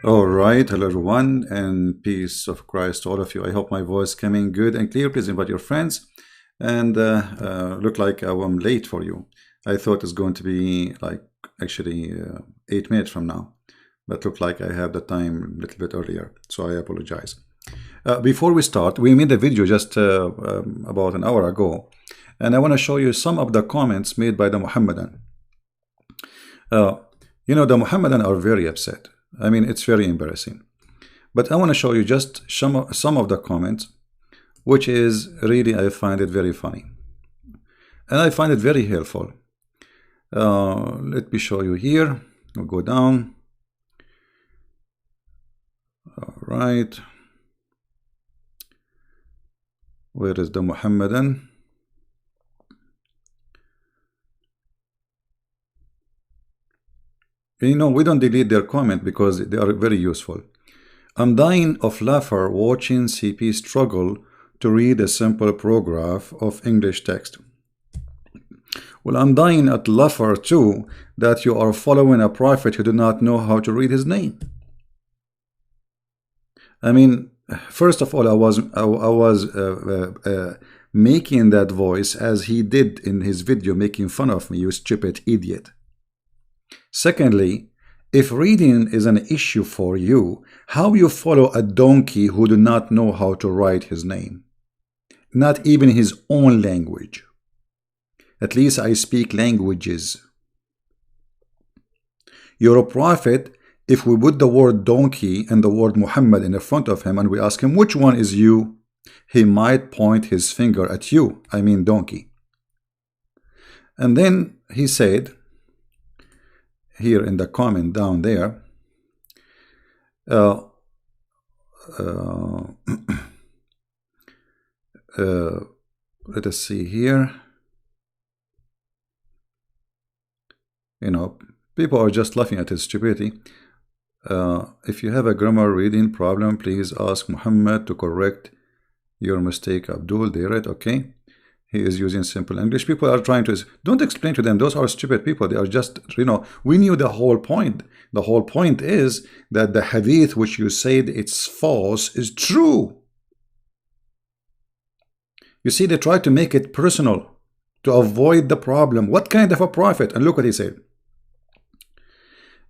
All right, hello everyone, and peace of Christ to all of you. I hope my voice coming good and clear. Please invite your friends. And look like I'm late for you. I thought it's going to be like actually 8 minutes from now, but look like I have the time a little bit earlier, so I apologize. Before we start, we made a video just about an hour ago, and I want to show you some of the comments made by the Muhammadan. The Muhammadan are very upset. I mean, it's very embarrassing. But I want to show you just some of the comments, which is really, I find it very funny. And I find it very helpful. Let me show you here. We'll go down. All right. Where is the Muhammadan? We don't delete their comment because they are very useful. I'm dying of laughter watching CP struggle to read a simple paragraph of English text. Well, I'm dying at laughter too that you are following a prophet who do not know how to read his name. I mean, first of all, I was making that voice as he did in his video, making fun of me, you stupid idiot. Secondly, if reading is an issue for you, how you follow a donkey who do not know how to write his name? Not even his own language. At least I speak languages. You're a prophet. If we put the word donkey and the word Muhammad in the front of him and we ask him which one is you, he might point his finger at you, I mean donkey. And then he said, here in the comment down there, let us see here. People are just laughing at his stupidity. If you have a grammar reading problem, please ask Muhammad to correct your mistake. Abdul, they read, okay. He is using simple English. People are trying to, don't explain to them, those are stupid people. They are just, we knew the whole point. The whole point is that the hadith which you said it's false is true. You see, they try to make it personal to avoid the problem. What kind of a prophet? And look what he said.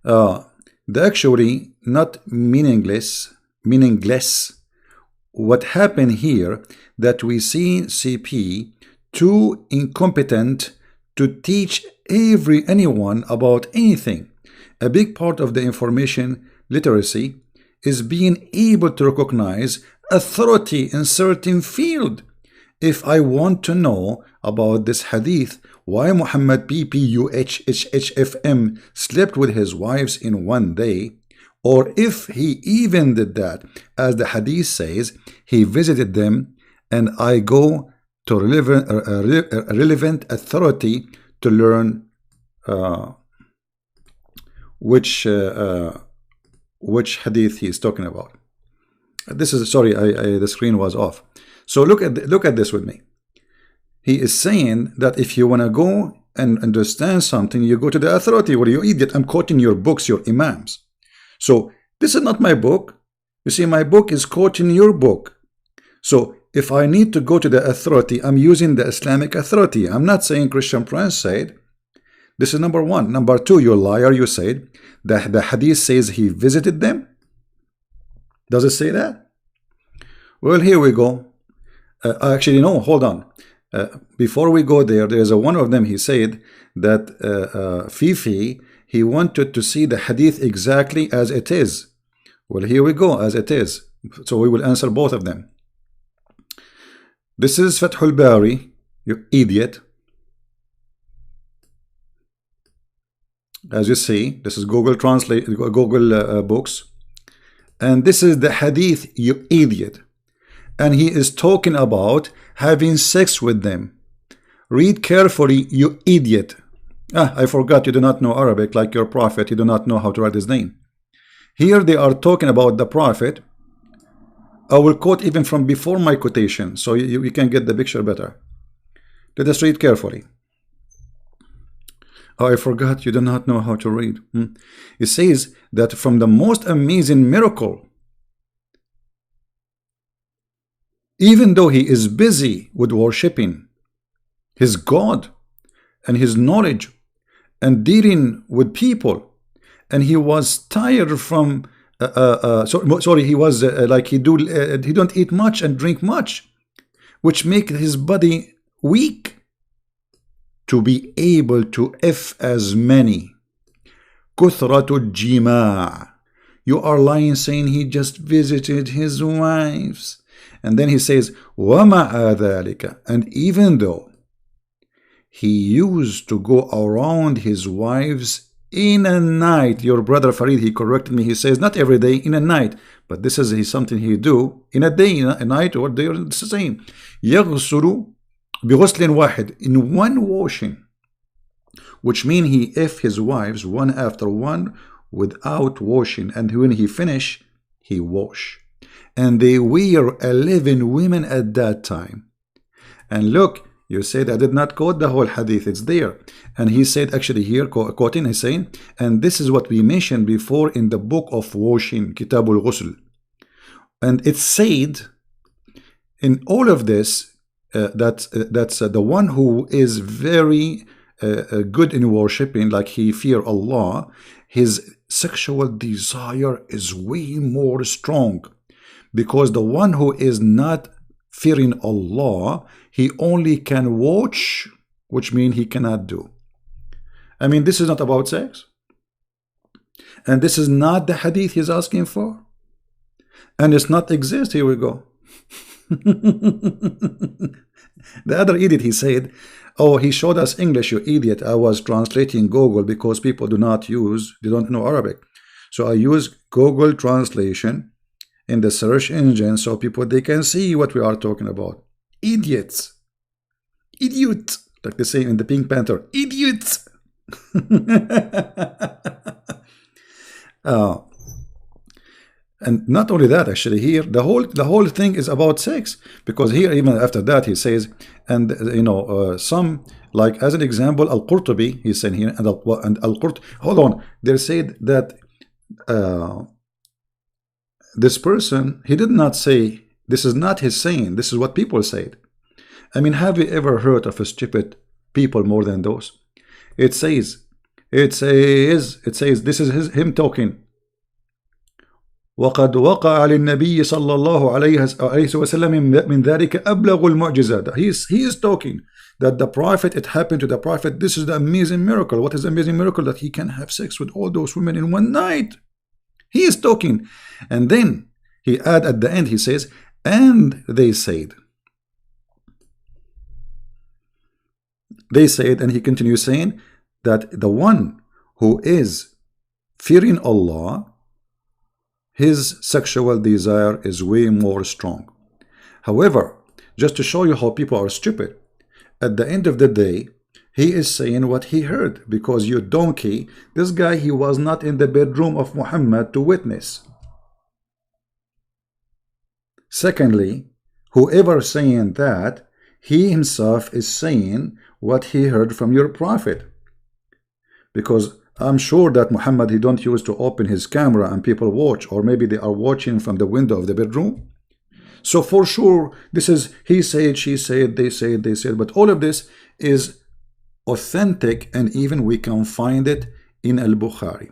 The actually not meaningless. What happened here that we see CP too incompetent to teach anyone about anything. A big part of the information literacy is being able to recognize authority in certain field. If I want to know about this hadith, why Muhammad PPUHHFM slept with his wives in one day, or if he even did that, as the hadith says, he visited them, and I go to relevant authority to learn which hadith he is talking about. This is, sorry, the screen was off. So look at this with me. He is saying that if you want to go and understand something, you go to the authority. What are you idiot? I'm quoting your books, your imams. So this is not my book. You see, my book is quoting your book. So if I need to go to the authority, I'm using the Islamic authority. I'm not saying Christian Prince said. This is number one. Number two, you liar, you said that the hadith says he visited them. Does it say that? Well, here we go. Actually, no, hold on. Before we go there, there's one of them. He said that Fifi, he wanted to see the hadith exactly as it is. Well, here we go, as it is. So we will answer both of them. This is Fathul Bari, you idiot. As you see, this is Google Translate, Google Books. And this is the hadith, you idiot. And he is talking about having sex with them. Read carefully, you idiot. I forgot you do not know Arabic like your prophet. You do not know how to write his name. Here they are talking about the prophet. I will quote even from before my quotation so you can get the picture better. Let us read carefully. Oh, I forgot, you do not know how to read. It says that from the most amazing miracle, even though he is busy with worshiping his God and his knowledge and dealing with people, and he was tired from sorry, he was like he don't eat much and drink much, which make his body weak to be able to as many. كثرة الجماع. You are lying saying he just visited his wives. And then he says وَمَعَ ذَلِكَ. And even though he used to go around his wives in a night, your brother Farid, he corrected me, he says not every day, in a night, but this is something he do in a day, in a night, or they are the same. يغسل بغسل واحد, in one washing, which means he his wives one after one without washing, and when he finish, he wash. And they were 11 women at that time. And look, you said I did not quote the whole hadith, it's there. And he said, actually here, quoting, he's saying, and this is what we mentioned before in the book of washing, Kitabul Ghusl. And it said in all of this, that's the one who is very good in worshiping, like he fear Allah, his sexual desire is way more strong, because the one who is not fearing Allah, he only can watch, which means he cannot do. I mean, this is not about sex, and this is not the hadith he's asking for, and it's not exist. Here we go. The other idiot, he said, oh, he showed us English, you idiot. I was translating Google because people they don't know Arabic. So I use Google translation in the search engine so people, they can see what we are talking about. Idiots. Idiot. Like they say in the Pink Panther. Idiots. And not only that, actually, here the whole thing is about sex, because here even after that he says, and you know, some, like as an example, Al-Qurtubi, he's saying here, and Al-Qurt, hold on, they said that this person, he did not say, this is not his saying, this is what people said. I mean, have you ever heard of a stupid people more than those? It says, this is him talking. وقد وقع للنبي صلى الله عليه وسلم من ذلك أبلغ المعجزات. He is talking that the prophet, it happened to the prophet. This is the amazing miracle. What is the amazing miracle? That he can have sex with all those women in one night. He is talking, and then he add at the end, he says, and they said, and he continues saying that the one who is fearing Allah, his sexual desire is way more strong. However, just to show you how people are stupid, at the end of the day, he is saying what he heard, because you donkey, this guy, he was not in the bedroom of Muhammad to witness. Secondly, whoever saying that, he himself is saying what he heard from your prophet, because I'm sure that Muhammad, he don't use to open his camera and people watch, or maybe they are watching from the window of the bedroom. So for sure, this is he said, she said, they said, but all of this is authentic, and even we can find it in Al-Bukhari.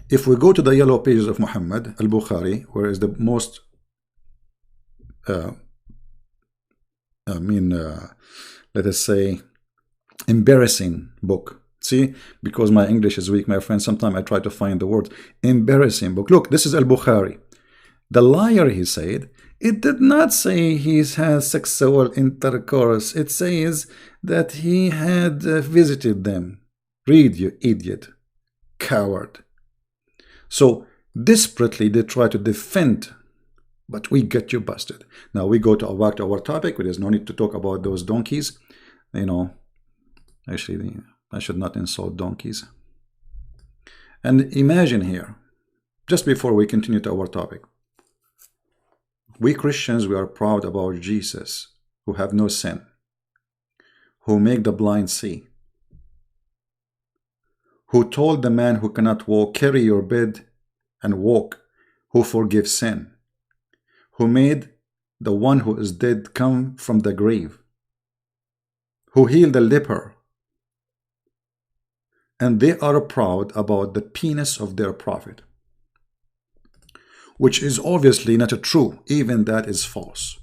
If we go to the yellow pages of Muhammad, Al-Bukhari, where is the most let us say embarrassing book. See, because my English is weak, my friend, sometimes I try to find the word. Embarrassing book. Look, this is Al-Bukhari. The liar, he said, it did not say he has sexual intercourse. It says that he had visited them. Read, you idiot. Coward. So, desperately they try to defend, but we get you busted. Now we go to back to our topic. There's no need to talk about those donkeys. You know, actually, I should not insult donkeys. And imagine here, just before we continue to our topic, we Christians, we are proud about Jesus, who have no sin, who make the blind see, who told the man who cannot walk, carry your bed and walk, who forgives sin, who made the one who is dead come from the grave, who healed the leper, and they are proud about the penis of their prophet, which is obviously not true. Even that is false,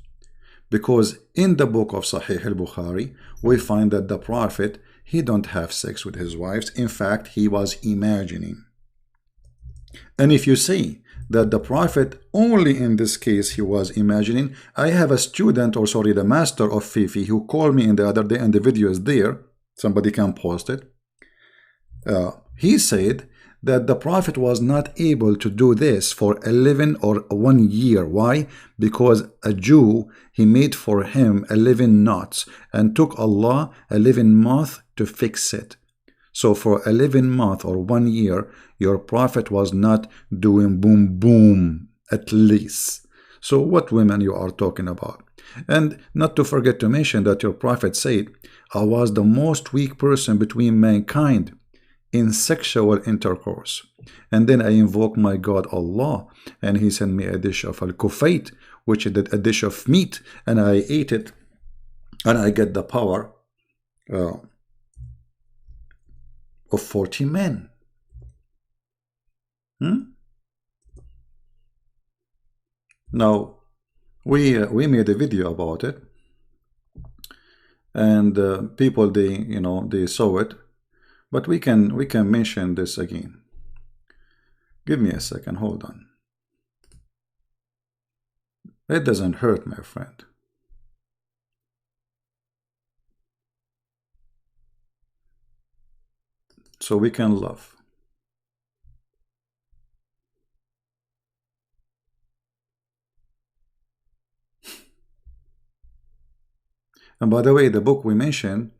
because in the book of Sahih al-Bukhari we find that the prophet, he don't have sex with his wives. In fact, he was imagining. And if you say that the prophet only in this case he was imagining, I have a student, or sorry, the master of Fifi, who called me in the other day, and the video is there, somebody can post it. He said that the prophet was not able to do this for 11 or 1 year. Why? Because a Jew, he made for him 11 knots and took Allah 11 months to fix it. So for 11 months or 1 year, your prophet was not doing boom boom, at least. So what women you are talking about? And not to forget to mention that your prophet said, I was the most weak person between mankind in sexual intercourse, and then I invoke my God Allah, and he sent me a dish of al-kufayt, which is a dish of meat, and I ate it, and I get the power of 40 men. Now we made a video about it, and people, they saw it. But we can mention this again. Give me a second, hold on. It doesn't hurt, my friend. So we can love. And by the way, the book we mentioned,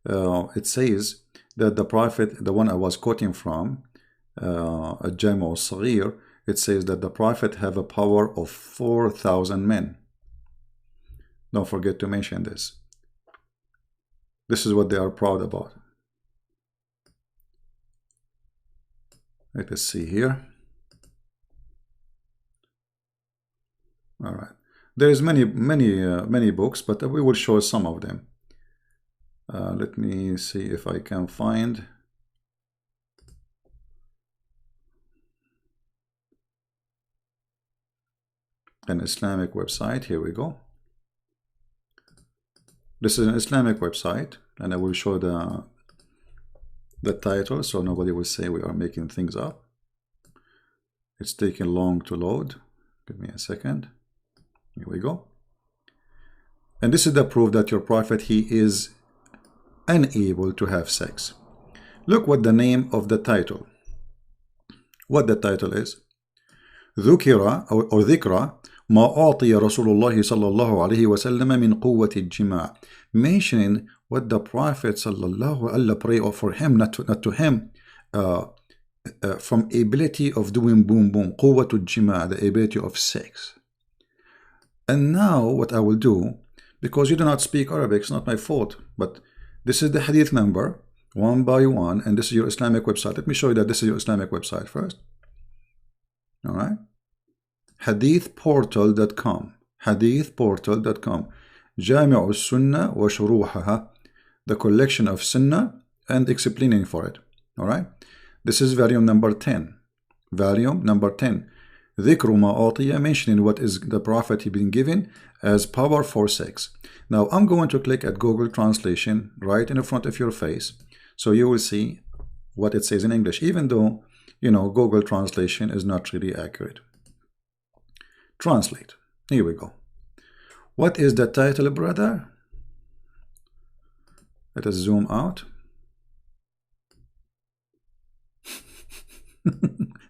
it says that the prophet, the one I was quoting from, Jami' al-Saghir, it says that the prophet have a power of 4,000 men. Don't forget to mention this. This is what they are proud about. Let us see here. All right. There is many books, but we will show some of them. Let me see if I can find an Islamic website. Here we go. This is an Islamic website, and I will show the title so nobody will say we are making things up. It's taking long to load. Give me a second. Here we go. And this is the proof that your prophet, he is unable to have sex. Look what the name of the title, what the title is. ذكر or ذكر ما أعطي رسول الله صلى الله عليه وسلم من قوة الجماع, mentioning what the prophet sallallahu Allah pray for him, not to him, from ability of doing boom boom, قوة الجماع, the ability of sex. And now what I will do, because you do not speak Arabic, it's not my fault, but this is the hadith number, one by one, and this is your Islamic website. Let me show you that this is your Islamic website first. All right. hadithportal.com, hadithportal.com, Jami' al-Sunnah wa shuruhaha, the collection of Sunnah and explaining for it. All right. This is volume number 10. Volume number 10. ذكر ما أعطي, mentioning what is the prophet he been given as power for sex. Now I'm going to click at Google Translation right in front of your face, so you will see what it says in English, even though Google Translation is not really accurate. Translate. Here we go. What is the title, brother? Let us zoom out.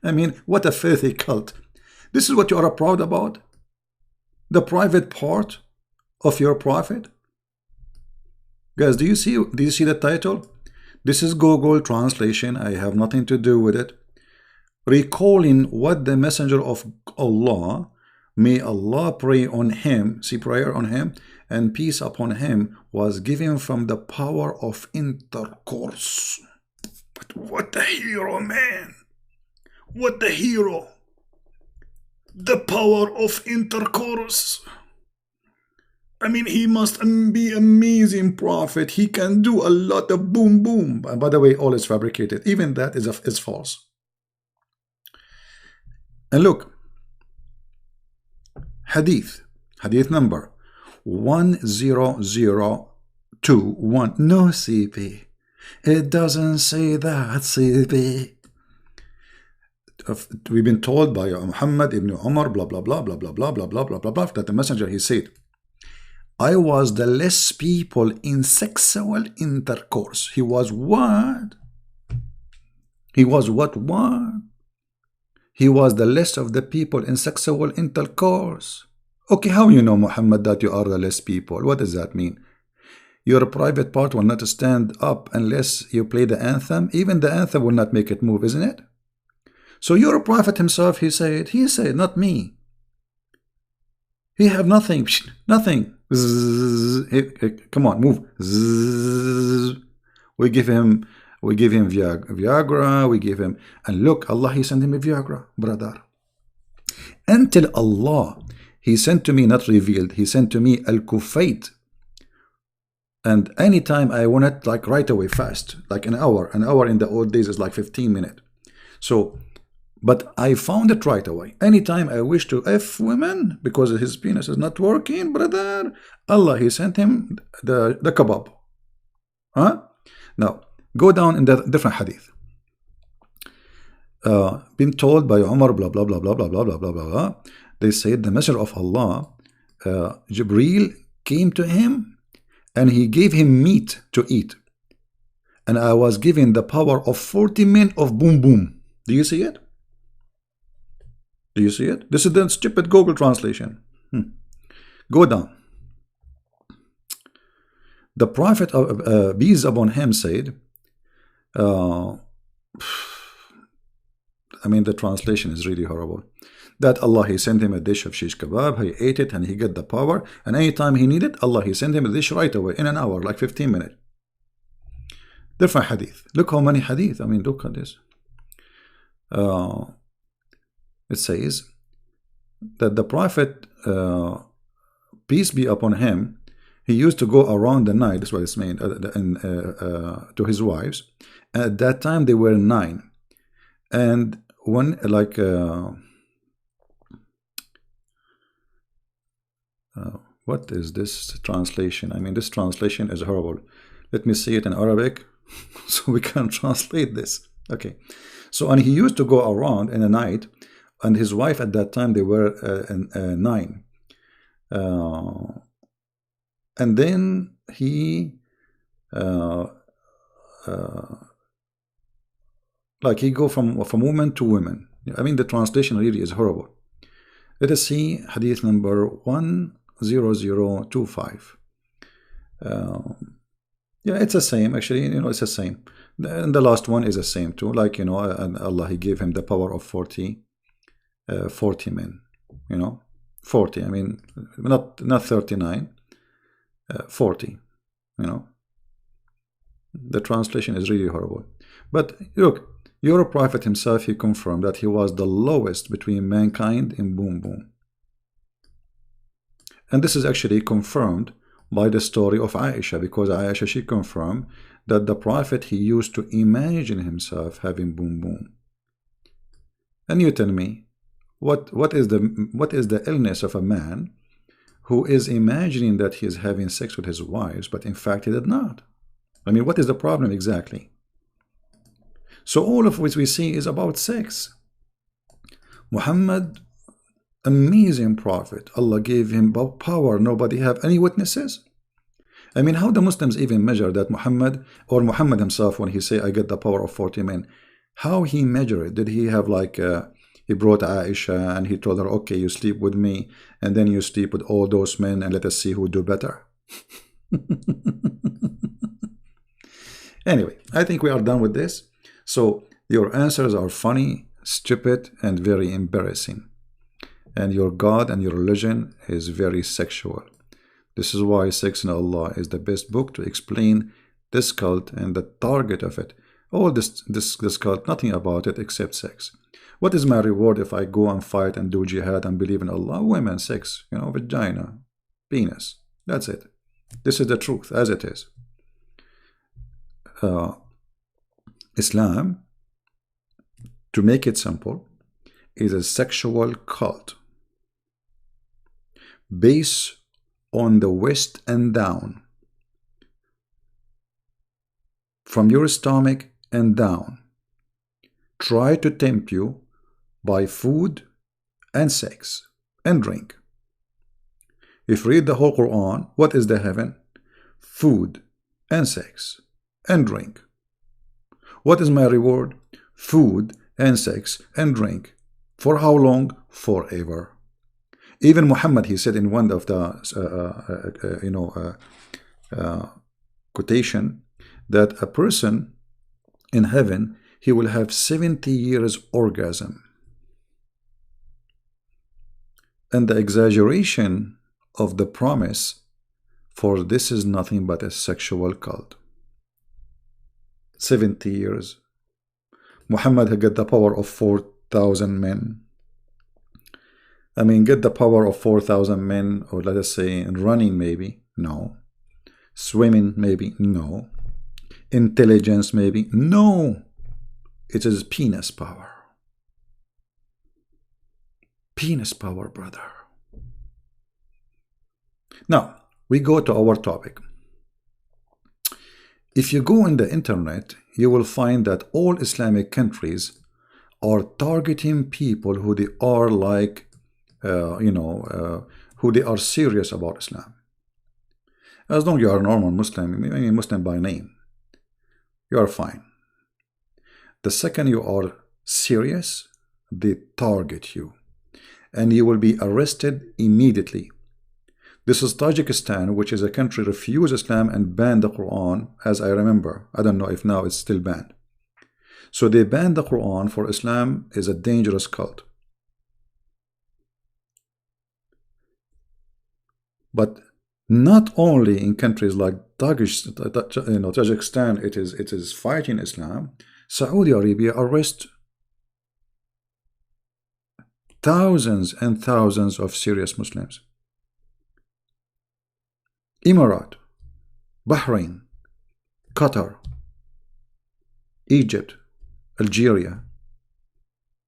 I mean, what a filthy cult. This is what you are proud about? The private part of your prophet? Guys, do you see the title? This is Google Translation. I have nothing to do with it. Recalling what the messenger of Allah, may Allah pray on him, see prayer on him, and peace upon him, was given from the power of intercourse. But what a hero, man. What a hero. The power of intercourse. I mean, he must be amazing prophet. He can do a lot of boom boom. And by the way, all is fabricated. Even that is false. And look, hadith number 10021. No, CP. It doesn't say that, CP. We've been told by Muhammad ibn Umar, blah, blah, blah, blah, blah, blah, blah, blah, blah, blah, blah, that the messenger, he said, I was the less people in sexual intercourse. He was what? He was what? He was the less of the people in sexual intercourse. Okay, how you know, Muhammad, that you are the less people? What does that mean? Your private part will not stand up unless you play the anthem. Even the anthem will not make it move, isn't it? So your prophet himself, he said, not me. He have nothing, nothing. Come on, move. We give him Viagra, we give him, and look, Allah, he sent him a Viagra, brother. Until Allah, he sent to me, not revealed, he sent to me Al-Kufayt. And anytime I want it, like right away, fast, like an hour in the old days is like 15 minutes. So, but I found it right away. Anytime I wish to F women, because his penis is not working, brother, Allah, he sent him the kebab. Huh? Now, go down in the different hadith. Been told by Umar, blah, blah, blah, blah, blah, blah, blah, blah, blah. They said the messenger of Allah, Jibreel came to him and he gave him meat to eat. And I was given the power of 40 men of boom boom. Do you see it? Do you see it? This is the stupid Google translation. Go down. The Prophet of peace upon him said, I mean, the translation is really horrible. That Allah, he sent him a dish of shish kebab, he ate it and he got the power, and anytime he needed, Allah, he sent him a dish right away in an hour, like 15 minutes. Different hadith. Look how many hadith. I mean, look at this. It says that the Prophet, peace be upon him, he used to go around the night, that's what it's meant, to his wives. At that time they were 9. And one, like, what is this translation? I mean, this translation is horrible. Let me see it in Arabic so we can translate this. Okay. So, and he used to go around in the night, and his wife at that time, they were 9. And then he, like he go from woman to woman. I mean, the translation really is horrible. Let us see hadith number 10025. Yeah, it's the same. Actually, you know, it's the same. And the last one is the same too. Like, you know, and Allah, he gave him the power of 40 men. You know, 40. I mean, not 39. 40. You know, the translation is really horrible. But look, your prophet himself, he confirmed that he was the lowest between mankind in boom boom. And this is actually confirmed by the story of Aisha, because Aisha, she confirmed that the prophet, he used to imagine himself having boom boom. And you tell me, what is the illness of a man who is imagining that he is having sex with his wives, but in fact he did not? I mean, what is the problem exactly? So all of what we see is about sex. Muhammad, amazing prophet. Allah gave him power. Nobody have any witnesses. I mean, how the Muslims even measure that Muhammad, or Muhammad himself, when he say, I get the power of 40 men, how he measure it? Did he have like, he brought Aisha and he told her, okay, you sleep with me, and then you sleep with all those men, and let us see who do better. Anyway, I think we are done with this. So your answers are funny, stupid, and very embarrassing. And your God and your religion is very sexual. This is why Sex and Allah is the best book to explain this cult and the target of it. All this cult, nothing about it except sex. What is my reward if I go and fight and do jihad and believe in Allah? Women, sex, vagina, penis. That's it. This is the truth as it is. Islam, to make it simple, is a sexual cult based on the waist and down, from your stomach and down. Try to tempt you by food and sex and drink. If you read the whole Quran, what is the heaven? Food and sex and drink. What is my reward? Food and sex and drink. For how long? Forever. Even Muhammad, he said in one of the quotation, that a person in heaven, he will have 70 years orgasm. And the exaggeration of the promise for this is nothing but a sexual cult. 70 years. Muhammad had got the power of 4,000 men. I mean, get the power of 4,000 men, or let us say in running maybe, no. Swimming maybe, no. Intelligence maybe, no. It is penis power. Penis power, brother. Now, we go to our topic. If you go on the internet, you will find that all Islamic countries are targeting people who they are like, who they are serious about Islam. As long as you are a normal Muslim, I mean Muslim by name, you are fine. The second you are serious, they target you, and you will be arrested immediately. This is Tajikistan, which is a country refused Islam and banned the Quran, as I remember. I don't know if now it's still banned. So they banned the Quran, for Islam is a dangerous cult. But not only in countries like Tajikistan, it is fighting Islam. Saudi Arabia arrests thousands and thousands of serious Muslims. Emirat, Bahrain, Qatar, Egypt, Algeria,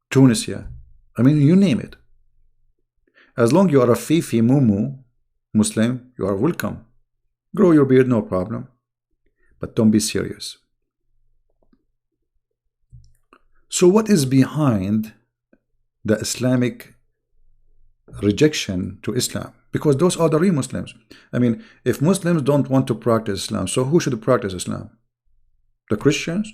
Tunisia, I mean, you name it. As long as you are a Fifi Mumu Muslim, you are welcome. Grow your beard, no problem. But don't be serious. So what is behind the Islamic rejection to Islam? Because those are the real Muslims. I mean, if Muslims don't want to practice Islam, so who should practice Islam? The Christians?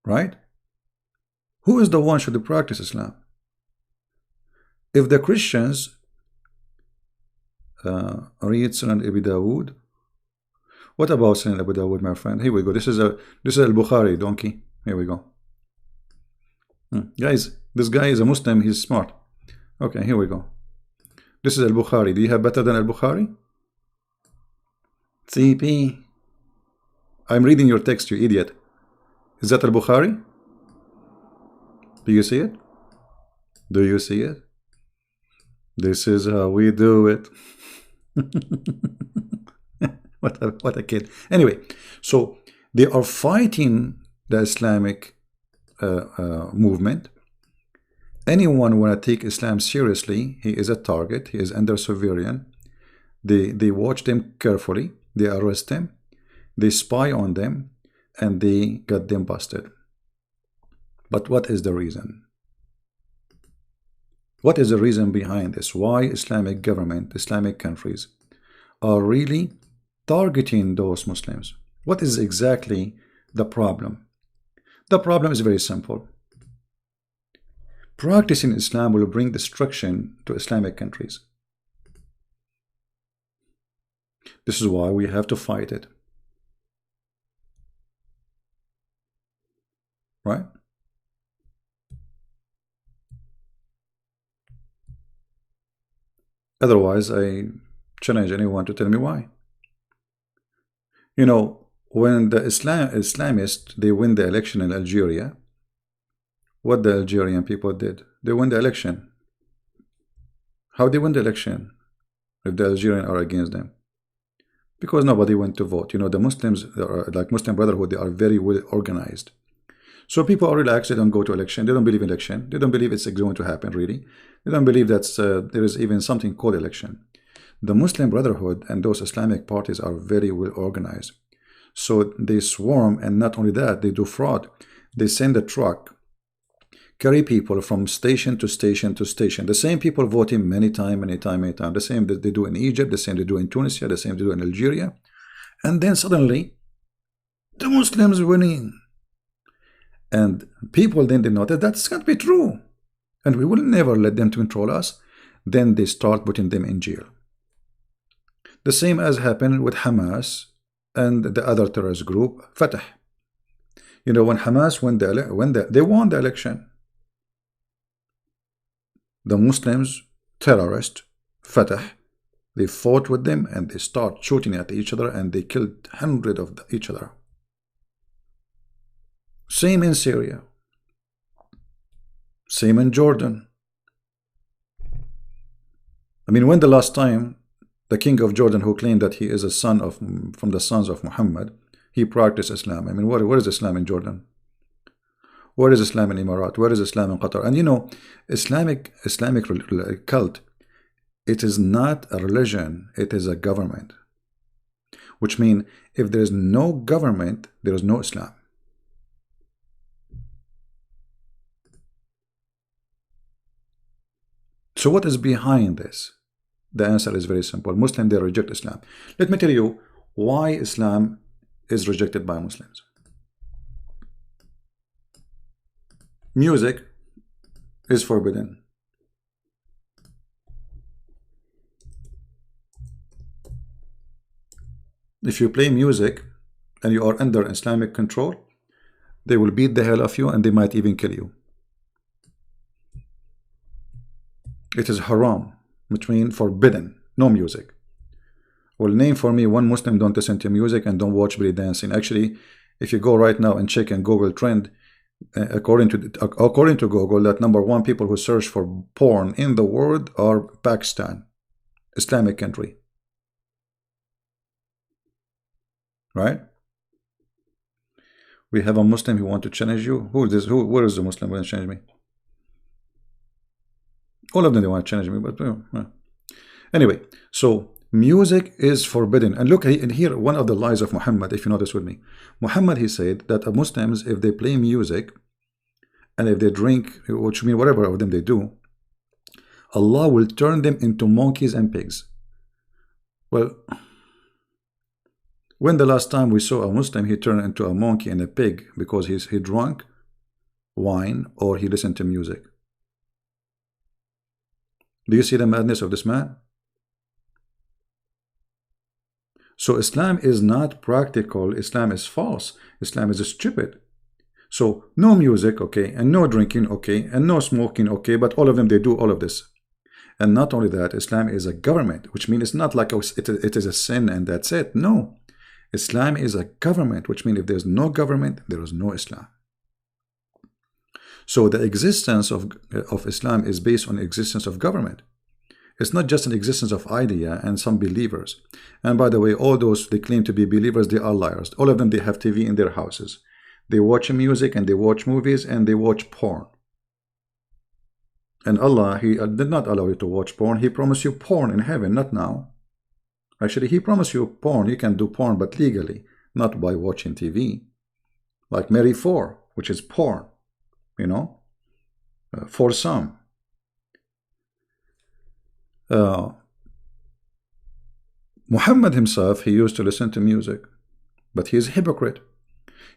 Right? Who is the one should practice Islam? If the Christians read Sunan Abi Dawood, what about Sunan Abi Dawood, my friend? Here we go. This is Al-Bukhari, donkey. Here we go. Guys, this guy is a Muslim. He's smart. Okay, here we go. This is Al-Bukhari. Do you have better than Al-Bukhari? CP. I'm reading your text, you idiot. Is that Al-Bukhari? Do you see it? Do you see it? This is how we do it. What a kid. Anyway, so they are fighting the Islamic movement. Anyone want to take Islam seriously, he is a target. He is under surveillance. They watch them carefully. They arrest them. They spy on them, and they got them busted. But what is the reason? What is the reason behind this? Why Islamic government, Islamic countries are really targeting those Muslims? What is exactly the problem? The problem is very simple. Practicing Islam will bring destruction to Islamic countries. This is why we have to fight it. Right? Otherwise, I challenge anyone to tell me why. You know, when the Islamists, they win the election in Algeria, what the Algerian people did? They win the election. How they win the election if the Algerians are against them? Because nobody went to vote. You know, the Muslims, like Muslim Brotherhood, they are very well organized. So people are relaxed. They don't go to election. They don't believe in election. They don't believe it's going to happen, really. They don't believe that there is even something called election. The Muslim Brotherhood and those Islamic parties are very well organized. So they swarm, and not only that, they do fraud. They send a truck, carry people from station to station to station. The same people voting many times. The same that they do in Egypt, the same they do in Tunisia, the same they do in Algeria. And then suddenly, the Muslims winning. And people then they notice that can't be true. And we will never let them to control us. Then they start putting them in jail. The same as happened with Hamas and the other terrorist group, Fatah. You know, when Hamas they won the election, the Muslims, terrorists, Fatah, they fought with them and they start shooting at each other and they killed hundreds of each other. Same in Syria. Same in Jordan. I mean, when the last time the king of Jordan, who claimed that he is a son of from the sons of Muhammad, he practiced Islam? I mean, where is Islam in Jordan? Where is Islam in Emirat? Where is Islam in Qatar? And you know, Islamic cult, it is not a religion, it is a government. Which means if there is no government, there is no Islam. So what is behind this? The answer is very simple. Muslims, they reject Islam. Let me tell you why Islam is rejected by Muslims. Music is forbidden. If you play music and you are under Islamic control, they will beat the hell of you and they might even kill you. It is haram, which means forbidden. No music. Well, name for me one Muslim don't listen to music and don't watch belly dancing. Actually, if you go right now and check in Google Trend, according to Google, that #1 people who search for porn in the world are Pakistan, Islamic country. Right? We have a Muslim who want to challenge you. Who is this? Where is the Muslim going to challenge me? All of them, they want to challenge me, but anyway, so music is forbidden. And look, and here, one of the lies of Muhammad, if you notice with me. Muhammad, he said that Muslims, if they play music, and if they drink, which means whatever of them they do, Allah will turn them into monkeys and pigs. Well, when the last time we saw a Muslim, he turned into a monkey and a pig because he drank wine or he listened to music? Do you see the madness of this man? So Islam is not practical. Islam is false. Islam is stupid. So no music, okay, and no drinking, okay, and no smoking, okay, but all of them, they do all of this. And not only that, Islam is a government, which means it's not like it is a sin and that's it. No. Islam is a government, which means if there's no government, there is no Islam. So the existence of Islam is based on the existence of government. It's not just an existence of idea and some believers. And by the way, all those they claim to be believers, they are liars. All of them, they have TV in their houses. They watch music and they watch movies and they watch porn. And Allah, He did not allow you to watch porn. He promised you porn in heaven, not now. Actually, He promised you porn. You can do porn, but legally, not by watching TV. Like Mary 4, which is porn. You know, for some. Muhammad himself, he used to listen to music, but he is a hypocrite.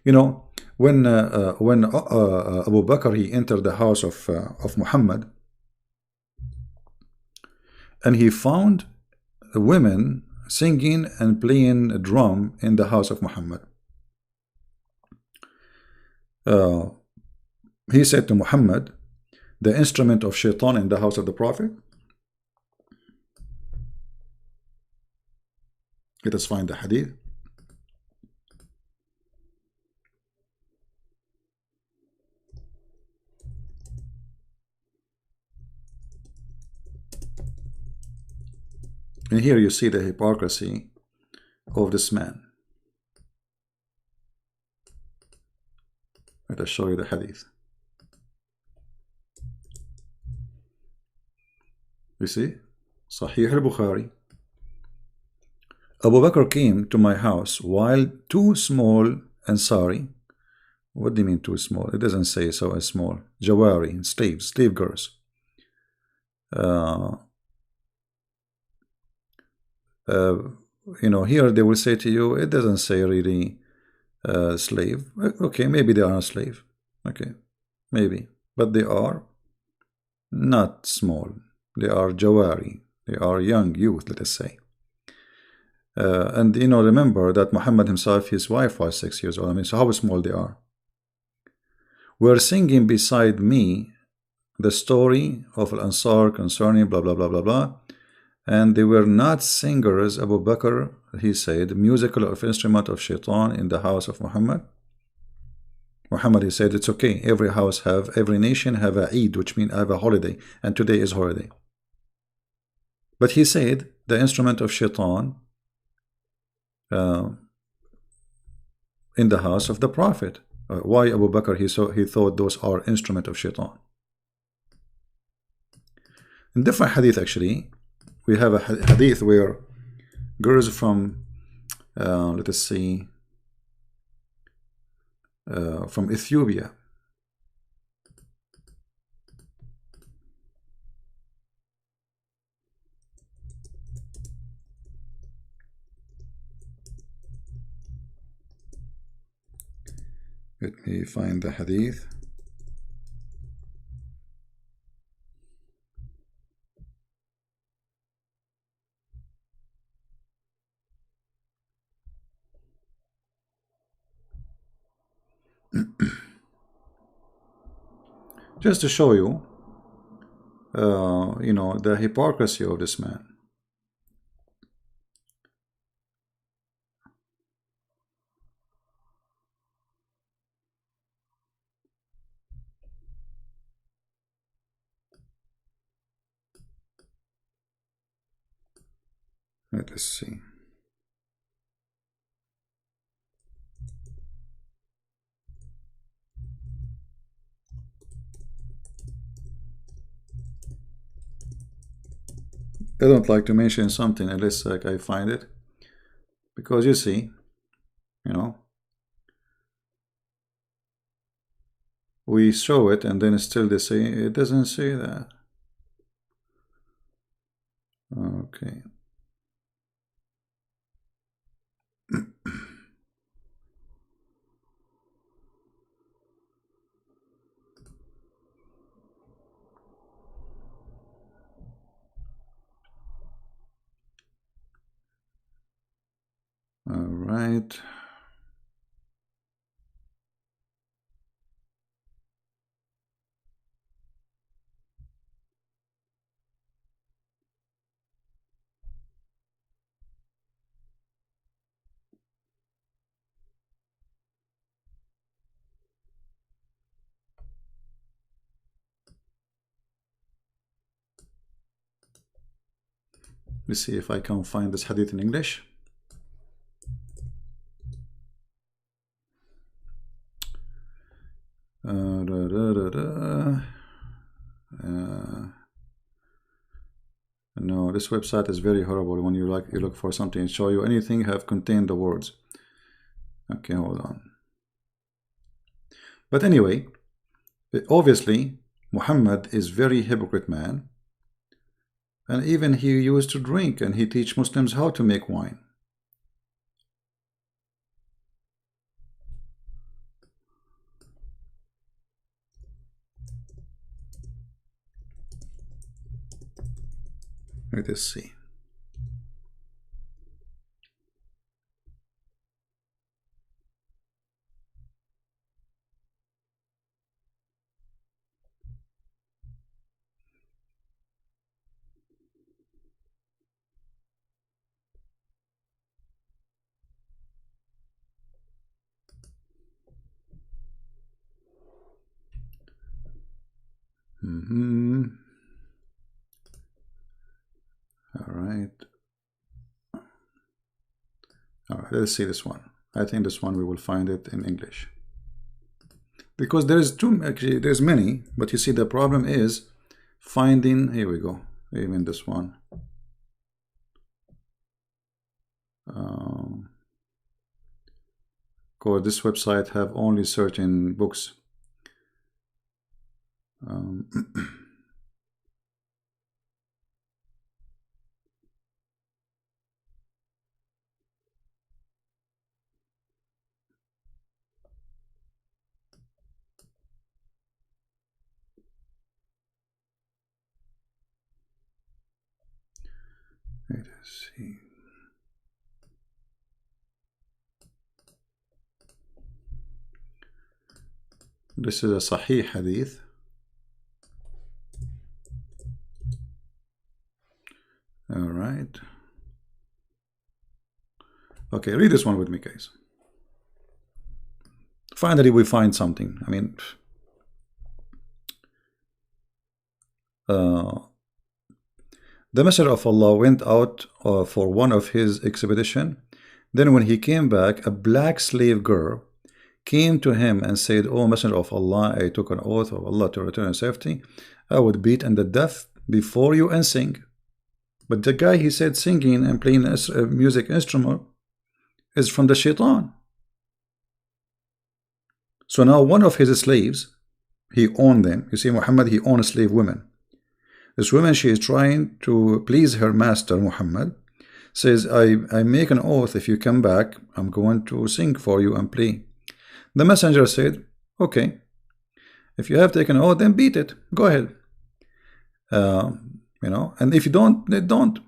You know, when Abu Bakr, he entered the house of Muhammad, and he found women singing and playing a drum in the house of Muhammad. He said to Muhammad, the instrument of shaitan in the house of the Prophet. Let us find the hadith. And here you see the hypocrisy of this man. Let us show you the hadith. You see, Sahih al-Bukhari. Abu Bakr came to my house while two small Ansari, what do you mean two small? It doesn't say so as small. Jawari, slaves, slave girls. You know, here they will say to you, it doesn't say really slave. Okay, maybe they are a slave. Okay, maybe. But they are not small. They are Jawari. They are young youth, let us say. And you know, remember that Muhammad himself, his wife was 6 years old. I mean, so how small they are. Were singing beside me the story of Al-Ansar concerning blah blah blah blah blah, and they were not singers. Abu Bakr, he said, musical of instrument of shaitan in the house of Muhammad. Muhammad, he said, it's okay. Every house have, every nation have a Eid, which means have a holiday, and today is holiday. But he said the instrument of shaitan in the house of the Prophet. Why Abu Bakr he thought those are instrument of shaitan? In different hadith, actually, we have a hadith where girls from let us see from Ethiopia, let me find the hadith. Just to show you, you know, the hypocrisy of this man. Let us see. I don't like to mention something unless like I find it, because you see, you know, we show it and then still they say it doesn't say that. Okay. All right. Let's see if I can find this hadith in English. No, this website is very horrible. When you look for something and show you anything have contained the words. Okay, hold on. But anyway, obviously Muhammad is very hypocrite man, and even he used to drink and he teach Muslims how to make wine. Let us see. All right. let's see this one. I think this one we will find it in English, because there is too, actually there's many, but you see the problem is finding. Here we go, even this one. Because this website have only certain books. Let's see. This is a Sahih hadith. All right. Okay, read this one with me, guys. Finally, we find something. I mean, the Messenger of Allah went out for one of his expedition. Then when he came back, a black slave girl came to him and said, "Oh Messenger of Allah, I took an oath of Allah to return in safety. I would beat the deaf before you and sing." But the guy, he said, singing and playing a music instrument is from the shaitan. So now one of his slaves, he owned them. You see, Muhammad, he owned slave women. This woman, she is trying to please her master, Muhammad, says, I make an oath, if you come back, I'm going to sing for you and play. The messenger said, okay, if you have taken an oath, then beat it. Go ahead. You know, and if you don't, then don't.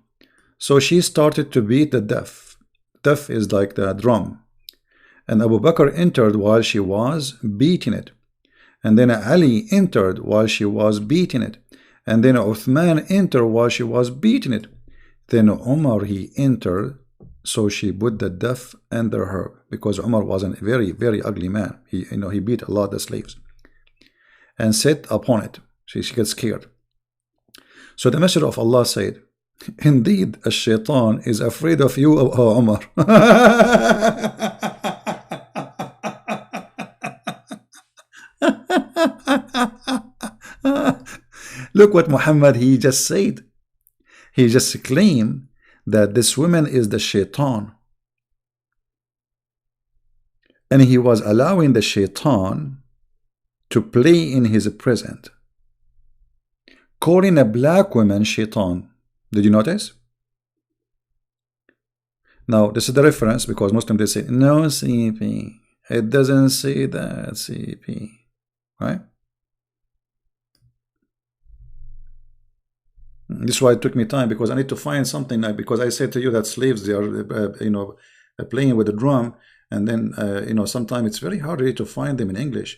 So she started to beat the deaf. Deaf is like the drum. And Abu Bakr entered while she was beating it. And then Ali entered while she was beating it. And then Uthman entered while she was beating it. Then Umar, he entered, so she put the deaf under her, because Umar was a very, very ugly man. He, you know, he beat a lot of slaves and sat upon it. She gets scared. So the Messenger of Allah said, indeed, a shaitan is afraid of you, O Umar. Look what Muhammad, he just said. He just claimed that this woman is the shaitan. And he was allowing the shaitan to play in his presence, calling a black woman shaitan. Did you notice? Now, this is the reference, because Muslims, they say, no, CP. It doesn't say that, CP. Right? This is why it took me time, because I need to find something, because I said to you that slaves, they are, you know, playing with the drum, and then, you know, sometimes it's very hard really to find them in English.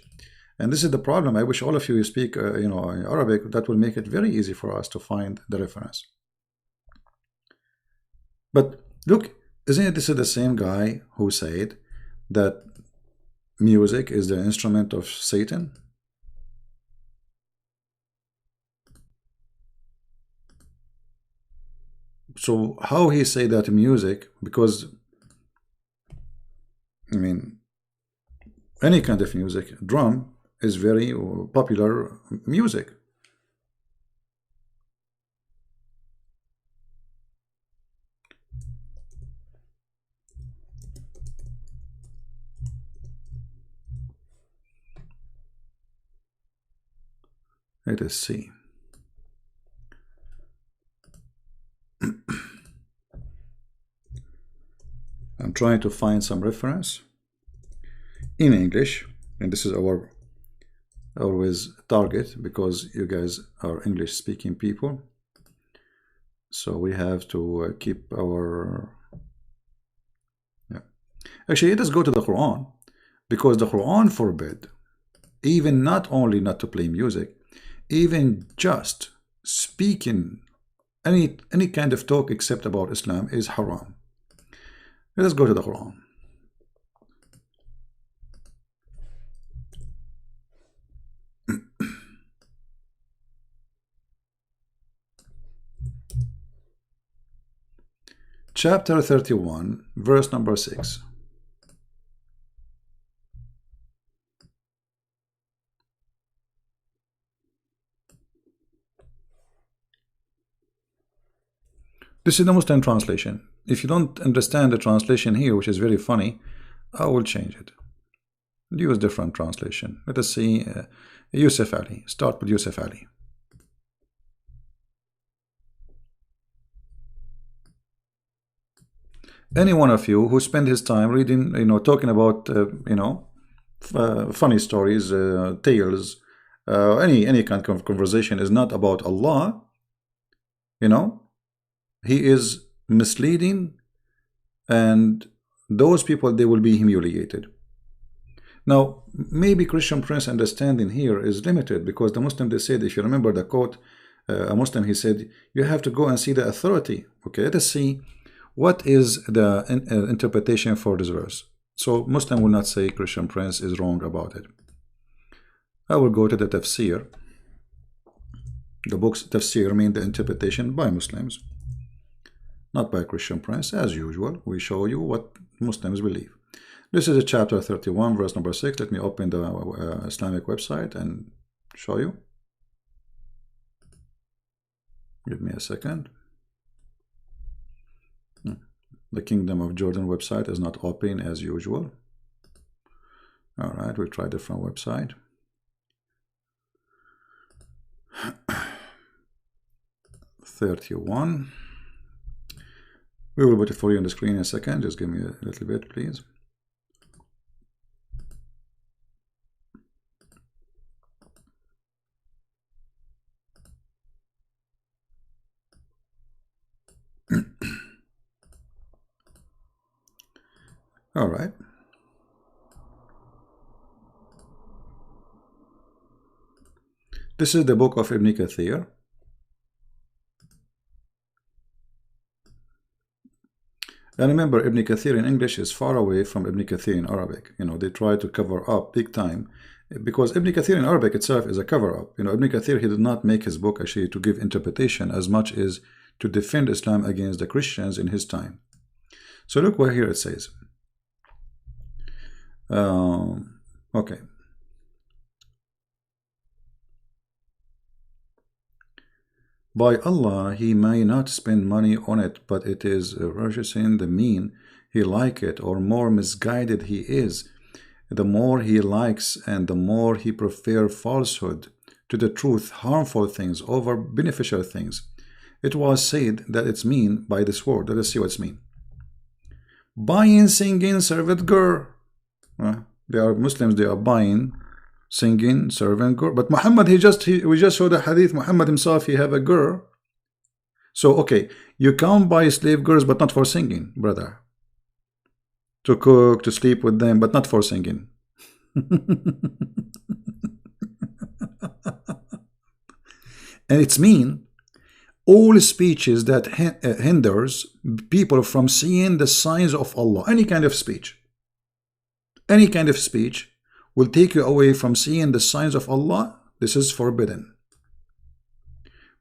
And this is the problem. I wish all of you speak, you know, Arabic. That will make it very easy for us to find the reference. But look, isn't it this is the same guy who said that music is the instrument of Satan? So how he say that music? Because, I mean, any kind of music, drum is very popular music. Let us see. I'm trying to find some reference in English, and this is our always target, because you guys are English speaking people, so we have to keep our actually, let us go to the Quran, because the Quran forbid even not only not to play music, even just speaking any kind of talk except about Islam is haram. Let us go to the Quran. chapter 31, verse number 6. This is the Muslim translation. If you don't understand the translation here, which is very funny, I will change it. Use different translation. Let us see Yusuf Ali. Start with Yusuf Ali. Any one of you who spend his time reading, talking about, funny stories, tales, any kind of conversation is not about Allah, he is misleading, and those people, they will be humiliated. Now, maybe Christian Prince understanding here is limited, because the Muslim, they said, if you remember the quote, a Muslim, he said, you have to go and see the authority. Okay, let us see what is the interpretation for this verse. So Muslim will not say Christian Prince is wrong about it. I will go to the tafsir. The books tafsir mean the interpretation by Muslims, not by Christian Prince. As usual, we show you what Muslims believe. This is a chapter 31, verse number 6. Let me open the Islamic website and show you. Give me a second. The Kingdom of Jordan website is not open as usual. All right, we'll try a different website. (31). We will put it for you on the screen in a second. Just give me a little bit, please. All right. This is the book of Ibn Kathir. And remember, Ibn Kathir in English is far away from Ibn Kathir in Arabic. They try to cover up big time, because Ibn Kathir in Arabic itself is a cover up. Ibn Kathir, he did not make his book actually to give interpretation as much as to defend Islam against the Christians in his time. So look what here it says. Okay. By Allah, he may not spend money on it, but it is rejoicing the mean he like it, or more misguided he is, the more he likes, and the more he prefer falsehood to the truth, harmful things over beneficial things. It was said that it's mean by this word. Let us see what's mean. Buying, singing, servant girl. They are Muslims, they are buying, singing, servant girl. But Muhammad, we just saw the hadith, Muhammad himself, he have a girl. So, okay, you can't buy slave girls, but not for singing, brother. To cook, to sleep with them, but not for singing. And it's mean all speeches that hinders people from seeing the signs of Allah. Any kind of speech. Any kind of speech will take you away from seeing the signs of Allah. This is forbidden.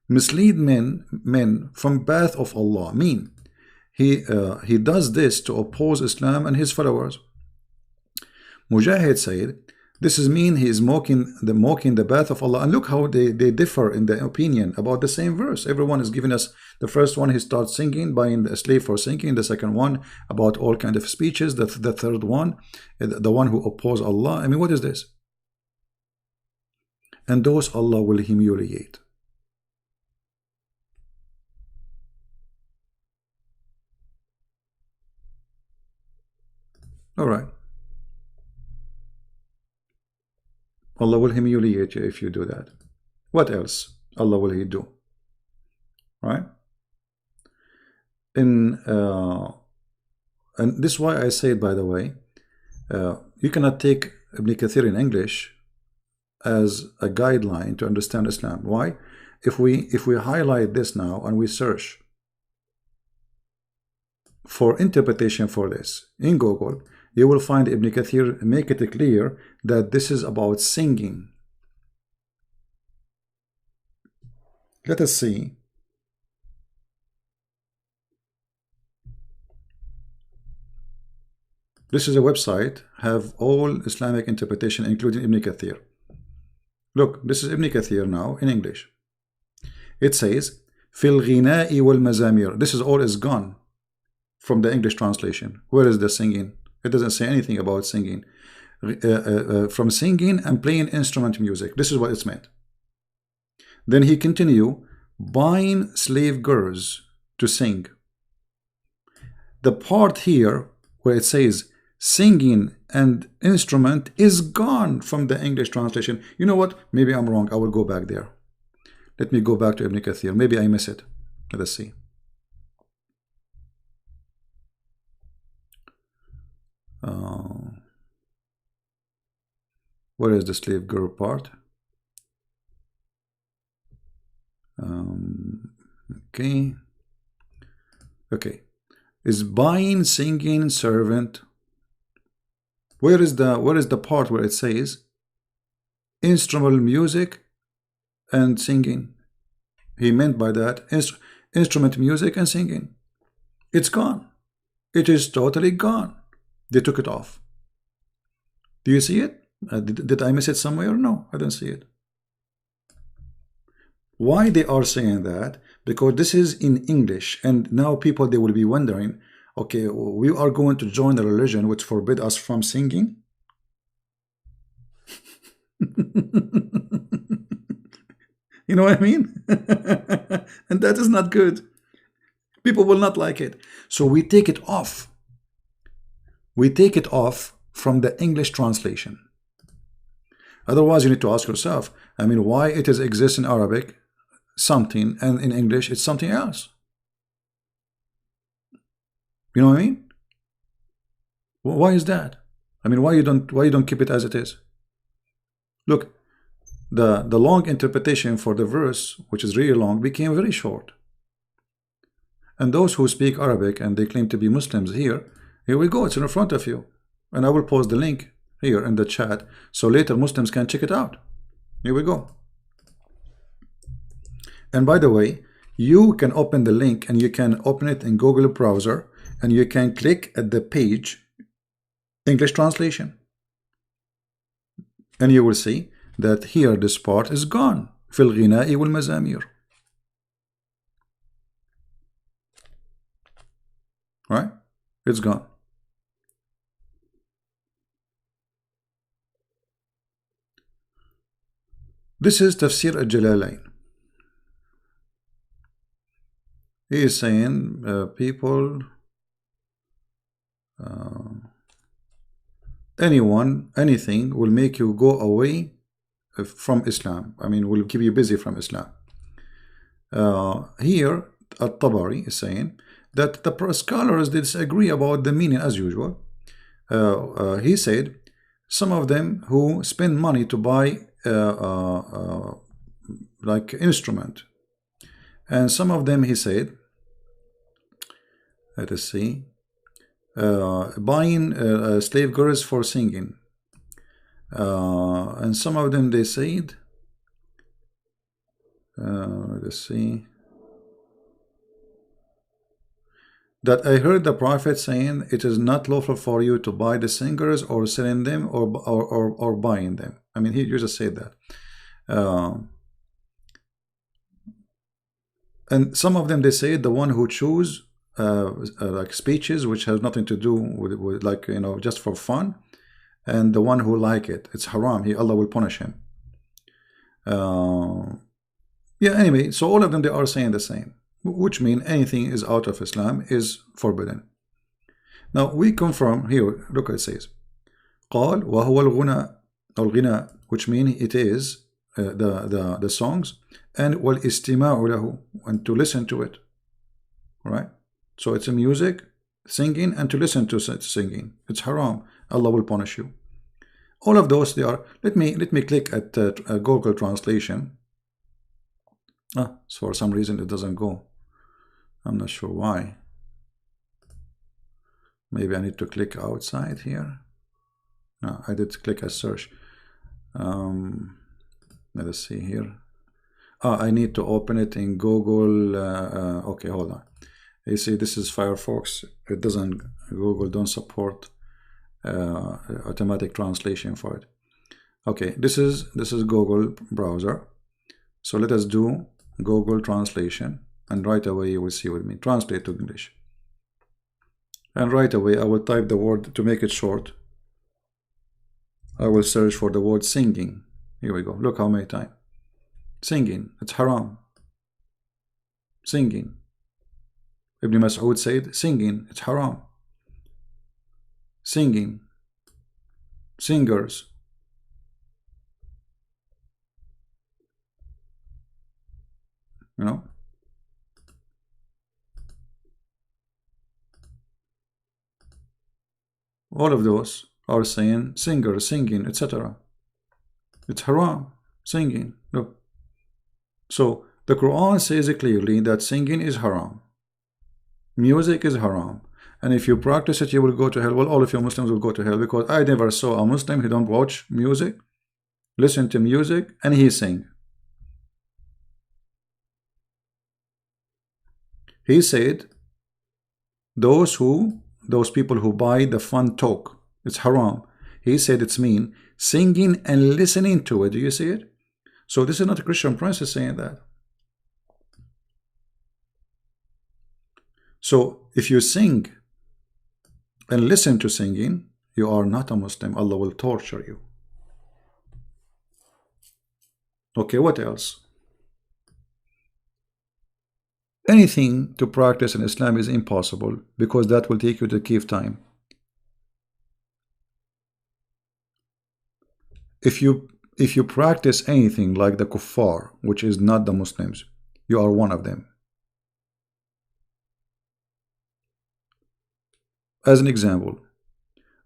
Mislead men from path of Allah. Mean he does this to oppose Islam and his followers. Mujahid said, this is mean he is mocking the path of Allah. And look how they differ in the opinion about the same verse. Everyone is giving us the first one, he starts singing, buying a slave for singing. The second one about all kind of speeches. The third one, the one who oppose Allah. I mean, what is this? And those Allah will humiliate. All right. Allah will humiliate you if you do that. What else Allah will he do? Right? And this is why I say it, by the way, you cannot take Ibn Kathir in English as a guideline to understand Islam. Why? If we highlight this now and we search for interpretation for this in Google, you will find Ibn Kathir make it clear that this is about singing. Let us see. This is a website, have all Islamic interpretation, including Ibn Kathir. Look, this is Ibn Kathir now in English. It says, Fil ghina'i wal mazamir. This is all is gone from the English translation. Where is the singing? It doesn't say anything about singing. From singing and playing instrument music. This is what it's meant. Then he continue, buying slave girls to sing. The part here where it says singing and instrument is gone from the English translation. You know what? Maybe I'm wrong. I will go back there. Let me go back to Ibn Kathir. Maybe I miss it. Let us see. Where is the slave girl part? Okay. Is buying, singing, servant. Where is the part where it says instrumental music and singing? He meant by that instrument music and singing. It's gone. It is totally gone. They took it off. Do you see it? Did I miss it somewhere? No, I don't see it. Why they are saying that? Because this is in English, and now people, they will be wondering, okay, we are going to join a religion which forbid us from singing. You know what I mean? And that is not good. People will not like it. So we take it off. We take it off from the English translation. Otherwise, you need to ask yourself, I mean, why it is exists in Arabic something, and in English it's something else? You know what I mean? Why is that? I mean, why you don't keep it as it is? Look, the long interpretation for the verse, which is really long, became very short. And those who speak Arabic and they claim to be Muslims, here we go, it's in front of you. And I will post the link here in the chat so later Muslims can check it out. Here we go. And by the way, you can open the link and you can open it in Google browser and you can click at the page English translation. And you will see that here this part is gone. Fil ghina'i wal mazamir. Right? It's gone. This is Tafsir al-Jalalain. He is saying people, anyone, anything will make you go away from Islam. I mean, will keep you busy from Islam. Here, At-Tabari is saying that the scholars disagree about the meaning as usual. He said some of them who spend money to buy like instrument, and some of them, he said, let us see, buying slave girls for singing, and some of them they said, let us see, that I heard the Prophet saying it is not lawful for you to buy the singers or selling them or buying them. I mean, he just said that. And some of them they say the one who choose like speeches which has nothing to do with like, you know, just for fun, and the one who like it, it's haram. Allah will punish him. Yeah, anyway, so all of them, they are saying the same, which mean anything is out of Islam is forbidden. Now we confirm here. Look what it says. قال وهو الغنى or الغنى, which mean it is the songs, and والاستماع له, and to listen to it. Right? So it's a music, singing, and to listen to singing. It's haram. Allah will punish you. All of those, they are. Let me click at Google translation. So for some reason it doesn't go. I'm not sure why. Maybe I need to click outside here. No, I did click a search. Let us see here. I need to open it in Google. Okay, hold on. You see, this is Firefox. It doesn't, Google don't support automatic translation for it. Okay, this is Google browser. So let us do Google translation, and right away you will see with me translate to English. And right away I will type the word, to make it short, I will search for the word singing. Here we go. Look how many times. Singing, it's haram. Singing. Ibn Mas'ud said, singing, it's haram. Singing. Singers. You know? All of those are saying singer, singing, etc. It's haram, singing. Look. So the Quran says clearly that singing is haram. Music is haram. And if you practice it, you will go to hell. Well, all of you Muslims will go to hell, because I never saw a Muslim who don't watch music, listen to music, and he sing. He said, those people who buy the fun talk, it's haram. He said it's mean singing and listening to it. Do you see it? So this is not a Christian princess saying that. So if you sing and listen to singing, you are not a Muslim. Allah will torture you. Okay, what else? Anything to practice in Islam is impossible, because that will take you to Kiev time. If you practice anything like the kuffar, which is not the Muslims, you are one of them. As an example,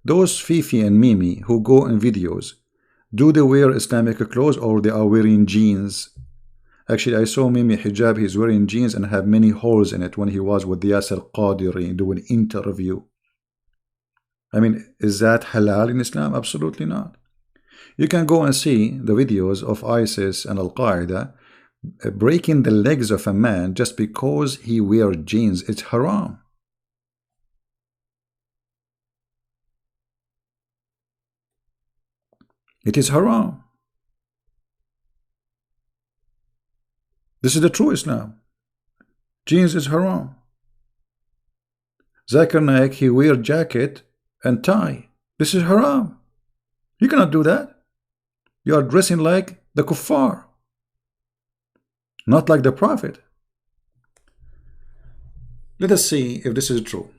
those Fifi and Mimi who go in videos, do they wear Islamic clothes or they are wearing jeans? Actually, I saw Mimi hijab, he's wearing jeans and have many holes in it when he was with Yasser Qadiri doing an interview. I mean, is that halal in Islam? Absolutely not. You can go and see the videos of ISIS and Al-Qaeda breaking the legs of a man just because he wears jeans. It's haram. It is haram. This is the true Islam. Jeans is haram. Zakir Naik, he wear jacket and tie. This is haram. You cannot do that. You are dressing like the kuffar, not like the Prophet. Let us see if this is true.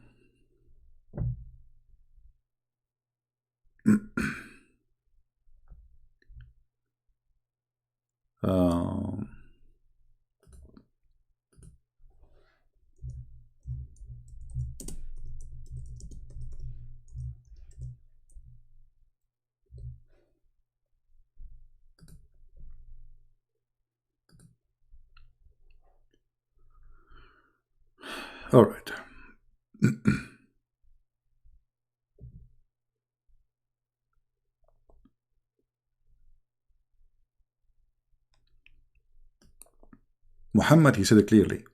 All right. Muhammad, he said it clearly.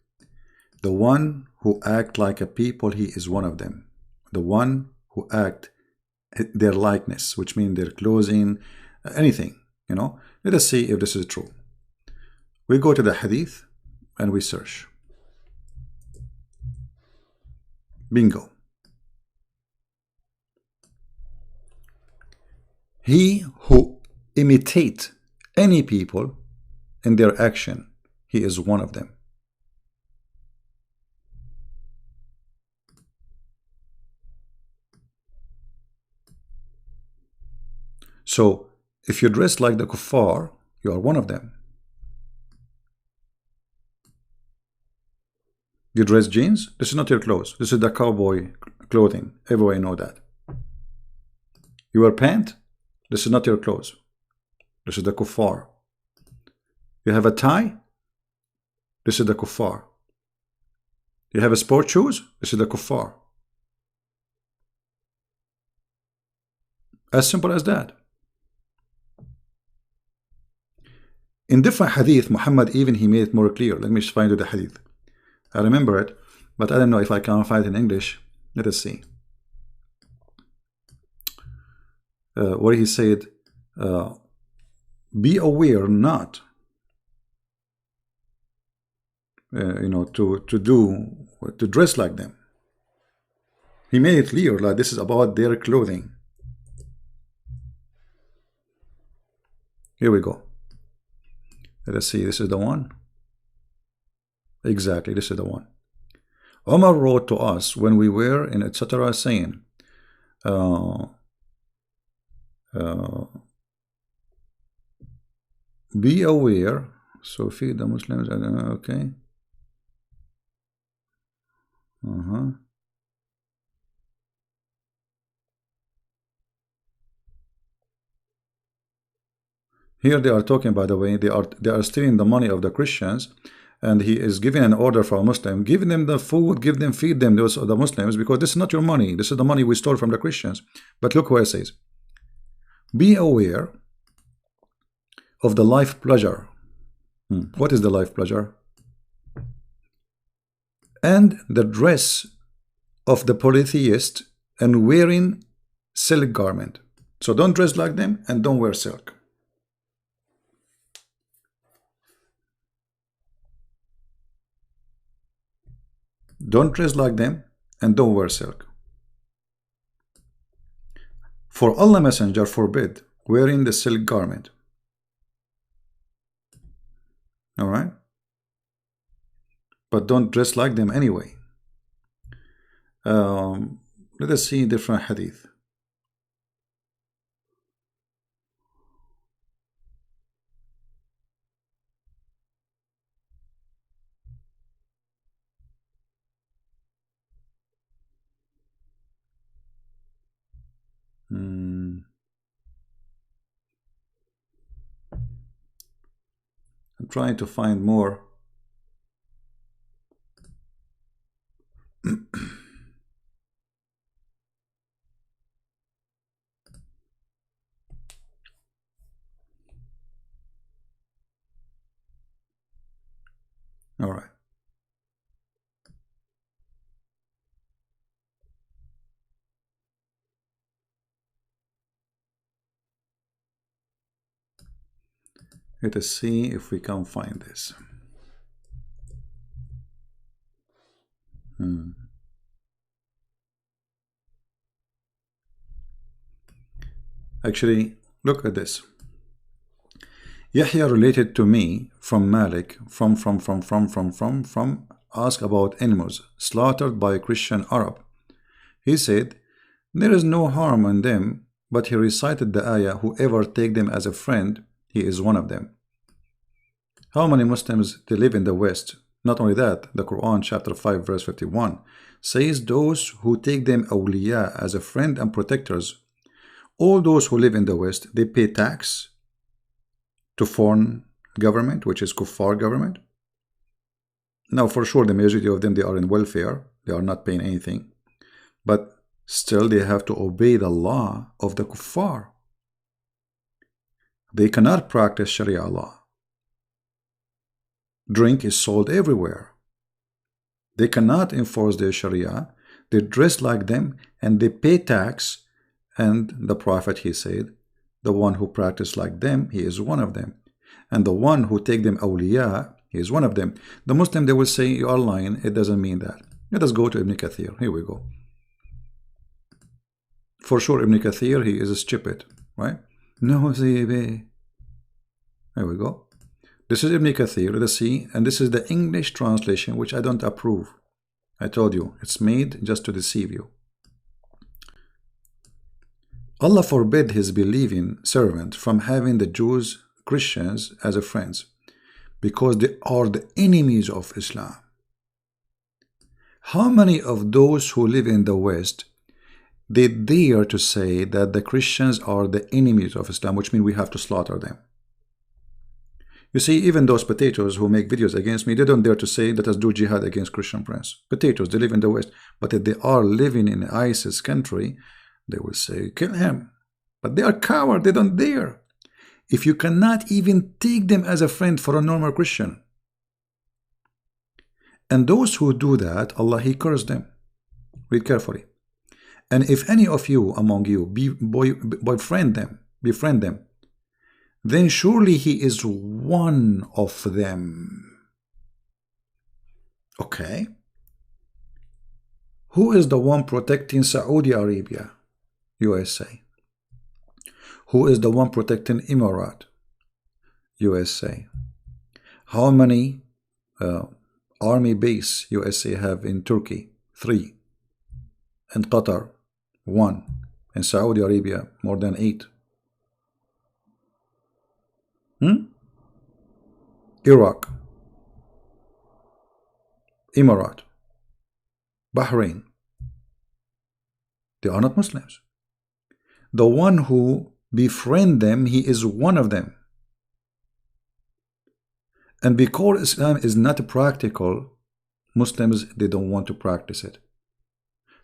The one who act like a people, he is one of them. The one who act their likeness, which means their clothing, anything, you know. Let us see if this is true. We go to the hadith and we search. Bingo. He who imitate any people in their action, he is one of them. So if you dress like the kuffar, you are one of them. You dress jeans, this is not your clothes. This is the cowboy clothing. Everybody know that. You wear pants, this is not your clothes. This is the kuffar. You have a tie, this is the kuffar. You have a sport shoes, this is the kuffar. As simple as that. In different hadith, Muhammad even he made it more clear. Let me just find you the hadith. I remember it, but I don't know if I can find it in English. Let us see. where he said, be aware not to dress like them. He made it clear, like this is about their clothing. Here we go. Let us see, this is the one. Exactly, this is the one. Omar wrote to us when we were in etc. saying, be aware. So feed the Muslims. Okay. Here they are talking, by the way, they are stealing the money of the Christians, and he is giving an order for a Muslim, give them the food, feed them, those are the Muslims, because this is not your money, this is the money we stole from the Christians. But look what it says: be aware of the life pleasure. What is the life pleasure? And the dress of the polytheist, and wearing silk garment. So don't dress like them and don't wear silk. Don't dress like them and don't wear silk. For Allah Messenger forbid wearing the silk garment. Alright? But don't dress like them anyway. Let us see different hadith. I'm trying to find more. All right. Let us see if we can find this. Actually, look at this. Yahya related to me from Malik from ask about animals slaughtered by a Christian Arab. He said, there is no harm in them, but he recited the ayah, whoever take them as a friend, he is one of them. How many Muslims they live in the West? Not only that, the Quran chapter 5 verse 51 says those who take them awliya as a friend and protectors, all those who live in the West, they pay tax to foreign government, which is kuffar government. Now for sure the majority of them, they are in welfare, they are not paying anything, but still they have to obey the law of the kuffar. They cannot practice Sharia law. Drink is sold everywhere. They cannot enforce their Sharia. They dress like them and they pay tax. And the Prophet, he said, the one who practice like them, he is one of them. And the one who take them awliya, he is one of them. The Muslim, they will say, you are lying. It doesn't mean that. Let us go to Ibn Kathir. Here we go. For sure, Ibn Kathir, he is stupid, right? No, here we go. This is Ibn Kathir, let us see, and this is the English translation, which I don't approve. I told you, it's made just to deceive you. Allah forbid his believing servant from having the Jews, Christians as a friends, because they are the enemies of Islam. How many of those who live in the West, they dare to say that the Christians are the enemies of Islam, which means we have to slaughter them? You see, even those potatoes who make videos against me, they don't dare to say, let us do jihad against Christian Prince. Potatoes, they live in the West. But if they are living in ISIS country, they will say, kill him. But they are cowards, they don't dare. If you cannot even take them as a friend for a normal Christian. And those who do that, Allah, he cursed them. Read carefully. And if any of you among you befriend them, then surely he is one of them. Okay. Who is the one protecting Saudi Arabia? USA. Who is the one protecting Emirat? USA. How many army base USA have in Turkey? 3. And Qatar? 1. In Saudi Arabia, more than 8. Iraq, Emirat, Bahrain. They are not Muslims. The one who befriend them, he is one of them. And because Islam is not practical, Muslims, they don't want to practice it.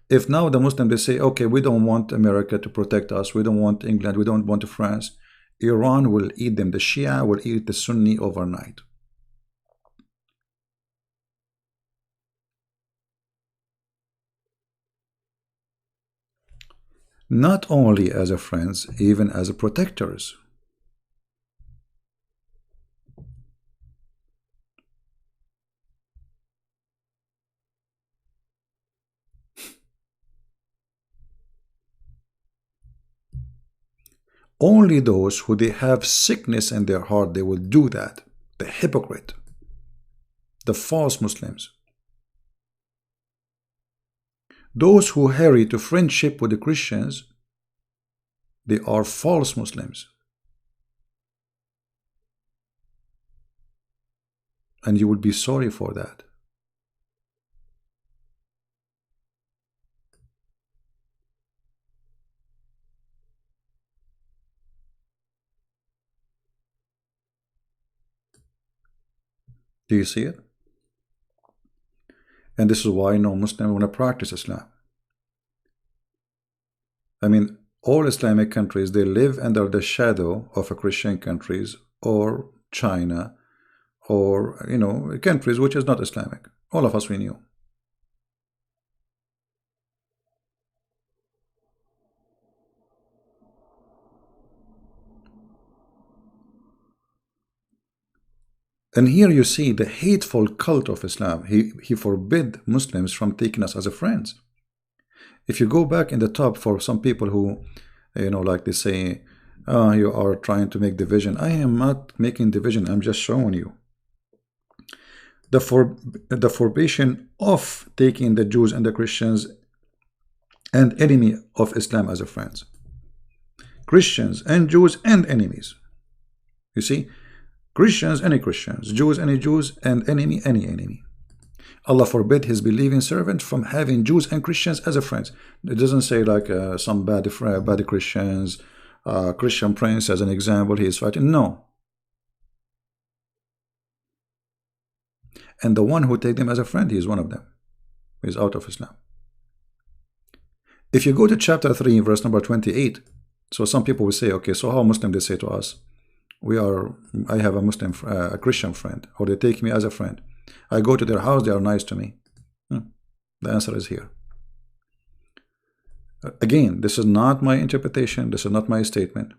If now the Muslims, they say, okay, we don't want America to protect us, we don't want England, we don't want France, Iran will eat them. The Shia will eat the Sunni overnight. Not only as a friends, even as a protectors. Only those who they have sickness in their heart, they will do that. The hypocrite, the false Muslims. Those who hurry to friendship with the Christians, they are false Muslims. And you will be sorry for that. Do you see it? And this is why no Muslim want to practice Islam. I mean, all Islamic countries, they live under the shadow of a Christian countries or China or, you know, countries which is not Islamic. All of us, we knew. And here you see the hateful cult of Islam. He forbid Muslims from taking us as a friends. If you go back in the top for some people who, you know, like they say, oh, you are trying to make division. I am not making division. I'm just showing you. The forbidden of taking the Jews and the Christians and enemy of Islam as a friends. Christians and Jews and enemies. You see? Christians, any Christians, Jews, any Jews, and enemy, any enemy. Allah forbid his believing servant from having Jews and Christians as a friends. It doesn't say like some bad Christians, Christian prince as an example, he is fighting. No. And the one who take them as a friend, he is one of them. He is out of Islam. If you go to chapter 3, verse number 28, so some people will say, okay, so how Muslim they say to us? I have a Muslim, a Christian friend, or they take me as a friend. I go to their house, they are nice to me. The answer is here. Again, this is not my interpretation, this is not my statement.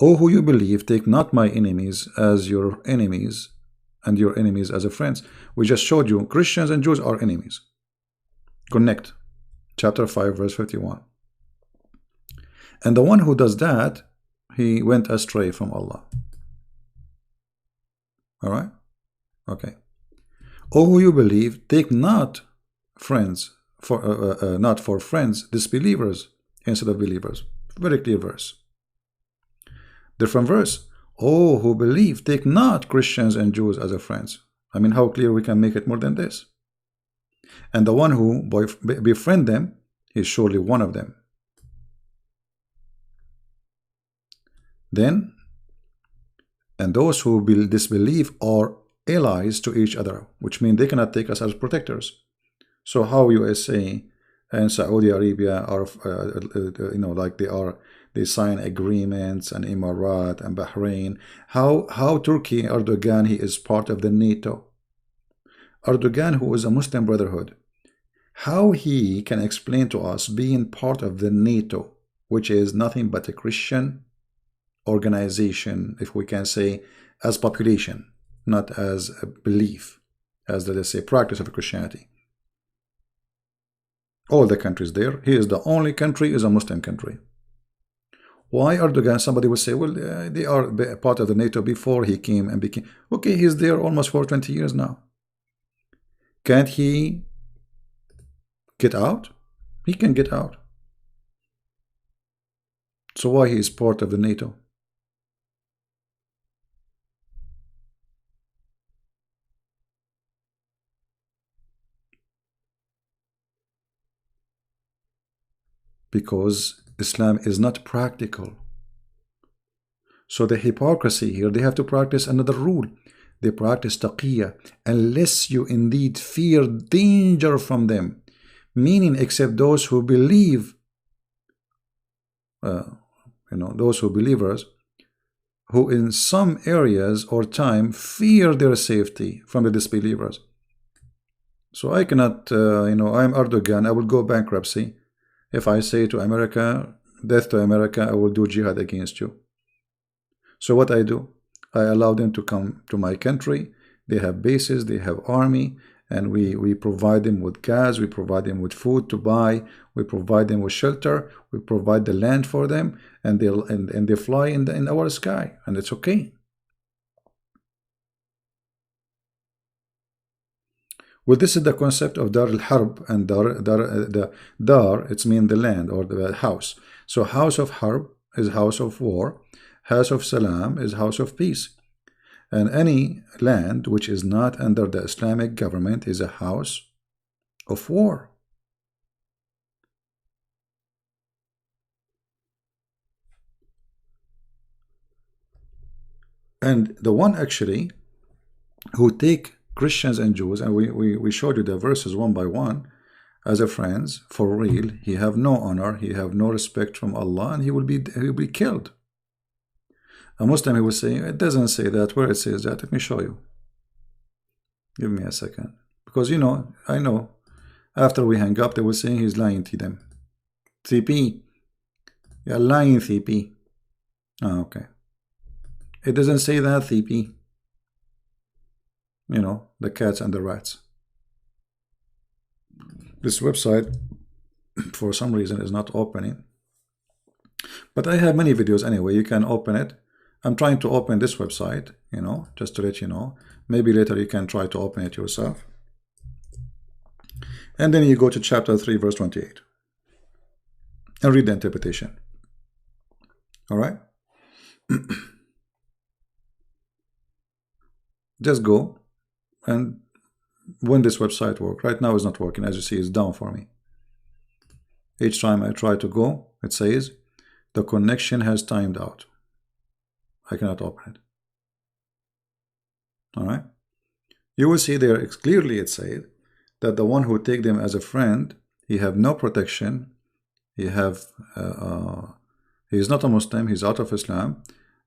O who you believe, take not my enemies as your enemies, and your enemies as a friends. We just showed you Christians and Jews are enemies. Connect. Chapter 5, verse 51. And the one who does that, he went astray from Allah. All right? Okay. O who you believe, take not friends, not for friends, disbelievers instead of believers. Very clear verse. Different verse. O who believe, take not Christians and Jews as a friends. I mean, how clear we can make it more than this? And the one who befriend them is surely one of them. Then, and those who disbelieve are allies to each other, which means they cannot take us as protectors. So how USA and Saudi Arabia are, you know, like they sign agreements, and Emirat and Bahrain. How Turkey, Erdogan, he is part of the NATO. Erdogan, who is a Muslim Brotherhood, how he can explain to us being part of the NATO, which is nothing but a Christian organization, if we can say, as population, not as a belief, as let us say practice of Christianity. All the countries there, he is the only country is a Muslim country. Why Erdogan? Somebody will say, well, they are part of the NATO before he came and became. Okay, he's there almost for 20 years now. Can't he get out? He can get out. So why he is part of the NATO? Because Islam is not practical. So the hypocrisy here, they have to practice another rule. They practice taqiyya, unless you indeed fear danger from them, meaning except those who believe, those who believers, who in some areas or time fear their safety from the disbelievers. So I cannot, I'm Erdogan, I will go bankruptcy. If I say to America, death to America, I will do jihad against you. So what I do? I allow them to come to my country. They have bases, they have army, and we provide them with gas, we provide them with food to buy, we provide them with shelter, we provide the land for them, and they fly in our sky, and it's okay. Well, this is the concept of Dar al-Harb, and Dar, it's mean the land or the house. So house of Harb is house of war, house of Salam is house of peace. And any land which is not under the Islamic government is a house of war. And the one actually who take Christians and Jews, and we showed you the verses one by one, as a friends, for real, he have no honor, he have no respect from Allah, and he will be killed. A Muslim, he will say, it doesn't say that. Where it says that? Let me show you. Give me a second. Because, I know, after we hang up, they will say he's lying to them. CP. You're lying, CP. Oh, okay. It doesn't say that, CP. The cats and the rats. This website, for some reason, is not opening. But I have many videos anyway. You can open it. I'm trying to open this website, just to let you know. Maybe later you can try to open it yourself. And then you go to chapter 3, verse 28. And read the interpretation. All right? Just go. And when this website works, right now it's not working. As you see, it's down for me. Each time I try to go, it says, the connection has timed out. I cannot open it. All right. You will see there clearly it said that the one who take them as a friend, he have no protection. He have he is not a Muslim. He's out of Islam,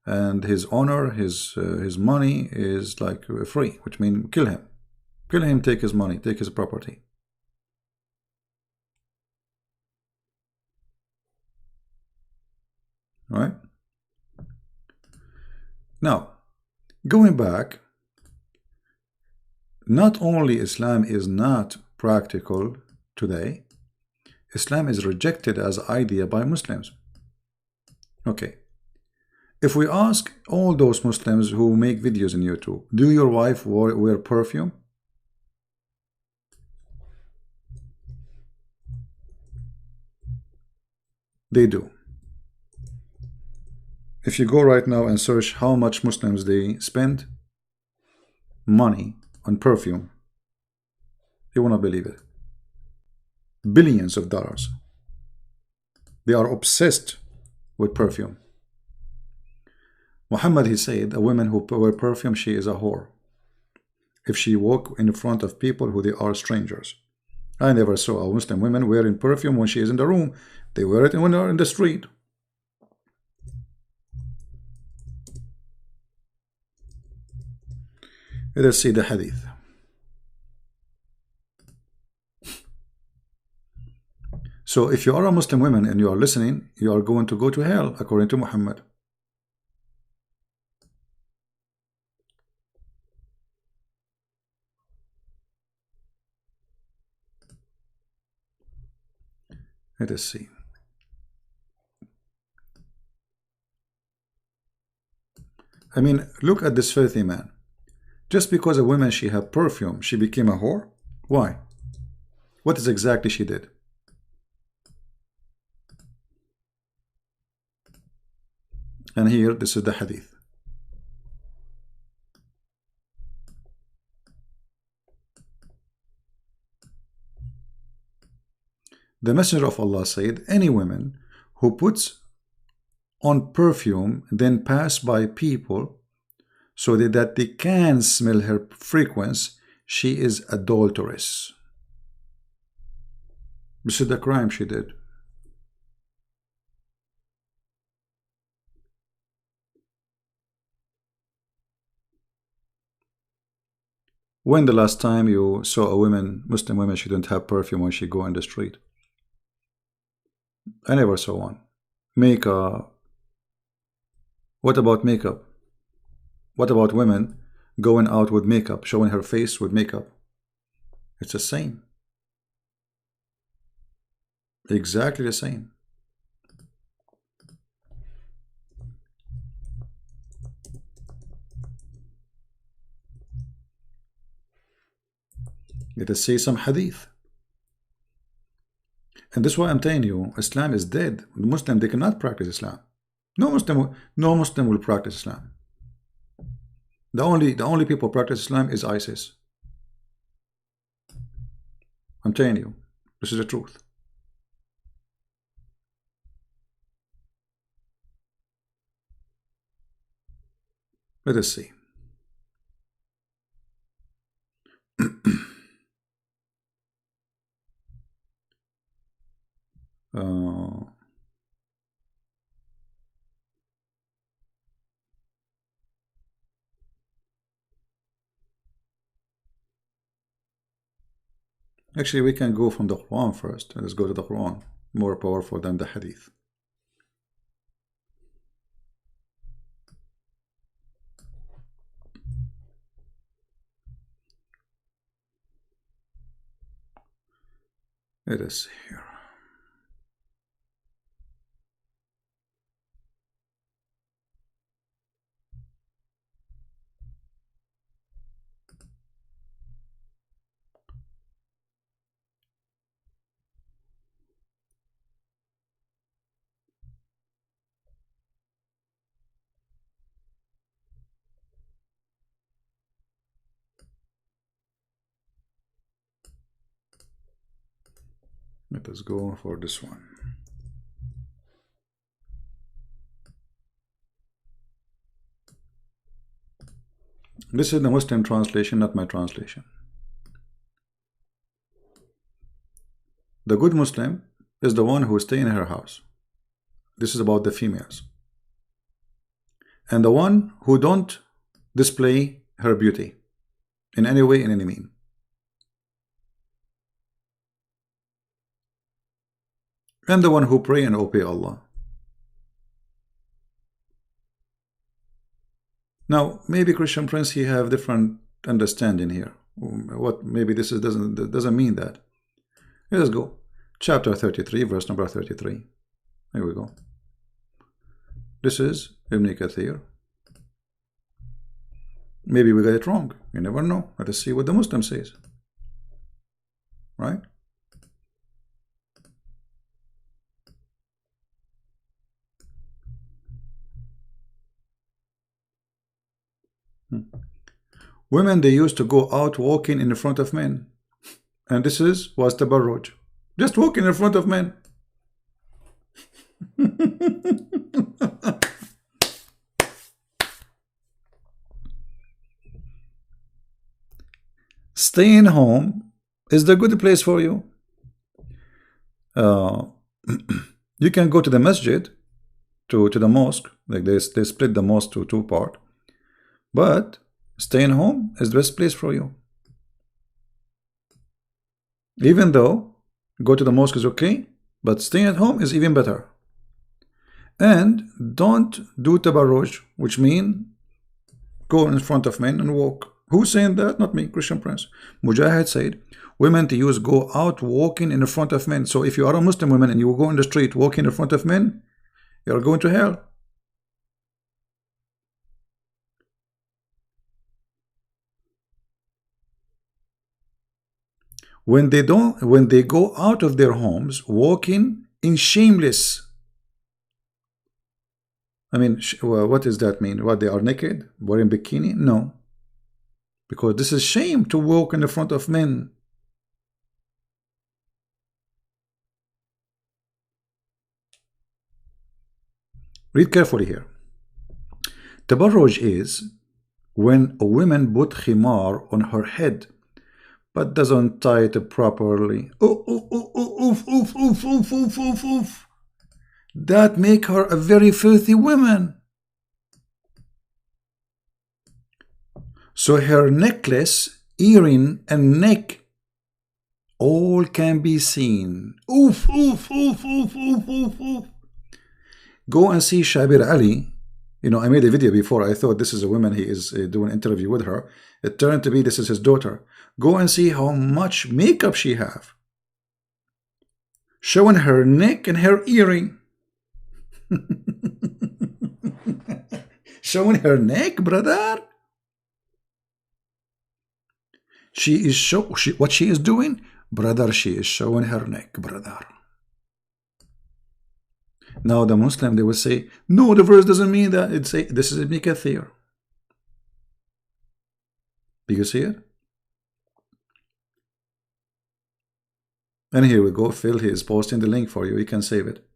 and his honor, his money is like free, which means kill him, take his money, take his property. All right. Now, going back, not only Islam is not practical today, Islam is rejected as idea by Muslims. Okay. If we ask all those Muslims who make videos on YouTube, do your wife wear perfume? They do. If you go right now and search how much Muslims they spend money on perfume, you will not believe it. Billions of dollars. They are obsessed with perfume. Muhammad, he said, a woman who wear perfume, she is a whore. If she walk in front of people who they are strangers. I never saw a Muslim woman wearing perfume when she is in the room. They wear it when they are in the street. Let us see the hadith. So if you are a Muslim woman and you are listening, you are going to go to hell according to Muhammad. Let us see. I mean, look at this filthy man. Just because a woman, she had perfume, she became a whore? Why? What is exactly she did? And here, this is the hadith. The Messenger of Allah said, any woman who puts on perfume then pass by people so that they can smell her fragrance, she is adulteress. This is the crime she did. When the last time you saw a woman, Muslim woman, she didn't have perfume when she go in the street? I never saw one. Makeup. What about makeup? What about women going out with makeup, showing her face with makeup? It's the same. Exactly the same. Let us see some hadith. And this is why I'm telling you, Islam is dead. The Muslim, they cannot practice Islam. No Muslim will practice Islam. The only people practice Islam is ISIS. I'm telling you, this is the truth. Let us see. Actually, we can go from the Quran first. Let's go to the Quran. More powerful than the Hadith. Let us see here. Let us go for this one. This is the Muslim translation, not my translation. The good Muslim is the one who stays in her house. This is about the females. And the one who don't display her beauty in any way, in any mean. And the one who pray and obey Allah. Now, maybe Christian Prince, he have different understanding here. What maybe this is, doesn't mean that. Let us go. Chapter 33, verse number 33. Here we go. This is Ibn Kathir. Maybe we got it wrong. You never know. Let us see what the Muslim says. Right? Women, they used to go out walking in front of men. And this was tabarruj. Just walking in front of men. Staying home is the good place for you. You can go to the masjid, to the mosque. Like they split the mosque to two parts. But staying home is the best place for you. Even though go to the mosque is okay, But staying at home is even better. And don't do tabarruj, which means go in front of men and walk. Who's saying that? Not me, Christian Prince. Mujahid said, women to use go out walking in front of men. So if you are a Muslim woman and you go in the street walking in front of men, you're going to hell. When they go out of their homes walking in shameless. I mean, what does that mean? What, they are naked, wearing bikini? No, because this is shame to walk in the front of men. Read carefully here. Tabarruj is when a woman put khimar on her head but doesn't tie it properly. That make her a very filthy woman. So her necklace, earring, and neck all can be seen. Go and see Shabir Ali. You know, I made a video before. I thought this is a woman. He is doing an interview with her. It turned to be this is his daughter. Go and see how much makeup she have, showing her neck and her earring. Showing her neck, brother. What she is doing, brother, she is showing her neck, brother. Now the Muslim, they will say, no, the verse doesn't mean that. It say this is Ibn Kathir. Do you see it? And here we go. Phil, he is posting the link for you. You can save it.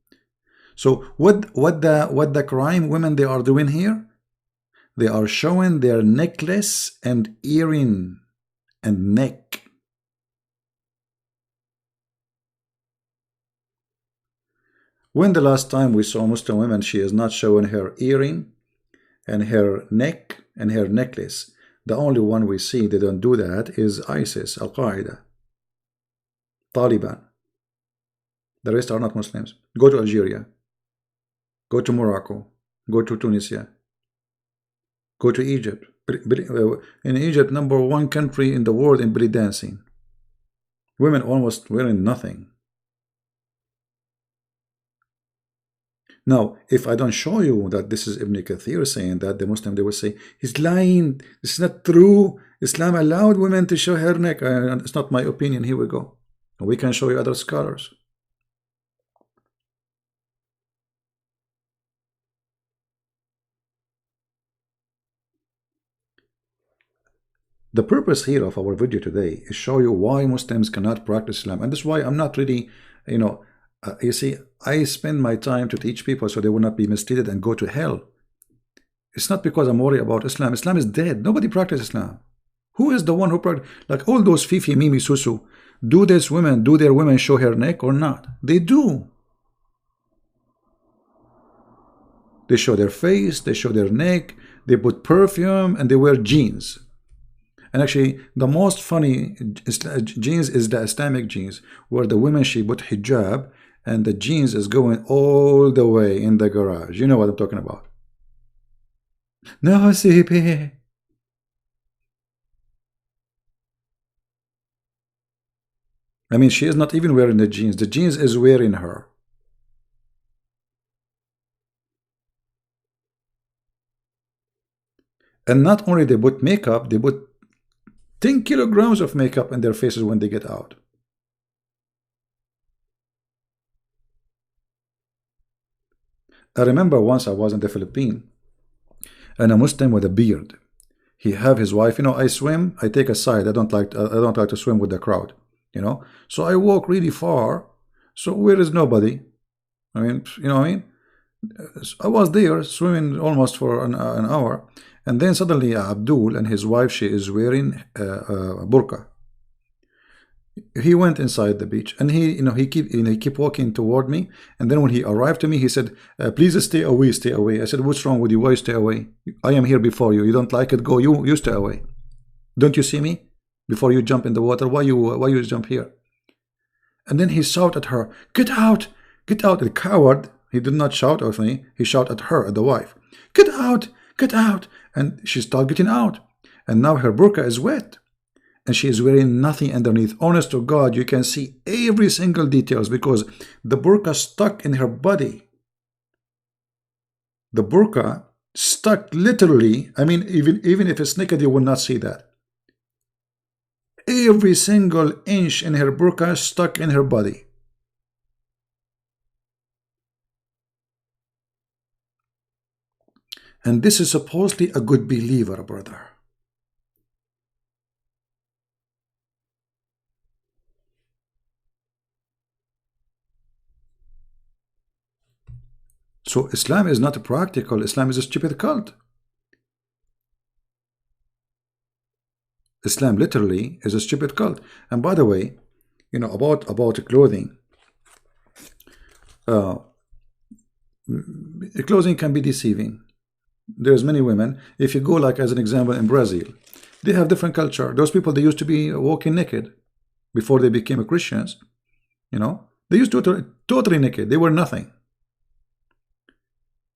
So what the crime women they are doing here? They are showing their necklace and earring and neck. When the last time we saw Muslim women, she is not showing her earring and her neck and her necklace. The only one we see they don't do that is ISIS, Al-Qaeda, Taliban. The rest are not Muslims. Go to Algeria. Go to Morocco. Go to Tunisia. Go to Egypt. In Egypt, #1 country in the world in belly dancing. Women almost wearing nothing. Now, if I don't show you that this is Ibn Kathir saying that, the Muslim, they will say, he's lying. This is not true. Islam allowed women to show her neck. It's not my opinion. Here we go. We can show you other scholars. The purpose here of our video today is show you why Muslims cannot practice Islam. And that's why I'm not really, you see, I spend my time to teach people so they will not be misled and go to hell. It's not because I'm worried about Islam. Islam is dead. Nobody practices Islam. Who is the one who practice? Like all those Fifi, Mimi, Susu, do their women show her neck or not? They do. They show their face, they show their neck, they put perfume, and they wear jeans. And actually, the most funny jeans is the Islamic jeans, where the women, she put hijab, and the jeans is going all the way in the garage. You know what I'm talking about. No, CP. I mean, she is not even wearing the jeans. The jeans is wearing her. And not only they put makeup, they put 10 kilograms of makeup in their faces when they get out. I remember once I was in the Philippines, and a Muslim with a beard. He have his wife. I swim. I take a side. I don't like to swim with the crowd. So I walk really far. So where is nobody? I mean, I was there swimming almost for an hour, and then suddenly Abdul and his wife, she is wearing a burqa. He went inside the beach, and he keep walking toward me, and then when he arrived to me, he said, please stay away, stay away. I said, what's wrong with you? Why stay away? I am here before you. You don't like it? Go. You stay away. Don't you see me? Before you jump in the water, why you jump here? And then he shouted at her, get out, Get out, the coward. He did not shout at me. He shouted at her, at the wife. Get out, get out. And she started getting out. And now her burqa is wet. And she is wearing nothing underneath. Honest to God, you can see every single details because the burqa stuck in her body. The burqa stuck literally. I mean, even if it's naked, you will not see that. Every single inch in her burqa stuck in her body. And this is supposedly a good believer, brother. So Islam is not practical. Islam is a stupid cult. Islam literally is a stupid cult. And by the way, you know, about clothing. Clothing can be deceiving. There's many women. If you go, like as an example, in Brazil, they have different culture. Those people, they used to be walking naked before they became Christians. You know, they used to totally naked. They were nothing.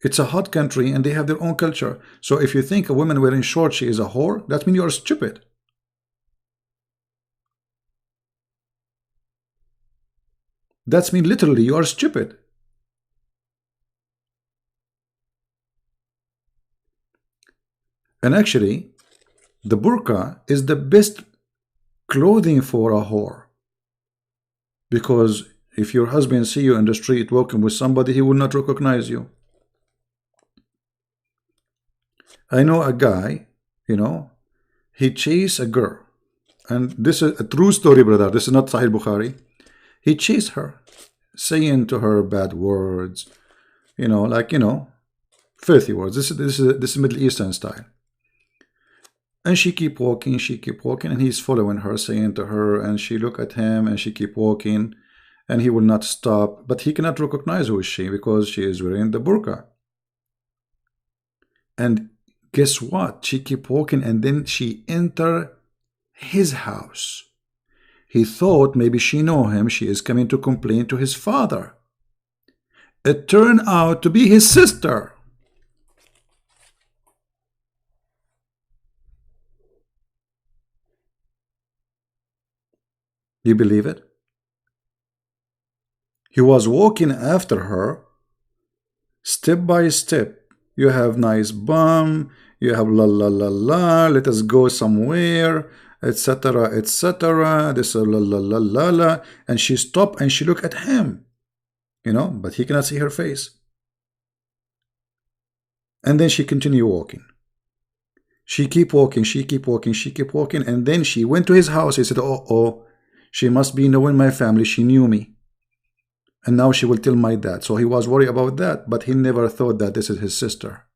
It's a hot country and they have their own culture. So if you think a woman wearing shorts, she is a whore, that means you are stupid. That means literally you are stupid. And actually, the burqa is the best clothing for a whore. Because if your husband see you in the street walking with somebody, he will not recognize you. I know a guy, you know, he chased a girl. And this is a true story, brother. This is not Sahih Bukhari. He chased her, saying to her bad words, you know, like, you know, filthy words. This is Middle Eastern style. And she keep walking, and he's following her, saying to her, and she look at him, and she keep walking, and he will not stop. But he cannot recognize who is she because she is wearing the burqa. And guess what? She keep walking, and then she enter his house. He thought maybe she know him. She is coming to complain to his father. It turned out to be his sister. You believe it? He was walking after her, step by step. You have nice bum, you have la la la la, let us go somewhere, etc., etc. This la la la la la. And she stopped and she looked at him, you know, but he cannot see her face. And then she continued walking. She keep walking, she keep walking, she keep walking. And then she went to his house. He said, oh, she must be knowing my family. She knew me. And now she will tell my dad. So he was worried about that, but he never thought that this is his sister.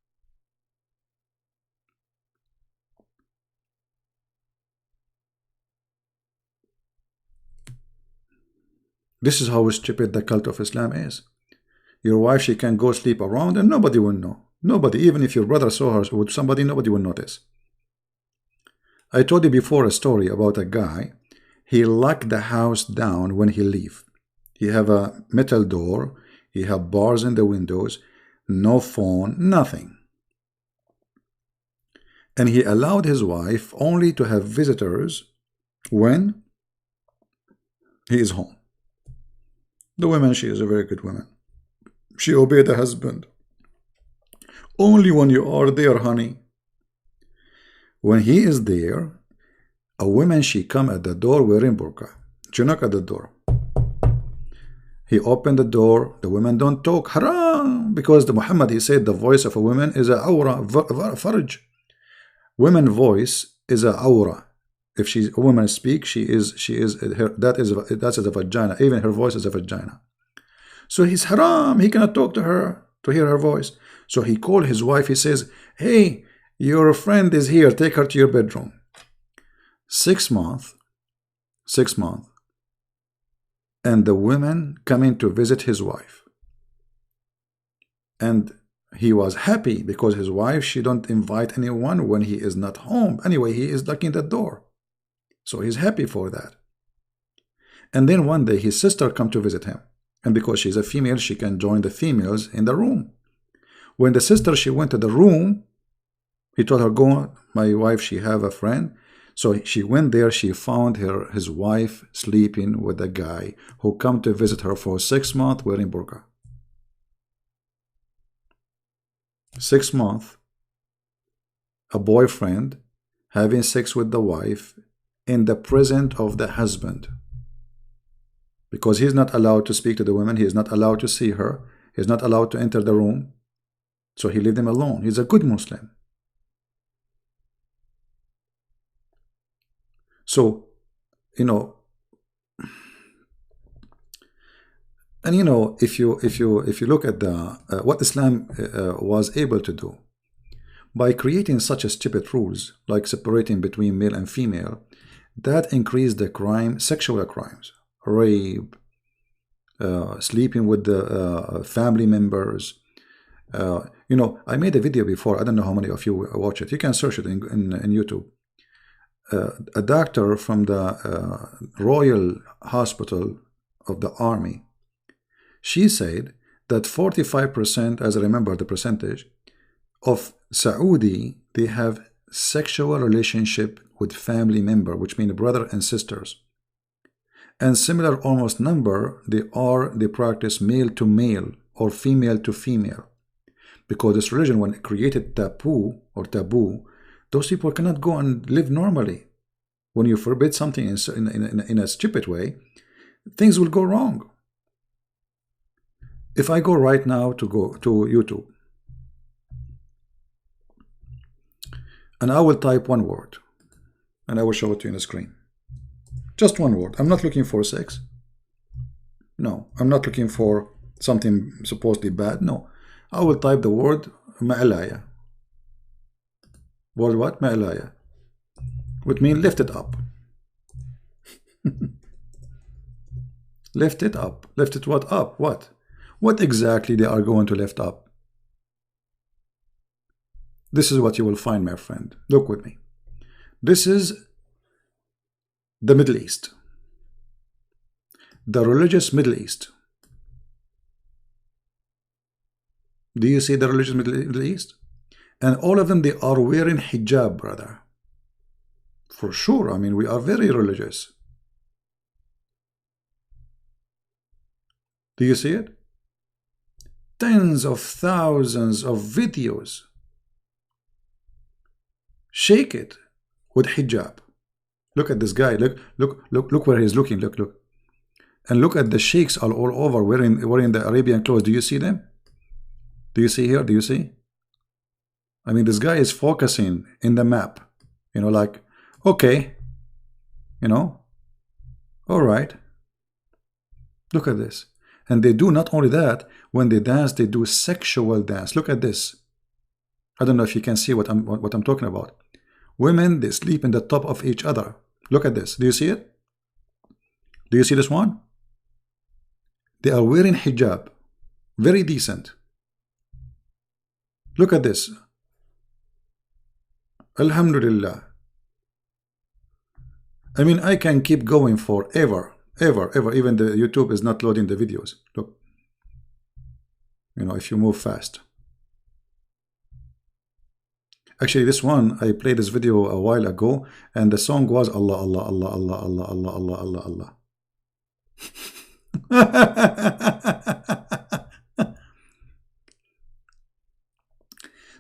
This is how stupid the cult of Islam is. Your wife, she can go sleep around and nobody will know. Nobody, even if your brother saw her with somebody, nobody will notice. I told you before a story about a guy. He locked the house down when he leave. He have a metal door. He have bars in the windows. No phone, nothing. And he allowed his wife only to have visitors when he is home. The woman, she is a very good woman. She obeyed the husband. Only when you are there, honey. When he is there, a woman, she come at the door wearing burqa. She knock at the door. He opened the door. The women don't talk. Haram! Because the Muhammad, he said the voice of a woman is a awra, farj. Woman voice is a awra. If a woman speaks, that is a vagina. Even her voice is a vagina. So he's haram. He cannot talk to her to hear her voice. So he called his wife. He says, hey, your friend is here. Take her to your bedroom. 6 months. And the women coming to visit his wife. And he was happy because his wife, she don't invite anyone when he is not home. Anyway, he is locking the door. So he's happy for that. And then one day his sister come to visit him. And because she's a female, she can join the females in the room. When the sister, she went to the room, he told her, go, my wife, she have a friend. So she went there, she found his wife sleeping with a guy who come to visit her for 6 months wearing burqa. 6 months, a boyfriend having sex with the wife in the presence of the husband. Because he's not allowed to speak to the women, he is not allowed to see her, he's not allowed to enter the room. So he left them alone. He's a good Muslim. So, you know, and you know, if you look at the what Islam was able to do by creating such a stupid rules like separating between male and female, that increased the crime, sexual crimes, rape, sleeping with the family members. You know, I made a video before. I don't know how many of you watch it. You can search it in YouTube. A doctor from the Royal Hospital of the Army, she said that 45%, as I remember the percentage, of Saudi, they have sexual relationship with family member, which means brother and sisters. And similar almost number, they practice male to male or female to female. Because this religion, when it created taboo, those people cannot go and live normally. When you forbid something in a stupid way, things will go wrong. If I go right now to YouTube, and I will type one word, and I will show it to you on the screen. Just one word. I'm not looking for sex. No, I'm not looking for something supposedly bad. No, I will type the word ma'alaya. Word what? Ma'alaya. Which means lift it up. Lift it up. Lift it what up? What? What exactly they are going to lift up? This is what you will find, my friend. Look with me. This is the Middle East. The religious Middle East. Do you see the religious Middle East? And all of them, they are wearing hijab, brother. For sure. I mean, we are very religious. Do you see it? Tens of thousands of videos. Shake it with hijab. Look at this guy. Look where he's looking. Look. And look at the sheikhs all over wearing the Arabian clothes. Do you see them? Do you see here? Do you see? I mean, this guy is focusing in the map. You know, like, okay. You know, all right. Look at this. And they do not only that, when they dance, they do sexual dance. Look at this. I don't know if you can see what I'm talking about. Women, they sleep in the top of each other. Look at this. Do you see it? Do you see this one? They are wearing hijab. Very decent. Look at this. Alhamdulillah. I mean, I can keep going forever. Ever. Even the YouTube is not loading the videos. Look. You know, if you move fast. Actually, this one, I played this video a while ago, and the song was Allah, Allah, Allah, Allah, Allah, Allah, Allah, Allah, Allah.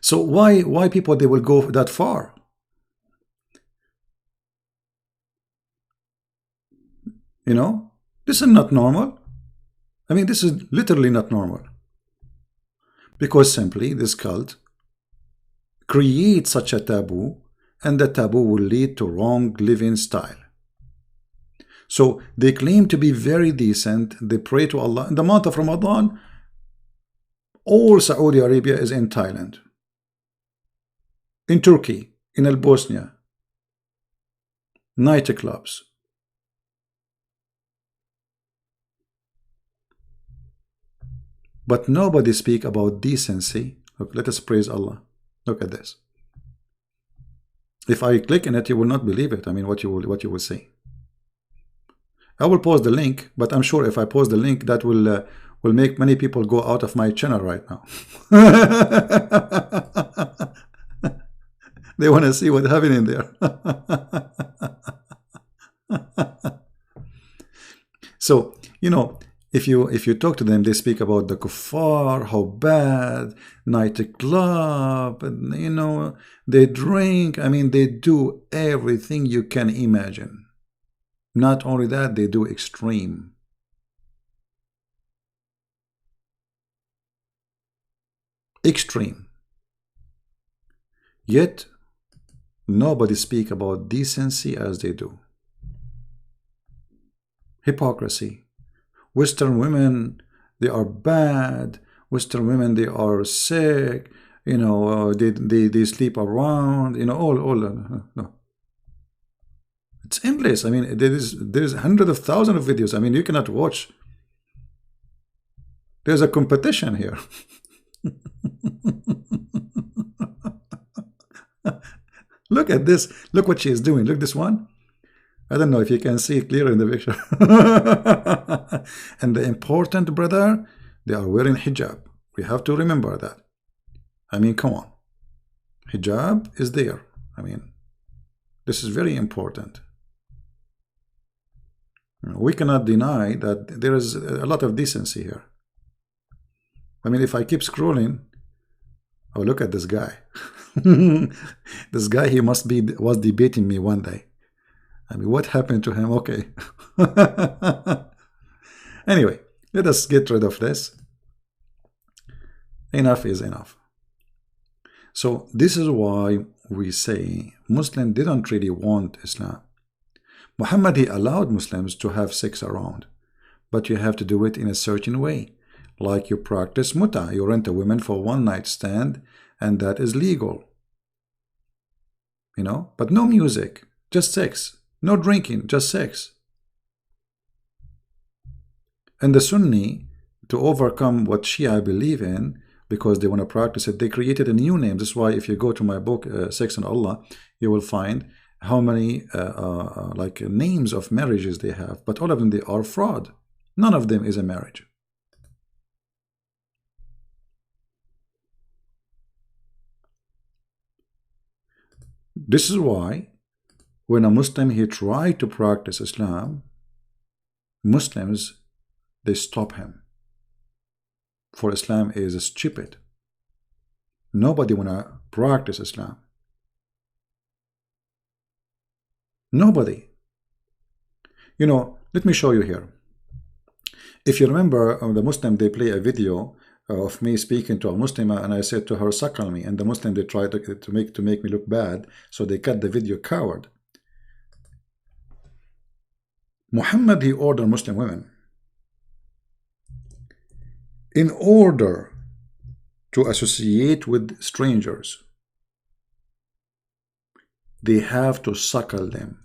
So why people, they will go that far? You know, this is not normal. I mean, this is literally not normal. Because simply this cult creates such a taboo, and the taboo will lead to wrong living style. So they claim to be very decent. They pray to Allah. In the month of Ramadan, all Saudi Arabia is in Thailand, in Turkey, in Bosnia, nightclubs. But nobody speak about decency. Look, let us praise Allah. Look at this. If I click in it, you will not believe it. I mean, what you will see. I will post the link, but I'm sure if I post the link, that will make many people go out of my channel right now. They want to see what's happening there. So, you know, if you talk to them, they speak about the kuffar, how bad, nightclub, and, you know, they drink. I mean, they do everything you can imagine. Not only that, they do extreme. Extreme. Yet, nobody speak about decency as they do. Hypocrisy. Western women, they are bad. Western women, they are sick. You know, they sleep around. You know, all no. It's endless. I mean, there's hundreds of thousands of videos. I mean, you cannot watch. There's a competition here. Look at this. Look what she is doing. Look this one. I don't know if you can see it clear in the picture. And the important, brother, they are wearing hijab. We have to remember that. I mean, come on. Hijab is there. I mean, this is very important. We cannot deny that there is a lot of decency here. I mean, if I keep scrolling, oh, look at this guy. This guy, he was debating me one day. I mean, what happened to him? Okay. Anyway, let us get rid of this. Enough is enough. So this is why we say Muslims didn't really want Islam. Muhammad, he allowed Muslims to have sex around, but you have to do it in a certain way. Like you practice muta, you rent a woman for one night stand, and that is legal. You know, but no music, just sex. No drinking, just sex. And the Sunni, to overcome what Shia believe in, because they want to practice it, they created a new name. That's why if you go to my book, Sex and Allah, you will find how many like names of marriages they have. But all of them, they are fraud. None of them is a marriage. This is why when a Muslim, he tried to practice Islam, Muslims, they stop him. For Islam is stupid. Nobody wanna practice Islam. Nobody. You know, let me show you here. If you remember, the Muslim, they play a video of me speaking to a Muslimah, and I said to her, suckle me. And the Muslim, they tried to make me look bad, so they cut the video. Coward. Muhammad, he ordered Muslim women, in order to associate with strangers, they have to suckle them.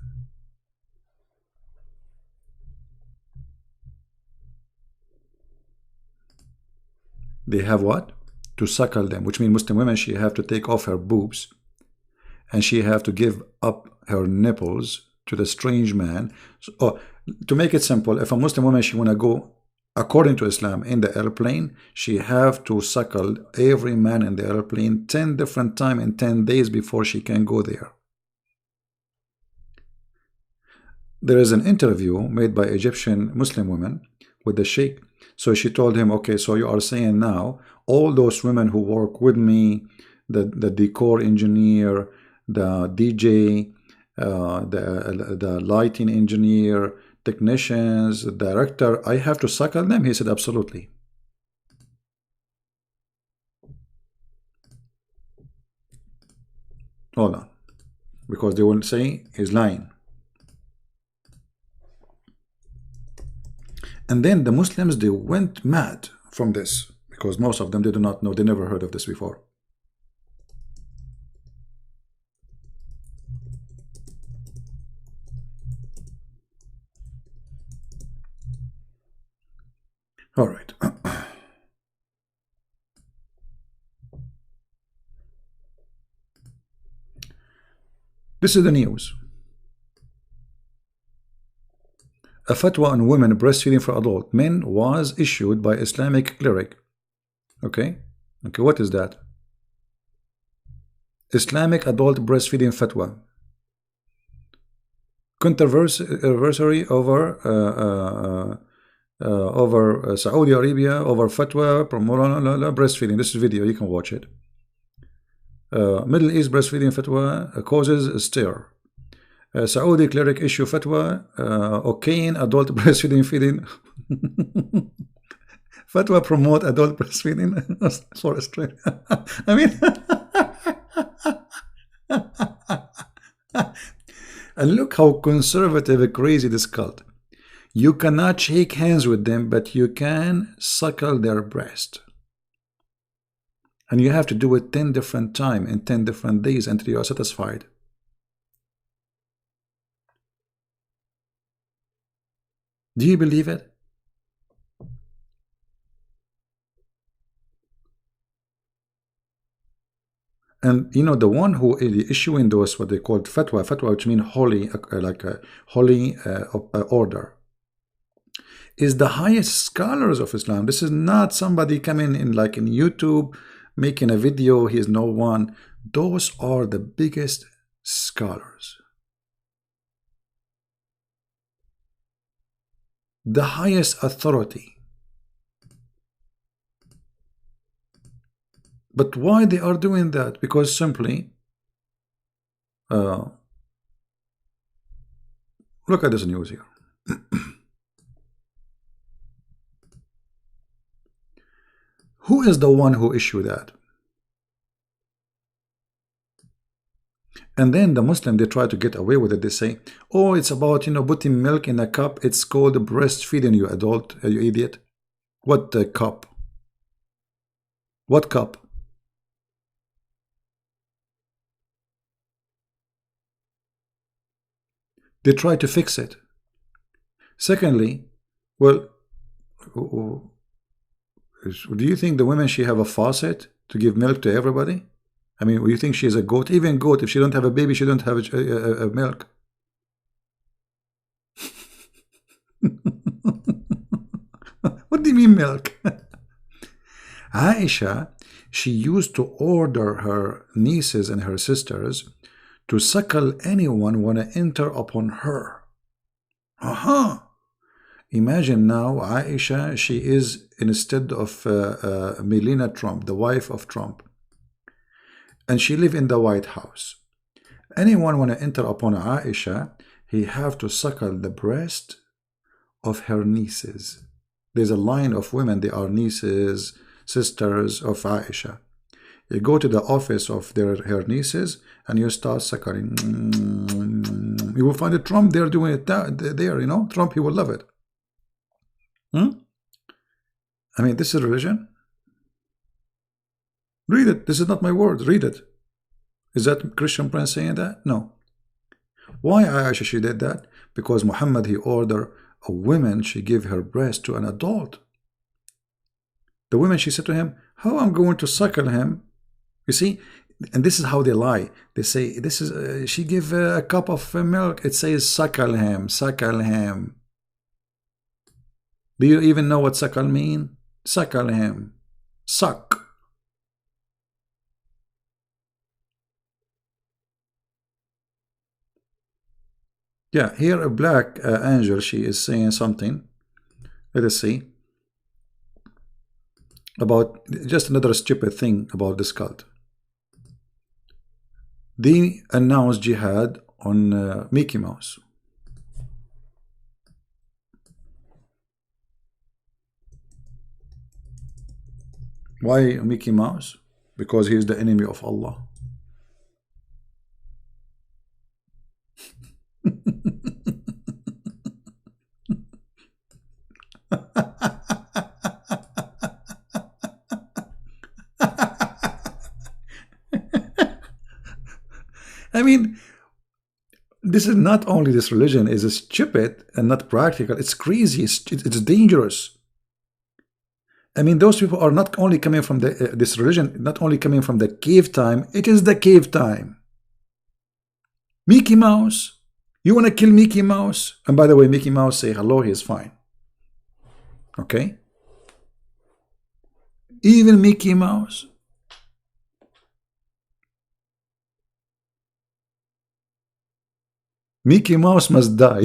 They have what? To suckle them, which means Muslim women, she have to take off her boobs, and she have to give up her nipples to the strange man. So, to make it simple, if a Muslim woman, she want to go according to Islam in the airplane, she have to suckle every man in the airplane 10 different times in 10 days before she can go there. There is an interview made by Egyptian Muslim women with the Sheikh. So she told him, okay, so you are saying now all those women who work with me, the decor engineer, the DJ, the lighting engineer, technicians, director, I have to suckle them? He said, absolutely. Hold on, because they will say he's lying. And then the Muslims, they went mad from this, because most of them, they do not know, they never heard of this before. All right. This is the news. A fatwa on women breastfeeding for adult men was issued by Islamic cleric. Okay, what is that? Islamic adult breastfeeding fatwa. Controversy over Saudi Arabia over fatwa breastfeeding. This is video, you can watch it. Middle East breastfeeding fatwa causes stir. Saudi cleric issue fatwa okaying adult breastfeeding feeding. Fatwa promote adult breastfeeding for Australia. I mean, and look how conservative and crazy this cult. You cannot shake hands with them, but you can suckle their breast. And you have to do it 10 different times in 10 different days until you are satisfied. Do you believe it? And you know, the one who is issuing those, what they call fatwa, which means holy, like a holy order, is the highest scholars of Islam. This is not somebody coming in like in YouTube making a video. He is no one. Those are the biggest scholars, the highest authority. But why they are doing that? Because simply look at this news here. Who is the one who issued that? And then the Muslim, they try to get away with it. They say, oh, it's about, you know, putting milk in a cup. It's called breastfeeding, you adult, you idiot. What cup? What cup? They try to fix it. Secondly, well, do you think the women, she have a faucet to give milk to everybody? I mean, do you think she's a goat? Even goat, if she don't have a baby, she don't have a milk. What do you mean milk? Aisha, she used to order her nieces and her sisters to suckle anyone want to enter upon her. Imagine now Aisha, she is instead of Melania Trump, the wife of Trump, and she live in the White House. Anyone want to enter upon Aisha, he have to suckle the breast of her nieces. There's a line of women, they are nieces, sisters of Aisha. You go to the office of her nieces and you start suckling. You will find a Trump there doing it there, you know. Trump, he will love it. I mean, this is religion. Read it. This is not my word. Read it. Is that Christian Prince saying that? No. Why Aisha she did that? Because Muhammad, he ordered a woman, she give her breast to an adult. The woman, she said to him, how I'm going to suckle him? You see, and this is how they lie. They say, this is, she give a cup of milk. It says suckle him, suckle him. Do you even know what suckle mean? Suckle him. Suck. Yeah, here a black angel, she is saying something. Let us see. About just another stupid thing about this cult. They announced jihad on Mickey Mouse. Why Mickey Mouse? Because he is the enemy of Allah. I mean, this is not only this religion is stupid and not practical, it's crazy, it's dangerous. I mean, those people are not only coming from this religion, not only coming from the cave time, it is the cave time. Mickey Mouse, You want to kill Mickey Mouse? And by the way, Mickey Mouse say hello, he is fine. Okay? Even Mickey Mouse. Mickey Mouse must die.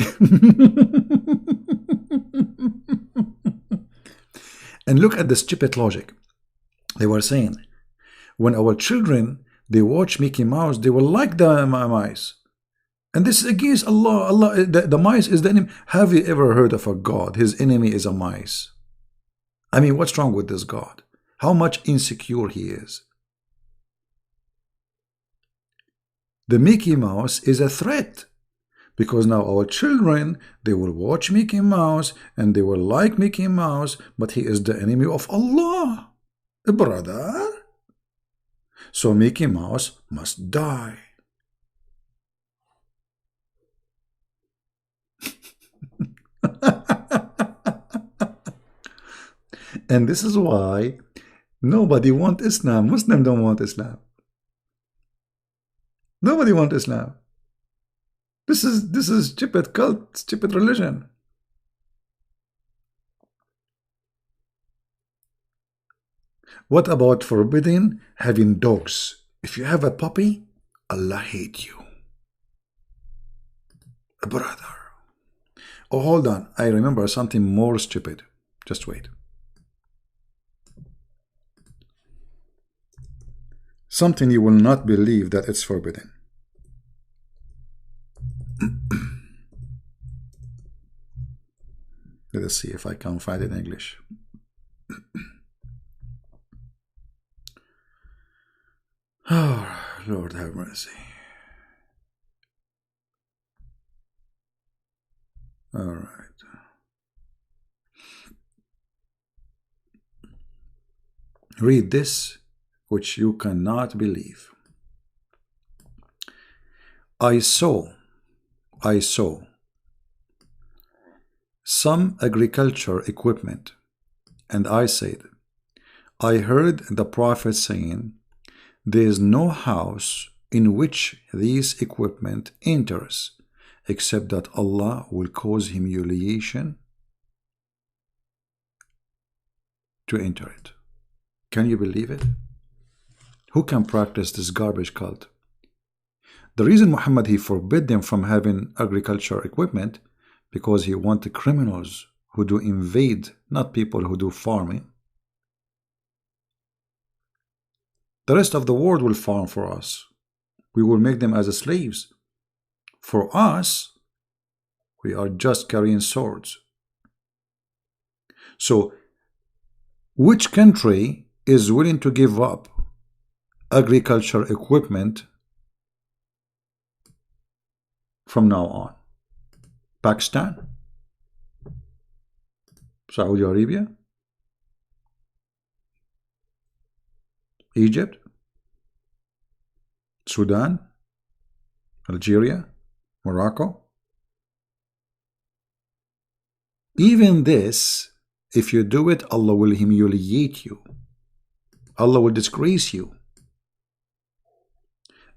And look at the stupid logic. They were saying, when our children, they watch Mickey Mouse, they will like the mice. And this is against Allah. The mice is the enemy. Have you ever heard of a God? His enemy is a mice. I mean, what's wrong with this God? How much insecure he is. The Mickey Mouse is a threat. Because now our children, they will watch Mickey Mouse and they will like Mickey Mouse, but he is the enemy of Allah, brother. So Mickey Mouse must die. And this is why nobody wants Islam. Muslims don't want Islam. Nobody wants Islam. This is stupid cult, stupid religion. What about forbidding having dogs? If you have a puppy, Allah hate you. Brother. Oh, hold on. I remember something more stupid. Just wait. Something you will not believe that it's forbidden. Let us see if I can find it in English. Oh, Lord have mercy. All right. Read this, which you cannot believe. I saw some agriculture equipment, and I said, I heard the Prophet saying, there is no house in which this equipment enters, except that Allah will cause humiliation to enter it. Can you believe it? Who can practice this garbage cult? The reason Muhammad, he forbid them from having agriculture equipment, because he wanted criminals who do invade, not people who do farming. The rest of the world will farm for us. We will make them as slaves. For us, we are just carrying swords. So, which country is willing to give up agriculture equipment from now on? Pakistan? Saudi Arabia? Egypt? Sudan? Algeria? Morocco? Even this, if you do it, Allah will humiliate you. Allah will disgrace you.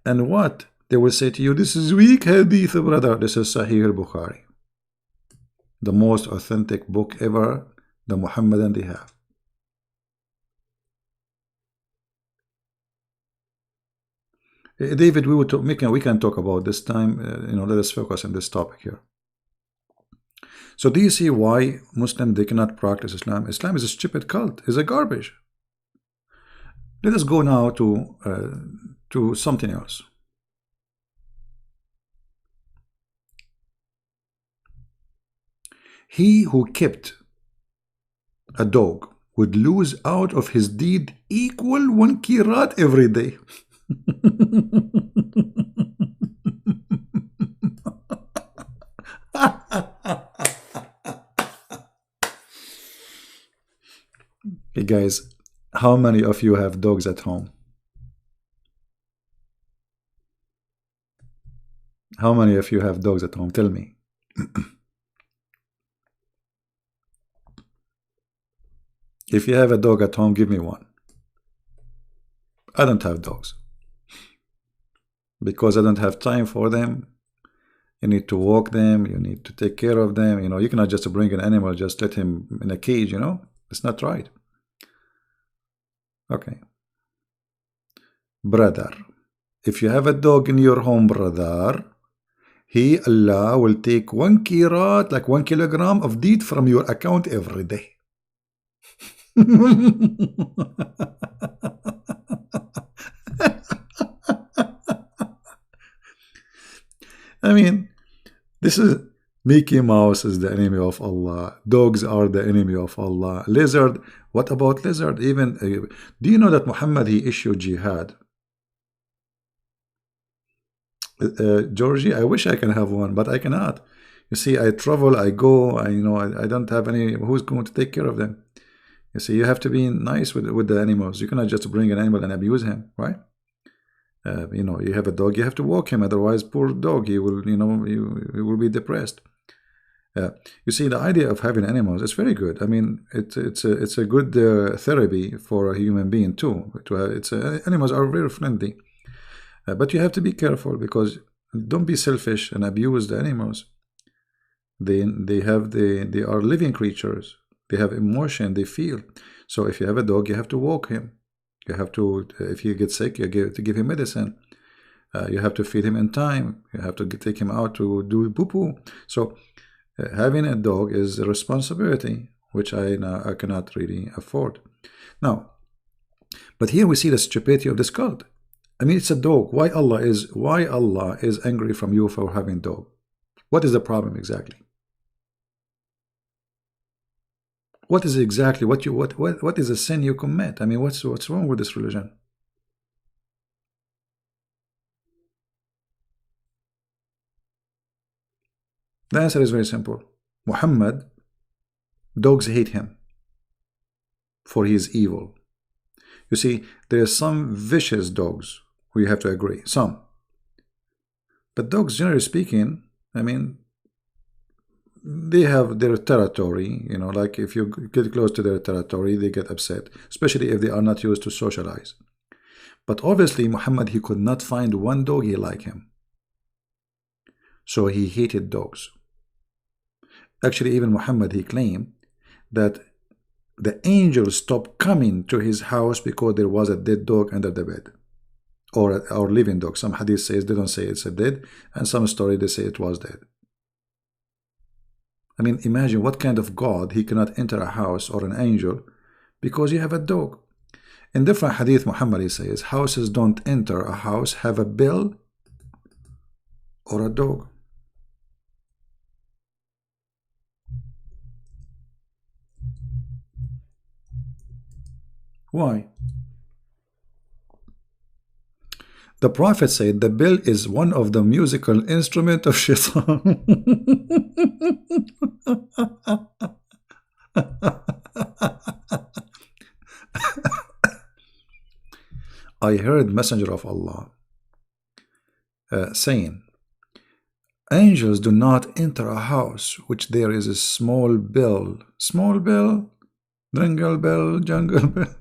And what? They will say to you, this is weak hadith, brother. This is Sahih al-Bukhari. The most authentic book ever, the Muhammadan they have. David, we can talk about this time. Let us focus on this topic here. So do you see why Muslims, they cannot practice Islam? Islam is a stupid cult. It's a garbage. Let us go now to something else. He who kept a dog would lose out of his deed equal 1 qirat every day. Hey guys, how many of you have dogs at home? How many of you have dogs at home? Tell me. If you have a dog at home, give me one. I don't have dogs because I don't have time for them, You need to walk them. You need to take care of them. You know, you cannot just bring an animal, just let him in a cage, you know. It's not right. Okay. Brother, if you have a dog in your home, brother, Allah will take 1 kirat, like 1 kilogram of deed from your account every day. I mean, this is Mickey Mouse is the enemy of Allah. Dogs are the enemy of Allah. Lizard, what about lizard? Even do you know that Muhammad, he issued jihad? Georgie, I wish I can have one, but I cannot. You see, I travel, I go, I don't have any. Who's going to take care of them? You see, you have to be nice with the animals. You cannot just bring an animal and abuse him, right? You have a dog, you have to walk him. Otherwise, poor dog, he will, he will be depressed. You see, the idea of having animals is very good. I mean, it's a good therapy for a human being too. Animals are very friendly, but you have to be careful, because don't be selfish and abuse the animals. They are living creatures. They have emotion. They feel. So if you have a dog, you have to walk him. You have to, if he gets sick, you have to give him medicine. You have to feed him in time. You have to take him out to do poo-poo. So having a dog is a responsibility, which I cannot really afford. Now, but here we see the stupidity of this cult. I mean, it's a dog. Why Allah is angry from you for having a dog? What is the problem exactly? What is exactly what is the sin you commit? I mean, what's wrong with this religion? The answer is very simple. Muhammad, dogs hate him for his evil. You see, there are some vicious dogs, we have to agree, some. But dogs, generally speaking, I mean, they have their territory, like if you get close to their territory, they get upset, especially if they are not used to socialize. But obviously, Muhammad, he could not find one doggy like him. So he hated dogs. Actually, even Muhammad, he claimed that the angels stopped coming to his house because there was a dead dog under the bed, or living dog. Some hadith says, they don't say it's a dead, and some story they say it was dead. I mean, imagine what kind of God, he cannot enter a house or an angel because you have a dog. In different hadith, Muhammad, he says, houses don't enter a house, have a bell or a dog. Why? The Prophet said the bell is one of the musical instruments of shaitan. I heard Messenger of Allah saying, angels do not enter a house which there is a small bell. Small bell? Jungle bell, jungle bell.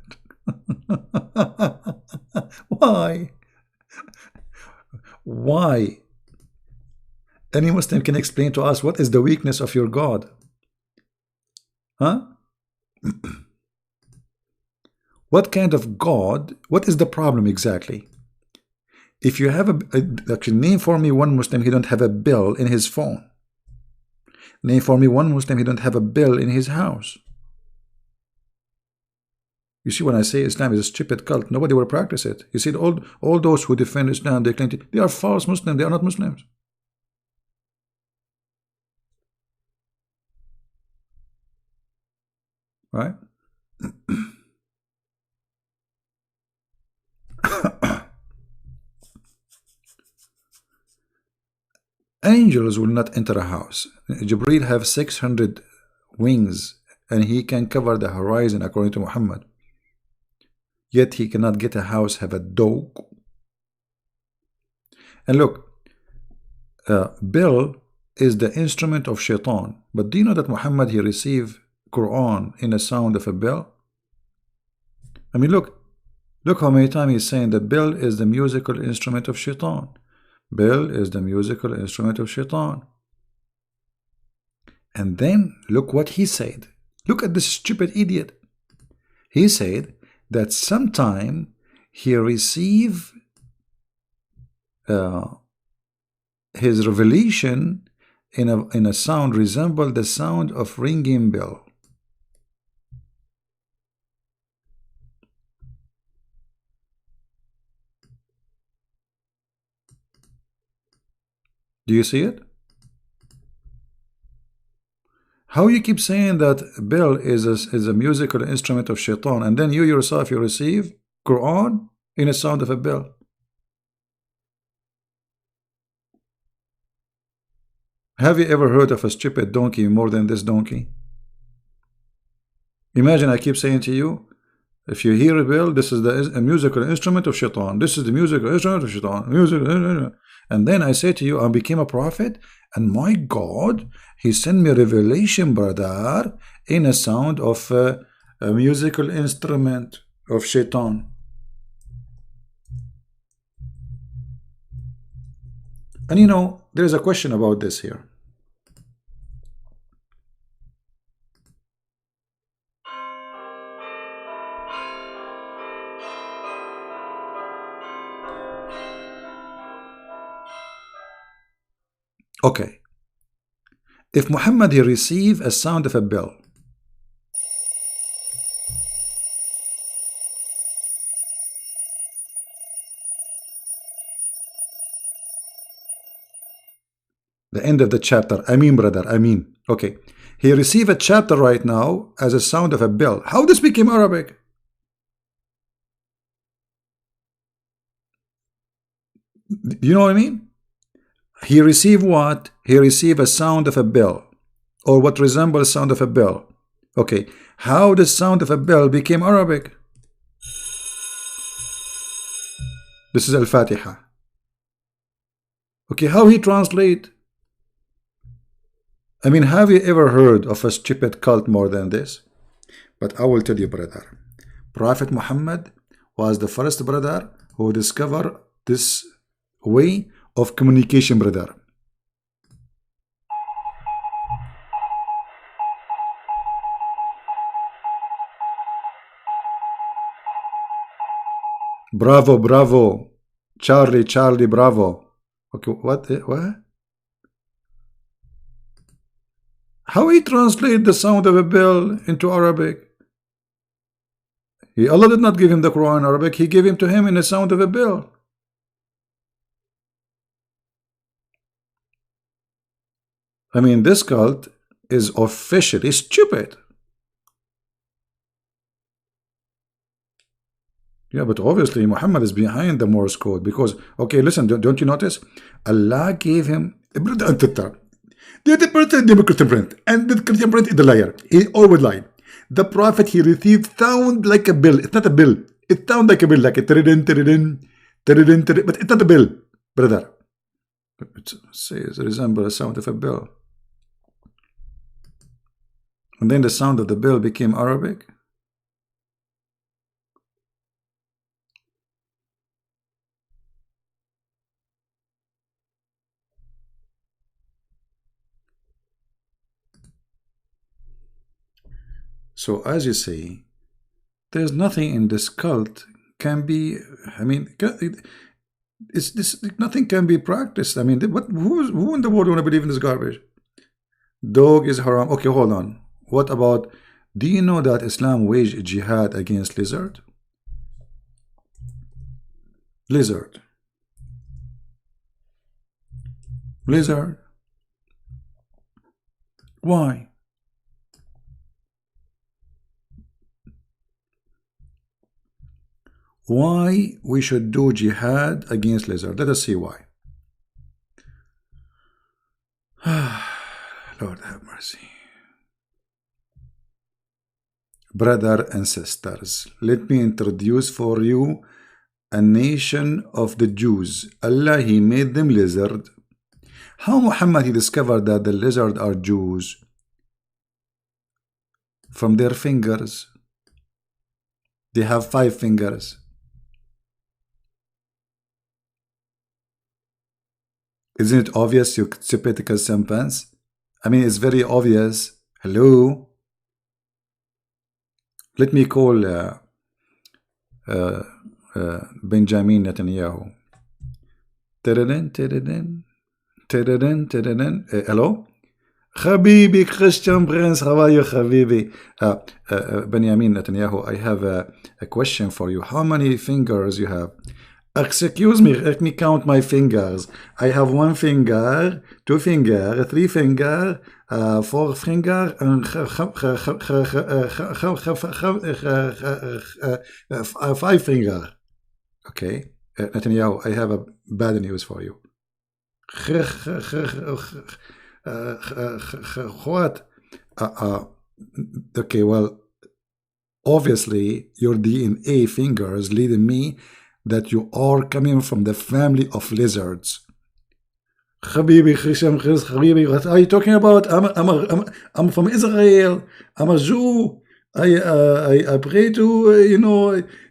Why? Why? Any Muslim can explain to us what is the weakness of your God? Huh? What kind of God? What is the problem exactly? If you have actually, name for me one Muslim he don't have a bill in his phone. Name for me one Muslim he don't have a bill in his house. You see, when I say Islam is a stupid cult, nobody will practice it. You see, all those who defend Islam, they claim they are false Muslims. They are not Muslims. Right? Angels will not enter a house. Jibreel have 600 wings, and he can cover the horizon according to Muhammad. Yet he cannot get a house, have a dog. And look, bell is the instrument of shaitan. But do you know that Muhammad, he received Quran in the sound of a bell? I mean, look how many times he's saying that bell is the musical instrument of shaitan. Bell is the musical instrument of Shaitan. And then look what he said. Look at this stupid idiot. He said that sometime he received his revelation in a sound resembled the sound of ringing bell. Do you see it? How you keep saying that bell is a musical instrument of Shaitan, and then you yourself, you receive Quran in a sound of a bell? Have you ever heard of a stupid donkey more than this donkey? Imagine I keep saying to you, if you hear a bell, this is a musical instrument of Shaitan. This is the musical instrument of Shaitan. And then I say to you, I became a prophet, and my God, he sent me a revelation, brother, in a sound of a musical instrument of Shaitan. And you know, there's a question about this here. Okay, if Muhammad he received a sound of a bell, the end of the chapter, Amin brother, Amin. Okay, he received a chapter right now as a sound of a bell. How this became Arabic? You know what I mean? He received what? He received a sound of a bell, or what resembles sound of a bell. Okay, how the sound of a bell became Arabic? This is Al-Fatiha. Okay, how he translate? I mean, have you ever heard of a stupid cult more than this? But I will tell you, brother, Prophet Muhammad was the first brother who discovered this way of communication, brother. Bravo, bravo. Charlie, Charlie, bravo. Okay, what? How he translate the sound of a bell into Arabic? Allah did not give him the Quran in Arabic. He gave him to him in the sound of a bell. I mean, this cult is officially stupid. Yeah, but obviously Muhammad is behind the Morse code because, okay, listen, don't you notice? Allah gave him the Christian print, and the Christian print is the liar. He always lied. The prophet he received sound like a bill. It's not a bill. It sounds like a bill, like a tiridin, tiridin, tiridin, tiridin, but it's not a bill, brother. It says it resembles the sound of a bell. And then the sound of the bell became Arabic. So as you say, there's nothing in this cult can be, I mean, it's this, nothing can be practiced. I mean, who in the world want to believe in this garbage? Dog is haram. Okay, hold on. What about, do you know that Islam waged jihad against lizard? Lizard. Lizard. Why? Why we should do jihad against lizard? Let us see why. Lord have mercy. Brother and sisters, let me introduce for you a nation of the Jews. Allah, he made them lizard. How Muhammad he discovered that the lizard are Jews? From their fingers. They have 5 fingers. Isn't it obvious, you stupid sentence? I mean, it's very obvious. Hello? Let me call Benjamin Netanyahu. Hello? Habibi, Christian Prince, how are you, Habibi? Benjamin Netanyahu, I have a question for you. How many fingers you have? Excuse me, let me count my fingers. I have 1 finger, 2 finger, 3 finger, 4 finger, and 5 finger. Okay, Netanyahu, I have a bad news for you. What? Okay, well, obviously your DNA fingers leading me that you are coming from the family of lizards. Habibi, Habibi, what are you talking about? I'm from Israel. I'm a Jew. I pray to,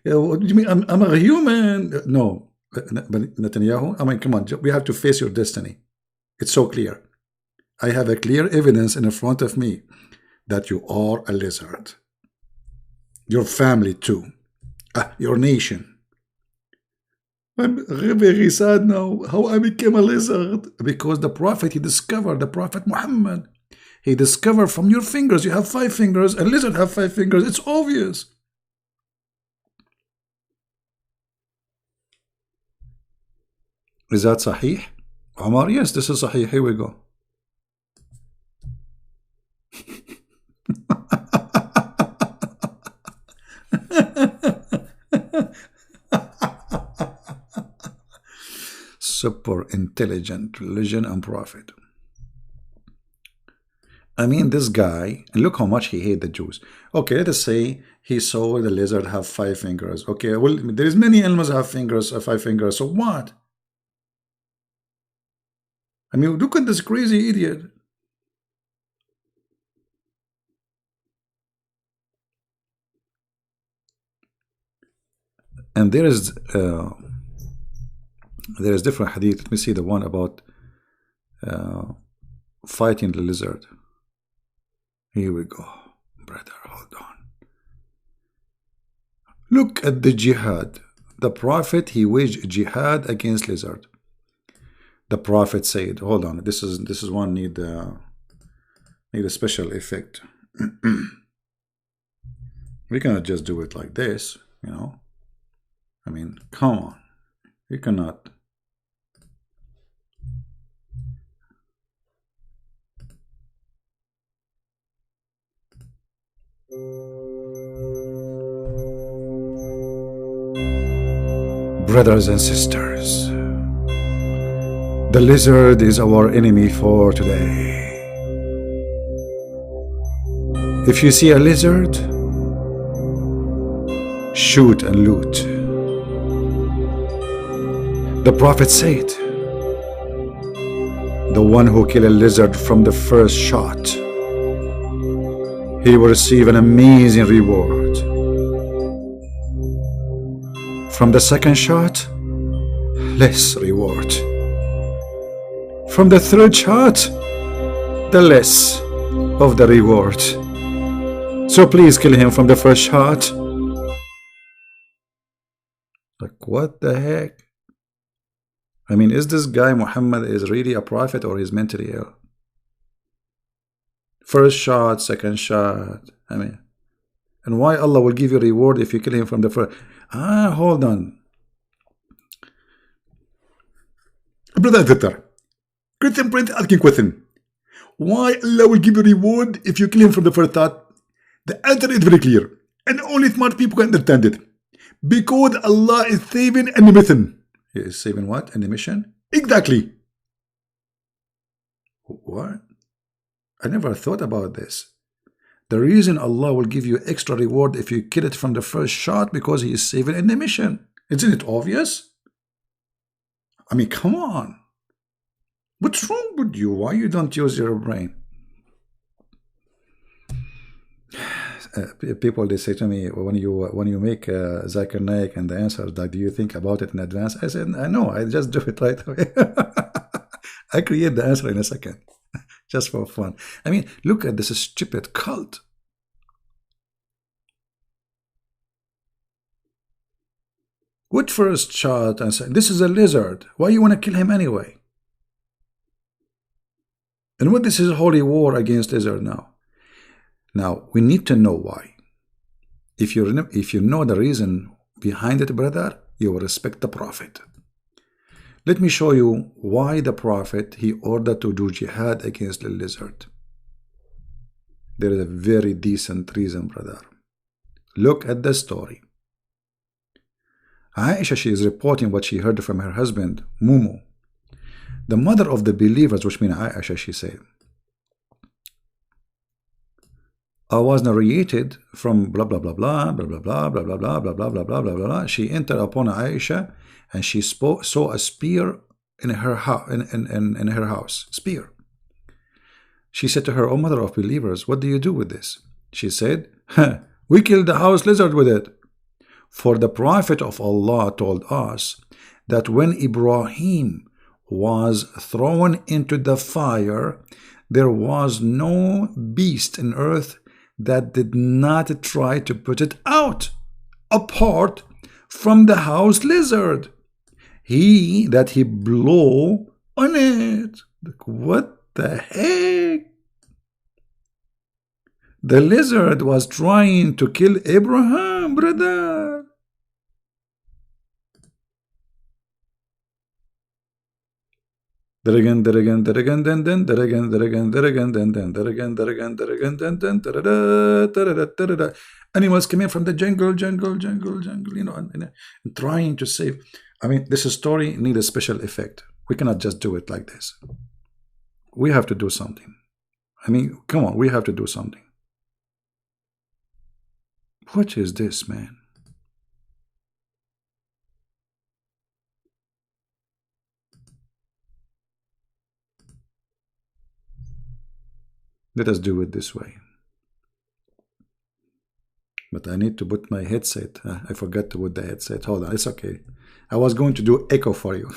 what do you mean? I'm a human. No, but Netanyahu, I mean, come on, we have to face your destiny. It's so clear. I have a clear evidence in front of me that you are a lizard. Your family too. Your nation. I'm very sad now how I became a lizard. Because the Prophet, he discovered, the Prophet Muhammad, he discovered from your fingers, you have 5 fingers, and lizard have 5 fingers. It's obvious. Is that Sahih? Omar, yes, this is Sahih. Here we go. Super intelligent religion and prophet. I mean, this guy, and look how much he hates the Jews. Okay, let us say he saw the lizard have 5 fingers. Okay, well, there is many animals have fingers, 5 fingers. So what? I mean, look at this crazy idiot. And there is different hadith. Let me see the one about fighting the lizard. Here we go, brother. Hold on. Look at the jihad. The Prophet, he waged jihad against lizard. The Prophet said, hold on, this is one need a special effect. We cannot just do it like this, you know. I mean, come on. You cannot. Brothers and sisters, the lizard is our enemy for today. If you see a lizard, shoot and loot. The Prophet said, the one who kills a lizard from the first shot, he will receive an amazing reward. From the second shot, less reward. From the third shot, the less of the reward. So please kill him from the first shot. Like, what the heck? I mean, is this guy Muhammad is really a prophet or is mentally ill? First shot, second shot. I mean, and why Allah will give you reward if you kill him from the first? Hold on. Brother Victor, Christian Prince asking question. Why Allah will give you reward if you kill him from the first thought? The answer is very clear, and only smart people can understand it. Because Allah is saving an mission. He is saving what? An mission? Exactly. What? I never thought about this. The reason Allah will give you extra reward if you kill it from the first shot because he is saving an mission. Isn't it obvious? I mean, come on. What's wrong with you? Why you don't use your brain? People, they say to me, when you make Zakir Naik and the answers, like, do you think about it in advance? I said, I know, I just do it right away. I create the answer in a second, just for fun. I mean, look at this stupid cult. Would first shot and said, "This is a lizard. Why you want to kill him anyway?" And what this is a holy war against lizard now. Now we need to know why. If you know the reason behind it, brother, you will respect the Prophet. Let me show you why the Prophet he ordered to do jihad against the lizard. There is a very decent reason, brother. Look at the story. Aisha, she is reporting what she heard from her husband, Mumu. The mother of the believers, which means Aisha, she said, I was narrated from blah blah blah blah blah blah blah blah blah blah blah blah blah blah blah blah. She entered upon Aisha and she saw a spear in her house. In her house, spear. She said to her, "O mother of believers, what do you do with this?" She said, "We killed the house lizard with it." For the Prophet of Allah told us that when Ibrahim was thrown into the fire, there was no beast in earth that did not try to put it out, apart from the house lizard. He blew on it. What the heck? The lizard was trying to kill Abraham, brother. Animals coming from the jungle, you know, and trying to save. I mean, this story needs a special effect. We cannot just do it like this. We have to do something. I mean, come on, we have to do something. What is this, man? Let us do it this way. But I need to put my headset. I forgot to put the headset. Hold on, it's okay. I was going to do echo for you.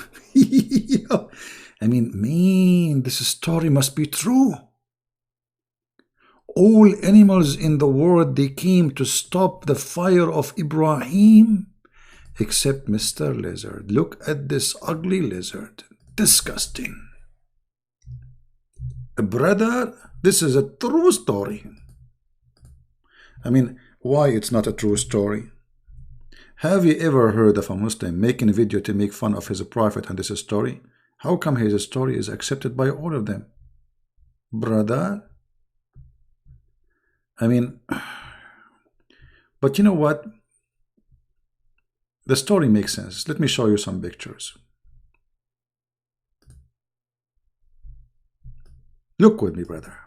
I mean, man, this story must be true. All animals in the world, they came to stop the fire of Ibrahim, except Mr. Lizard. Look at this ugly lizard. Disgusting. Brother, this is a true story. I mean, why it's not a true story? Have you ever heard of a Muslim making a video to make fun of his prophet and this story? How come his story is accepted by all of them? Brother, I mean, but you know what? The story makes sense. Let me show you some pictures. Look with me, brother.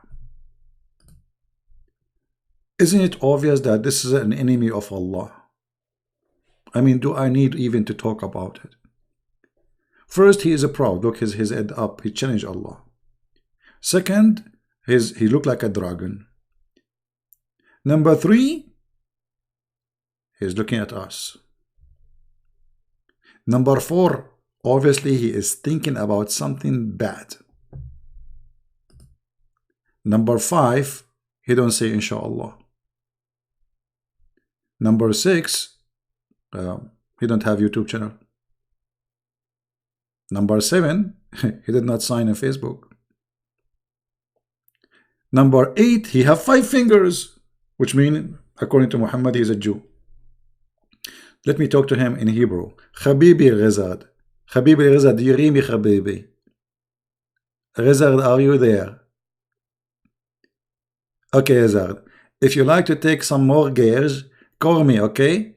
Isn't it obvious that this is an enemy of Allah? I mean, do I need even to talk about it? First, he is a proud. Look, his head up. He challenged Allah. Second, he looked like a dragon. Number 3, he's looking at us. Number 4, obviously he is thinking about something bad. Number 5, he don't say inshallah. Number 6, he don't have YouTube channel. Number 7, he did not sign on Facebook. Number 8, he have 5 fingers, which mean, according to Muhammad, he is a Jew. Let me talk to him in Hebrew. Habibi Ghazad. Habibi Ghazad, you hear me, Habibi? Ghazad, are you there? Okay, Ghazad. If you like to take some more gears, call me, okay?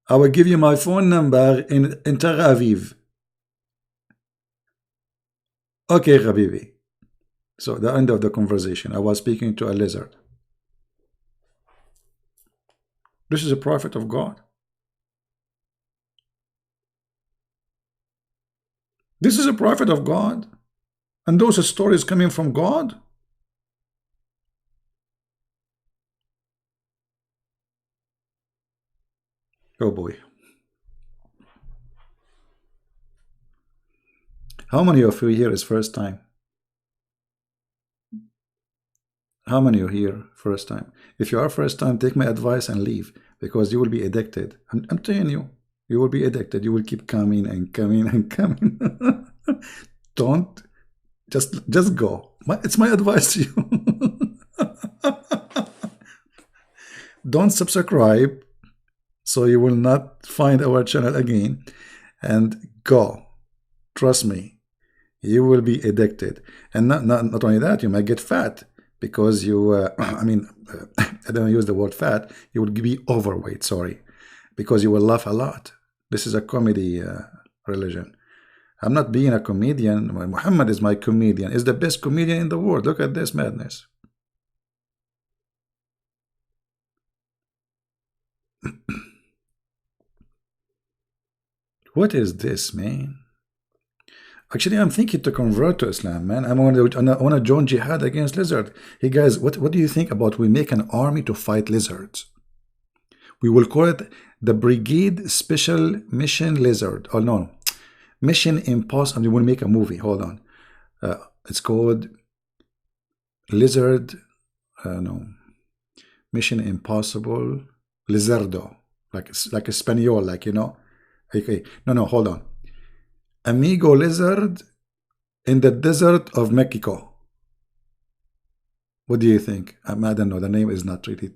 I will give you my phone number in Tel Aviv. Okay, Habibi. So, the end of the conversation. I was speaking to a lizard. This is a prophet of God. This is a prophet of God. And those stories coming from God. Oh boy. How many of you here is first time? How many of you here first time? If you are first time, take my advice and leave, because you will be addicted. I'm telling you, you will be addicted. You will keep coming and coming and coming. Don't, just go. It's my advice to you. Don't subscribe, so you will not find our channel again, and go. Trust me, you will be addicted. And not only that, you might get fat, because you I don't use the word fat, you will be overweight, sorry, because you will laugh a lot. This is a comedy religion. I'm not being a comedian. Muhammad is my comedian. Is the best comedian in the world. Look at this madness. What is this, man? Actually, I'm thinking to convert to Islam, man. I want to join jihad against lizard. Hey guys, what do you think about we make an army to fight lizards? We will call it the Brigade Special Mission Lizard. Oh no, Mission Impossible. We will make a movie. Hold on. It's called Lizard. No, Mission Impossible Lizardo, like Espanol, like, you know. Okay, no, hold on. Amigo Lizard in the desert of Mexico. What do you think? I don't know. The name is not really.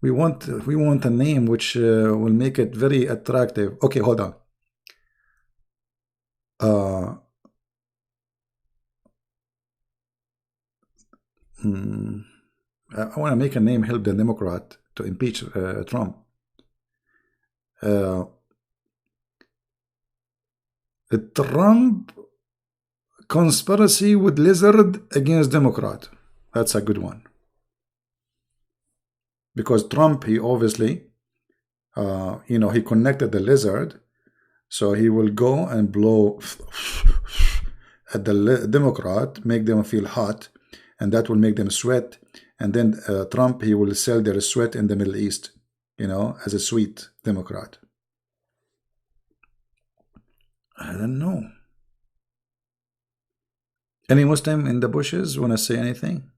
We want a name which will make it very attractive. Okay, hold on. I want to make a name help the Democrat to impeach Trump. Trump conspiracy with lizard against Democrat. That's a good one. Because Trump, he obviously, he connected the lizard, so he will go and blow at the Democrat, make them feel hot, and that will make them sweat. And then Trump, he will sell their sweat in the Middle East, as a sweet Democrat. I don't know. Any Muslim in the bushes want to say anything?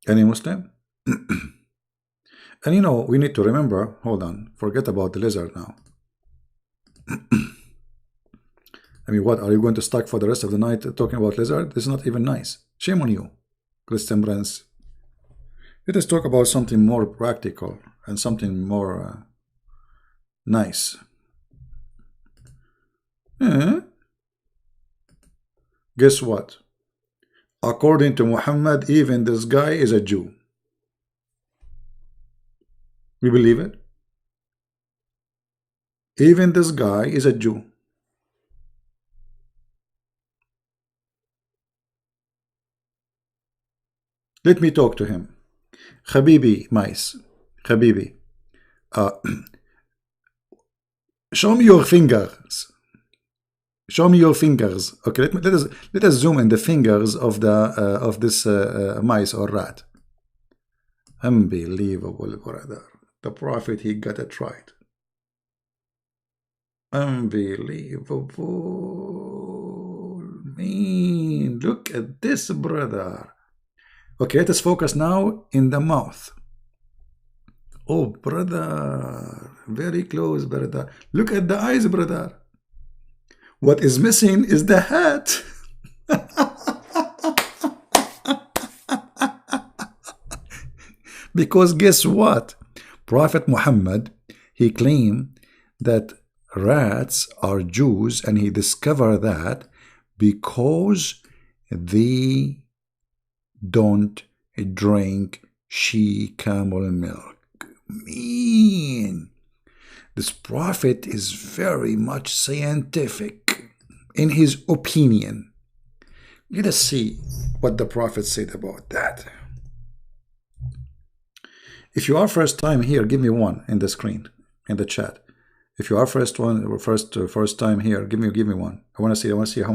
Any Muslim? And we need to remember, hold on, forget about the lizard now. I mean, what, are you going to stuck for the rest of the night talking about lizard? This is not even nice. Shame on you, Christian Brands. Let us talk about something more practical and something more nice. Guess what? According to Muhammad, even this guy is a Jew. We believe it? Even this guy is a Jew. Let me talk to him. Habibi, mice. Habibi. Show me your fingers. Show me your fingers. Okay, let us zoom in the fingers of this mice or rat. Unbelievable, brother. The Prophet, he got it right. Unbelievable. Man, look at this, brother. Okay, let us focus now in the mouth. Oh, brother. Very close, brother. Look at the eyes, brother. What is missing is the hat. Because guess what? Prophet Muhammad, he claimed that rats are Jews, and he discovered that because they don't drink she camel milk. Man, this prophet is very much scientific in his opinion. Let us see what the prophet said about that. If you are first time here, give me one in the screen, in the chat. If you are first time here, give me one. I want to see how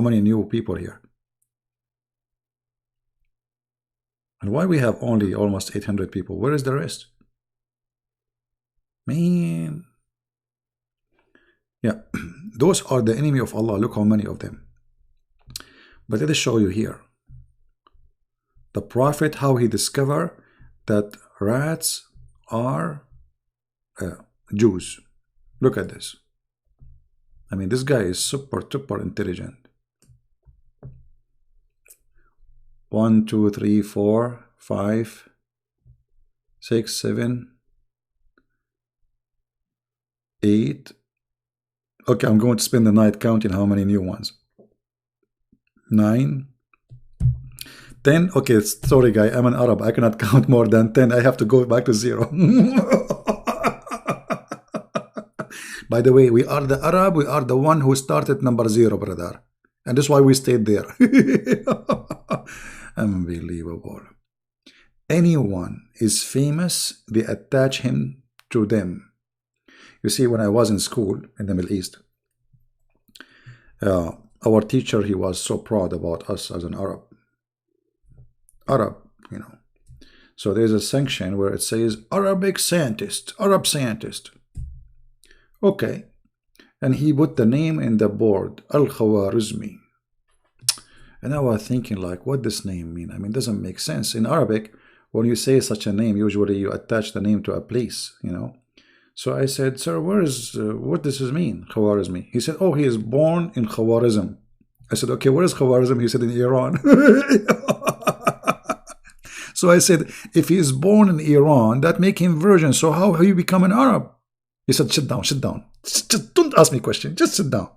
many new people here. And why we have only almost 800 people? Where is the rest? Man. Yeah, those are the enemy of Allah. Look how many of them. But let us show you here. The Prophet, how he discovered that rats are Jews. Look at this. I mean, this guy is super intelligent. 1, 2, 3, 4, 5, 6, 7, 8. Okay, I'm going to spend the night counting how many new ones. 9, 10. Okay, sorry guy, I'm an Arab. I cannot count more than 10. I have to go back to 0. By the way, we are the Arab. We are the one who started number 0, brother. And that's why we stayed there. Unbelievable. Anyone is famous, they attach him to them. You see, when I was in school in the Middle East, our teacher, he was so proud about us as an Arab, you know. So there's a section where it says Arabic scientist, Arab scientist. Okay. And he put the name in the board, Al-Khwarizmi. And I was thinking, like, what does this name mean? I mean, it doesn't make sense. In Arabic, when you say such a name, usually you attach the name to a place, you know. So I said, sir, what does this mean, Khwarizmi? He said, oh, he is born in Khwarizm. I said, okay, where is Khwarizm? He said, in Iran. So I said, if he is born in Iran, that make him virgin. So how you become an Arab? He said, sit down, sit down. Just don't ask me a question. Just sit down.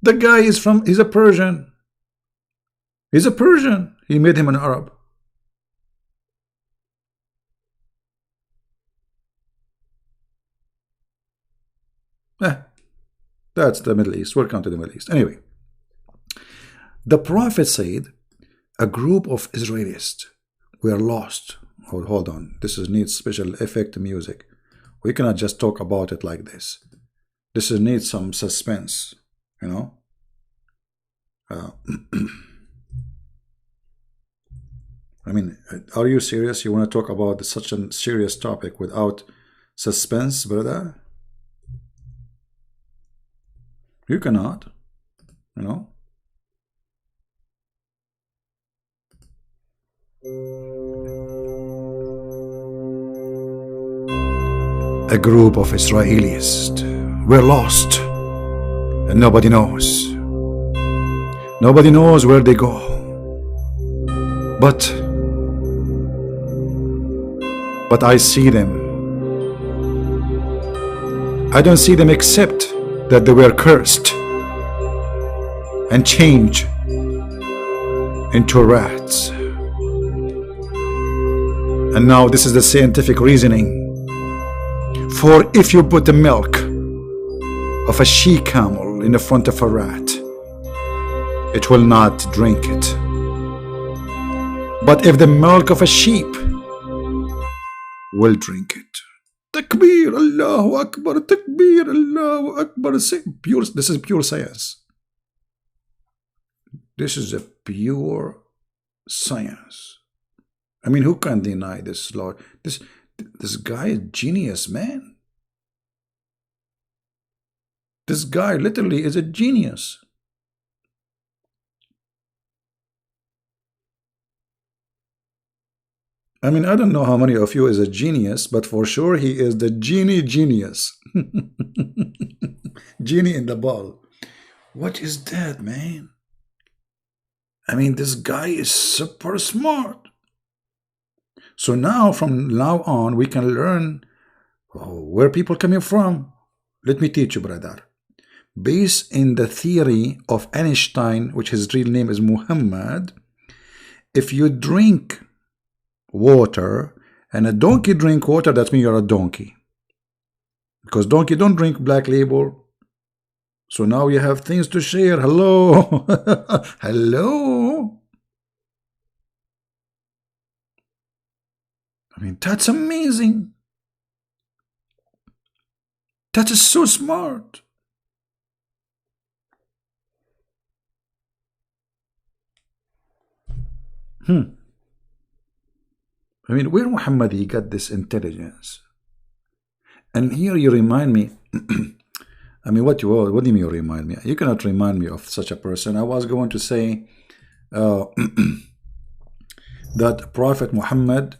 The guy is he's a Persian. He's a Persian. He made him an Arab. That's the Middle East. Welcome to the Middle East. Anyway, the Prophet said, a group of Israelis were lost. Hold on. This needs special effect music. We cannot just talk about it like this. This needs some suspense, you know. I mean, are you serious? You want to talk about such a serious topic without suspense, brother? You cannot, you know. A group of Israelis were lost, and nobody knows. Nobody knows where they go. But I see them. I don't see them except that they were cursed and changed into rats. And now this is the scientific reasoning. For if you put the milk of a she-camel in the front of a rat, it will not drink it. But if the milk of a sheep will drink it. Takbir, Allahu Akbar, Takbir, Allahu Akbar. This is pure science. This is a pure science. I mean, who can deny this, Lord? This guy is genius, man. This guy literally is a genius. I mean, I don't know how many of you is a genius, but for sure he is the genius. Genie in the ball. What is that, man? I mean, this guy is super smart. So now, from now on, we can learn where people coming from. Let me teach you, brother. Based in the theory of Einstein, which his real name is Muhammad, if you drink water and a donkey drink water, that means you're a donkey. Because donkey don't drink Black Label. So now you have things to share. Hello. Hello. I mean, that's amazing. That is so smart. I mean, where Muhammad he got this intelligence? And here you remind me. I mean, what do you mean you remind me? You cannot remind me of such a person. I was going to say that Prophet Muhammad,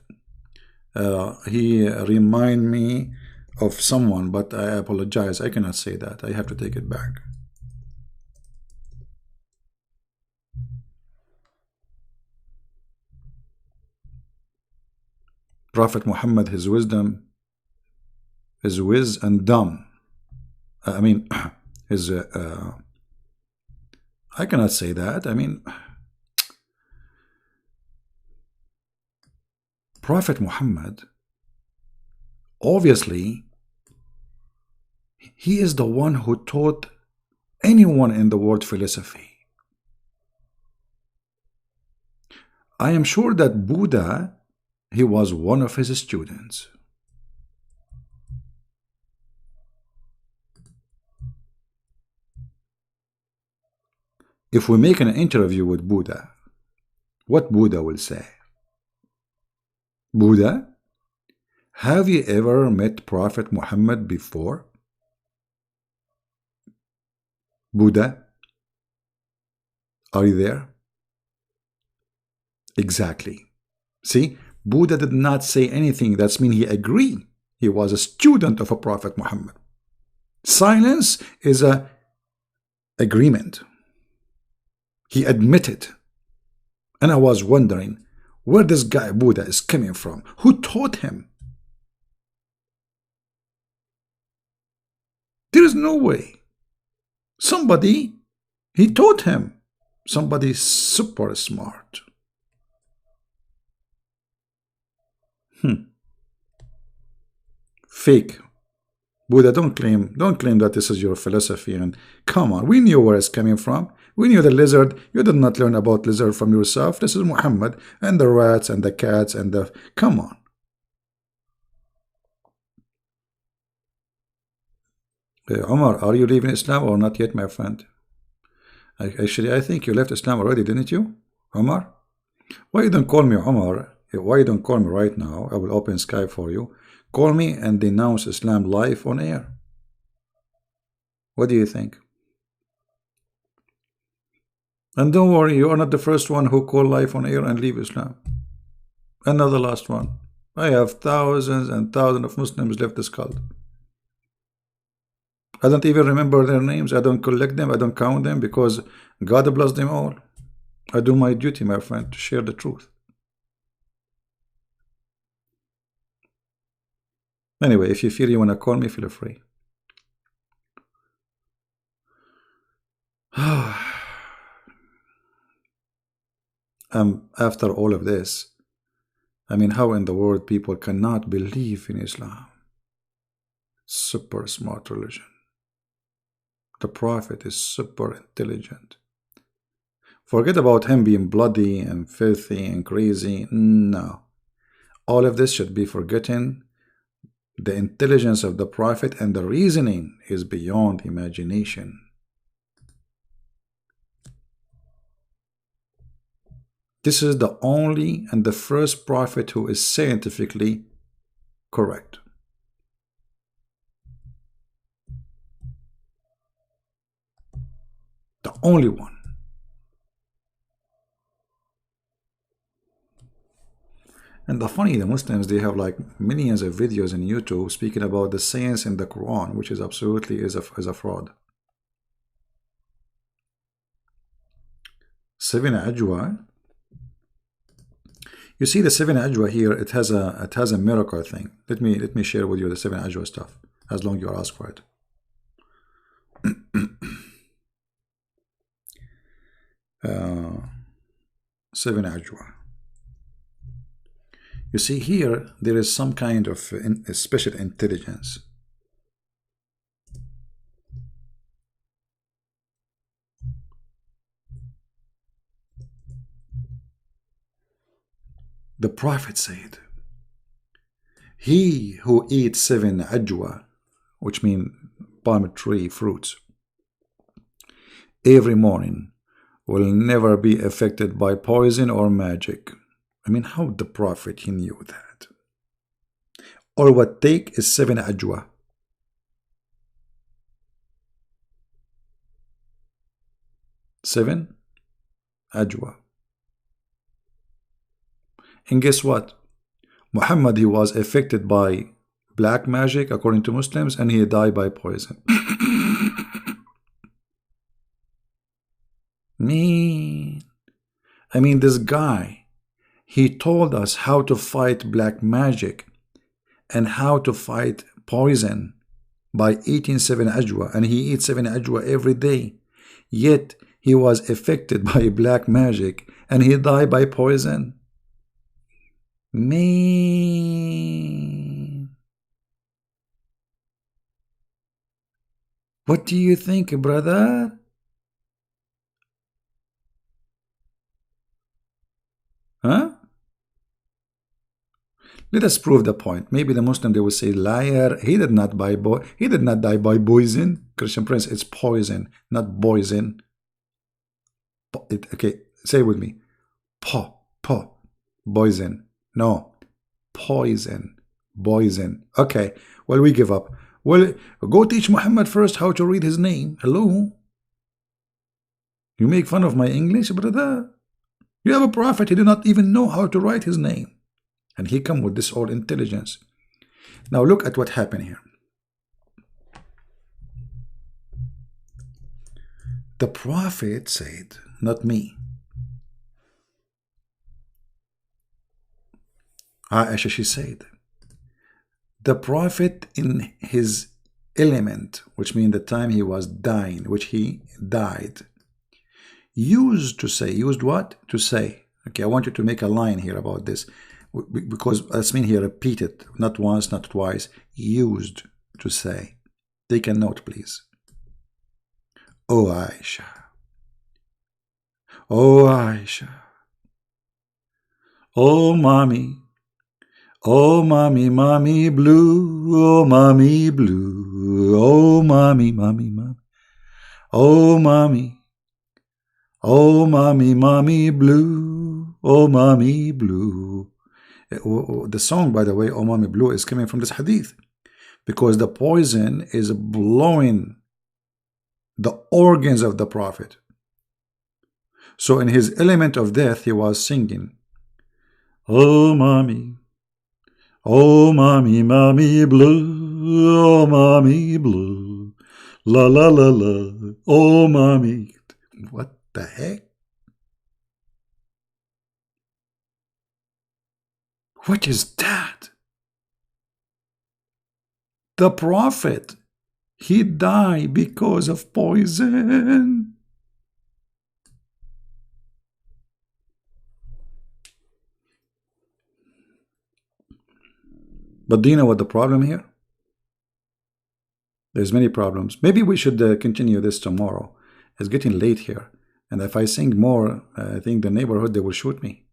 he remind me of someone, but I apologize. I cannot say that. I have to take it back. Prophet Muhammad, his wisdom is whiz and dumb. I mean, his I cannot say that. I mean, Prophet Muhammad, obviously, he is the one who taught anyone in the world philosophy. I am sure that Buddha, he was one of his students. If we make an interview with Buddha, what Buddha will say? Buddha, have you ever met Prophet Muhammad before? Buddha, are you there? Exactly. See, Buddha did not say anything. That's mean he agreed. He was a student of a Prophet Muhammad. Silence is a agreement. He admitted. And I was wondering where this guy Buddha is coming from. Who taught him? There is no way. Somebody, he taught him. Somebody super smart. Fake. Buddha, don't claim that this is your philosophy. And come on, we knew where it's coming from. We knew the lizard. You did not learn about lizard from yourself. This is Muhammad and the rats and the cats and the... Come on. Omar, are you leaving Islam or not yet, my friend? Actually, I think you left Islam already, didn't you, Omar? Why you don't call me Omar? Why you don't call me right now? I will open Skype for you. Call me and denounce Islam live on air. What do you think? And don't worry, you are not the first one who call live on air and leave Islam. And not the last one. I have thousands and thousands of Muslims left this cult. I don't even remember their names. I don't collect them. I don't count them because God bless them all. I do my duty, my friend, to share the truth. Anyway, if you feel you want to call me, feel free. After all of this, I mean, how in the world people cannot believe in Islam? Super smart religion. The Prophet is super intelligent. Forget about him being bloody and filthy and crazy. No. All of this should be forgotten. The intelligence of the Prophet and the reasoning is beyond imagination. This is the only and the first Prophet who is scientifically correct. The only one. And the Muslims, they have like millions of videos on YouTube speaking about the science in the Quran, which is absolutely is a fraud. Seven Ajwa. You see the Seven Ajwa here, it has a miracle thing. Let me share with you the Seven Ajwa stuff, as long as you ask for it. Seven Ajwa. You see here, there is some kind of special intelligence. The Prophet said, he who eats 7 ajwa, which mean palm tree fruits, every morning will never be affected by poison or magic. I mean, how the Prophet, he knew that? Or what take is 7 ajwa. 7 ajwa. And guess what? Muhammad, he was affected by black magic according to Muslims, and he died by poison. Me. I mean, this guy, he told us how to fight black magic and how to fight poison by eating 7 ajwa, and he eats 7 ajwa every day. Yet he was affected by black magic and he died by poison. Man, what do you think, brother? Huh? Let us prove the point. Maybe the Muslim, they will say, liar. He did not die by poison. Christian Prince, it's poison, not poison. Okay, say it with me. Poison. No, poison. Okay, well, we give up. Well, go teach Muhammad first how to read his name. Hello? You make fun of my English, brother? You have a prophet, he did not even know how to write his name. And he come with this all intelligence. Now look at what happened here. The prophet said, not me. Aisha, she said, the prophet in his element, which means the time he was dying, which he died, used what? To say. Okay, I want you to make a line here about this, because that's mean he repeated, not once, not twice, used to say. Take a note, please. Oh Aisha, oh Aisha, oh mommy, mommy blue, oh mommy blue, oh mommy, oh mommy, mommy blue, oh mommy blue. The song, by the way, oh mommy blue, is coming from this hadith, because the poison is blowing the organs of the prophet. So in his element of death, he was singing, oh mommy blue, oh mommy blue, la la la la, oh mommy. What the heck? What is that? The prophet, he died because of poison. But do you know what the problem here? There's many problems. Maybe we should continue this tomorrow. It's getting late here. And if I sing more, I think the neighborhood, they will shoot me.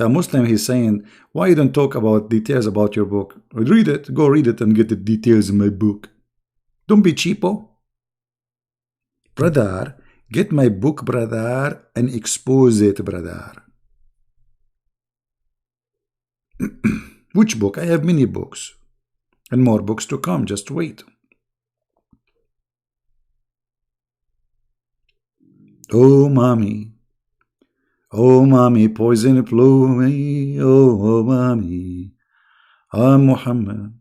A Muslim, he's saying, why you don't talk about details about your book? Read it. Go read it and get the details in my book. Don't be cheapo. Brother, get my book, brother, and expose it, brother. Which book? I have many books. And more books to come. Just wait. Oh, mommy. Oh, mommy, poison flew me. Oh, mommy. I'm Muhammad.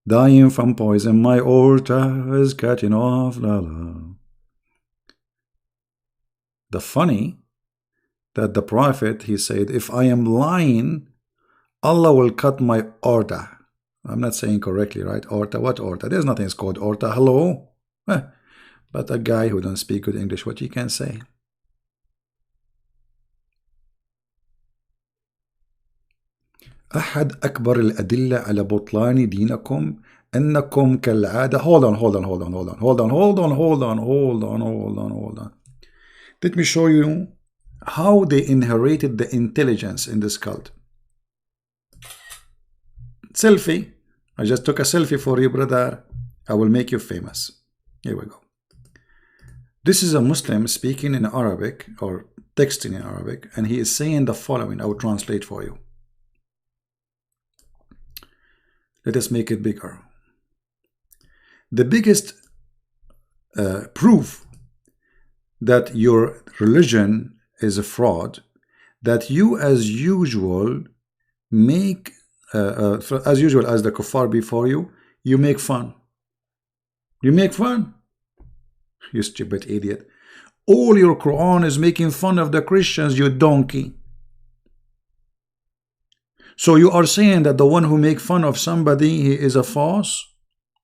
Dying from poison. My aorta is cutting off. La la. The funny that the prophet, he said, if I am lying, Allah will cut my aorta. I'm not saying correctly, right? Aorta, what aorta? There's nothing called aorta. Hello? But a guy who don't speak good English, what you can say? أحد أكبر الأدلة على بطلان دينكم أنكم كالعادة. Hold on. Let me show you how they inherited the intelligence in this cult. Selfie. I just took a selfie for you, brother. I will make you famous. Here we go. This is a Muslim speaking in Arabic or texting in Arabic, and he is saying the following. I will translate for you. Let us make it bigger. The biggest proof that your religion is a fraud, that you as usual make, as usual as the kuffar before you, you make fun. You make fun. You stupid idiot. All your Quran is making fun of the Christians, you donkey. So you are saying that the one who makes fun of somebody, he is a false?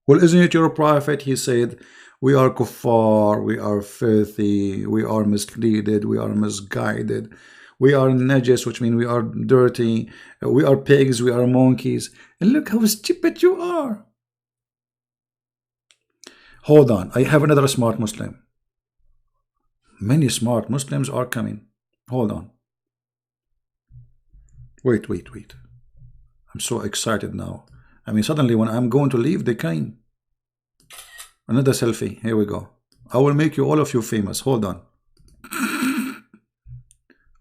Well, isn't it your prophet? He said, we are kuffar, we are filthy, we are misleaded, we are misguided, we are najis, which means we are dirty, we are pigs, we are monkeys. And look how stupid you are. Hold on, I have another smart Muslim. Many smart Muslims are coming. Hold on. Wait. I'm so excited now. I mean, suddenly when I'm going to leave, they came. Another selfie. Here we go. I will make you, all of you, famous. Hold on.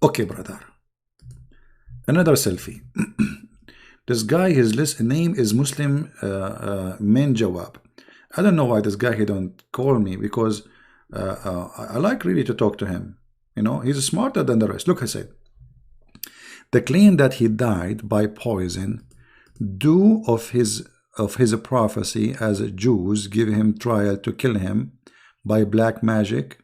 Okay, brother. Another selfie. This guy, his name is Muslim Min Jawab. I don't know why this guy, he don't call me, because I like really to talk to him. You know, he's smarter than the rest. Look, I said, the claim that he died by poison due of his prophecy as Jews give him trial to kill him by black magic,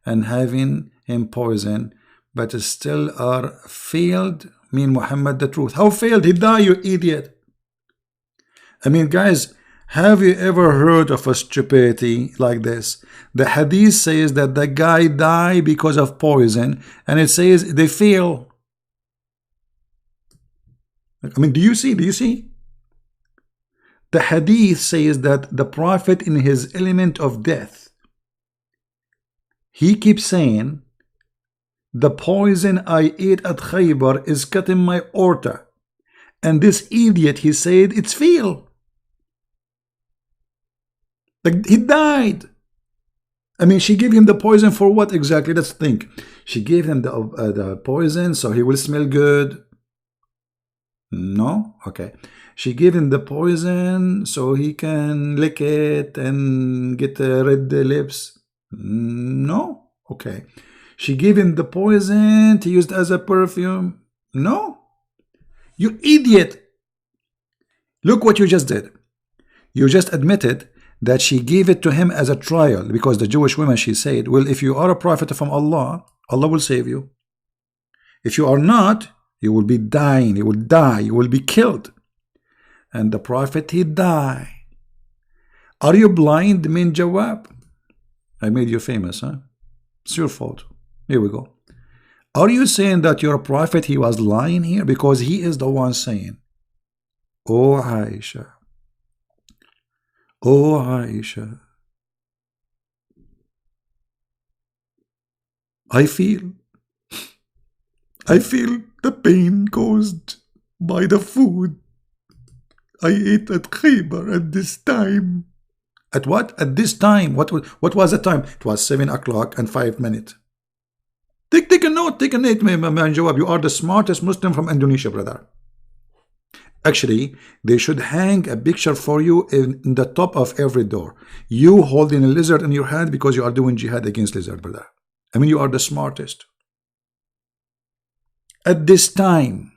and having him poison, but still are failed, mean Muhammad the truth. How failed? He died, you idiot. I mean, guys, have you ever heard of a stupidity like this? The hadith says that the guy died because of poison, and it says they fail. I mean, do you see? The hadith says that the prophet, in his element of death, he keeps saying, the poison I ate at Khaybar is cutting my aorta. And this idiot, he said, it's fail. Like, he died. I mean, she gave him the poison for what exactly? Let's think. She gave him the poison so he will smell good. No? Okay. She gave him the poison so he can lick it and get red lips. No? Okay. She gave him the poison to use it as a perfume. No? You idiot. Look what you just did. You just admitted that she gave it to him as a trial, because the Jewish women, she said, well, if you are a prophet from Allah, Allah will save you. If you are not, you will be dying, you will die, you will be killed. And the prophet, he died. Are you blind, Min Jawab? I made you famous, huh? It's your fault. Here we go. Are you saying that your prophet, he was lying here? Because he is the one saying, oh Aisha, oh Aisha, I feel the pain caused by the food I ate at Khaybar at this time. At what? At this time. What was the time? It was 7 o'clock and 5 minutes. Take a note, Man Jawab. You are the smartest Muslim from Indonesia, brother. Actually, they should hang a picture for you in the top of every door. You holding a lizard in your hand because you are doing jihad against lizard, brother. I mean, you are the smartest. At this time.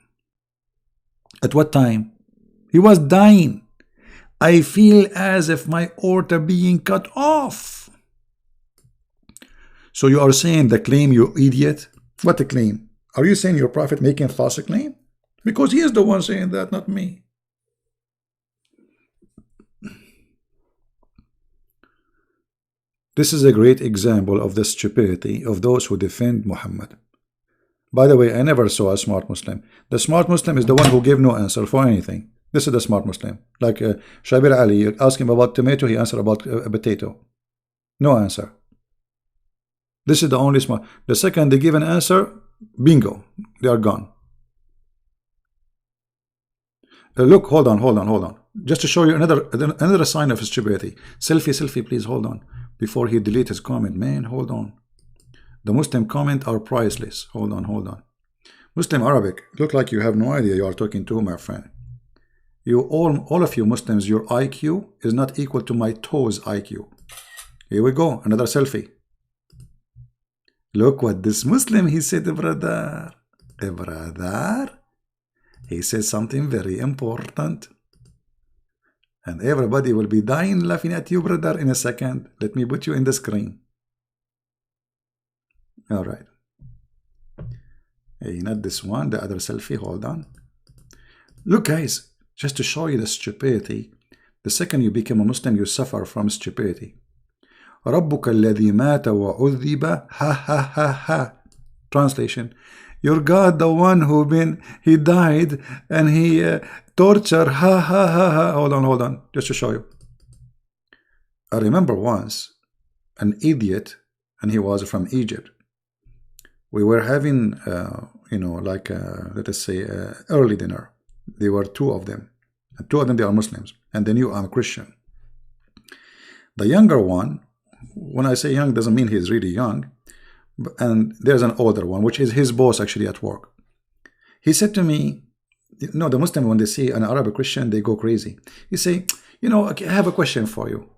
At what time? He was dying. I feel as if my aorta being cut off. So you are saying the claim, you idiot? What a claim? Are you saying your prophet making a false claim? Because he is the one saying that, not me. This is a great example of the stupidity of those who defend Muhammad. By the way, I never saw a smart Muslim. The smart Muslim is the one who gave no answer for anything. This is the smart Muslim. Like Shabir Ali, you ask him about tomato, he answered about a potato. No answer. This is the only smart. The second they give an answer, bingo, they are gone. Look, hold on. Just to show you another sign of stupidity. Selfie, please, hold on. before he delete his comment. Man, hold on. The Muslim comment are priceless. Hold on, hold on. Muslim Arabic, look like you have no idea you are talking to, my friend. You all of you Muslims, your IQ is not equal to my toes IQ. Here we go, another selfie. Look what this Muslim, he said, brother. Brother, he said something very important. And everybody will be dying laughing at you, brother, in a second. Let me put you in the screen. All right. Hey, not this one, the other selfie. Hold on. Look, guys, just to show you the stupidity. The second you become a Muslim, you suffer from stupidity. ربك الذي مات وعذب ha ha ha ha. Translation: your God, the one he died and he tortured, ha ha ha ha. Hold on, just to show you. I remember once an idiot, and he was from Egypt. We were having, you know, like, let us say, early dinner. There were two of them. And two of them, they are Muslims. And they knew I'm a Christian. The younger one, when I say young, doesn't mean he's really young. And there's an older one, which is his boss actually at work. He said to me, no, the Muslim, when they see an Arabic Christian, they go crazy. He say, you know, okay, I have a question for you.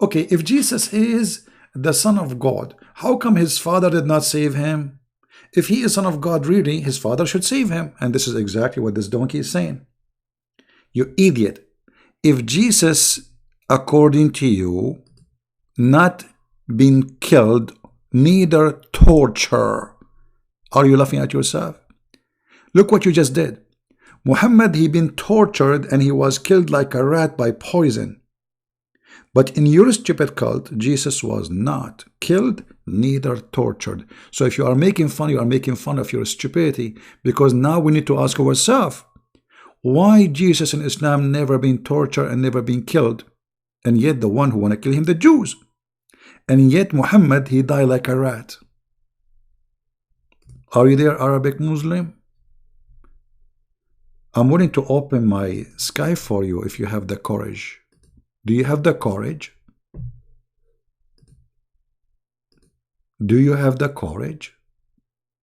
Okay, if Jesus is the Son of God, how come his father did not save him? If he is Son of God, really, his father should save him. And this is exactly what this donkey is saying. You idiot. If Jesus, according to you, not been killed, neither torture, are you laughing at yourself? Look what you just did. Muhammad, he been tortured and he was killed like a rat by poison. But in your stupid cult, Jesus was not killed, neither tortured. So if you are making fun, you are making fun of your stupidity, because now we need to ask ourselves, why Jesus in Islam never been tortured and never been killed? And yet the one who want to kill him, the Jews. And yet Muhammad, he died like a rat. Are you there, Arabic Muslim? I'm willing to open my sky for you if you have the courage. Do you have the courage? Do you have the courage?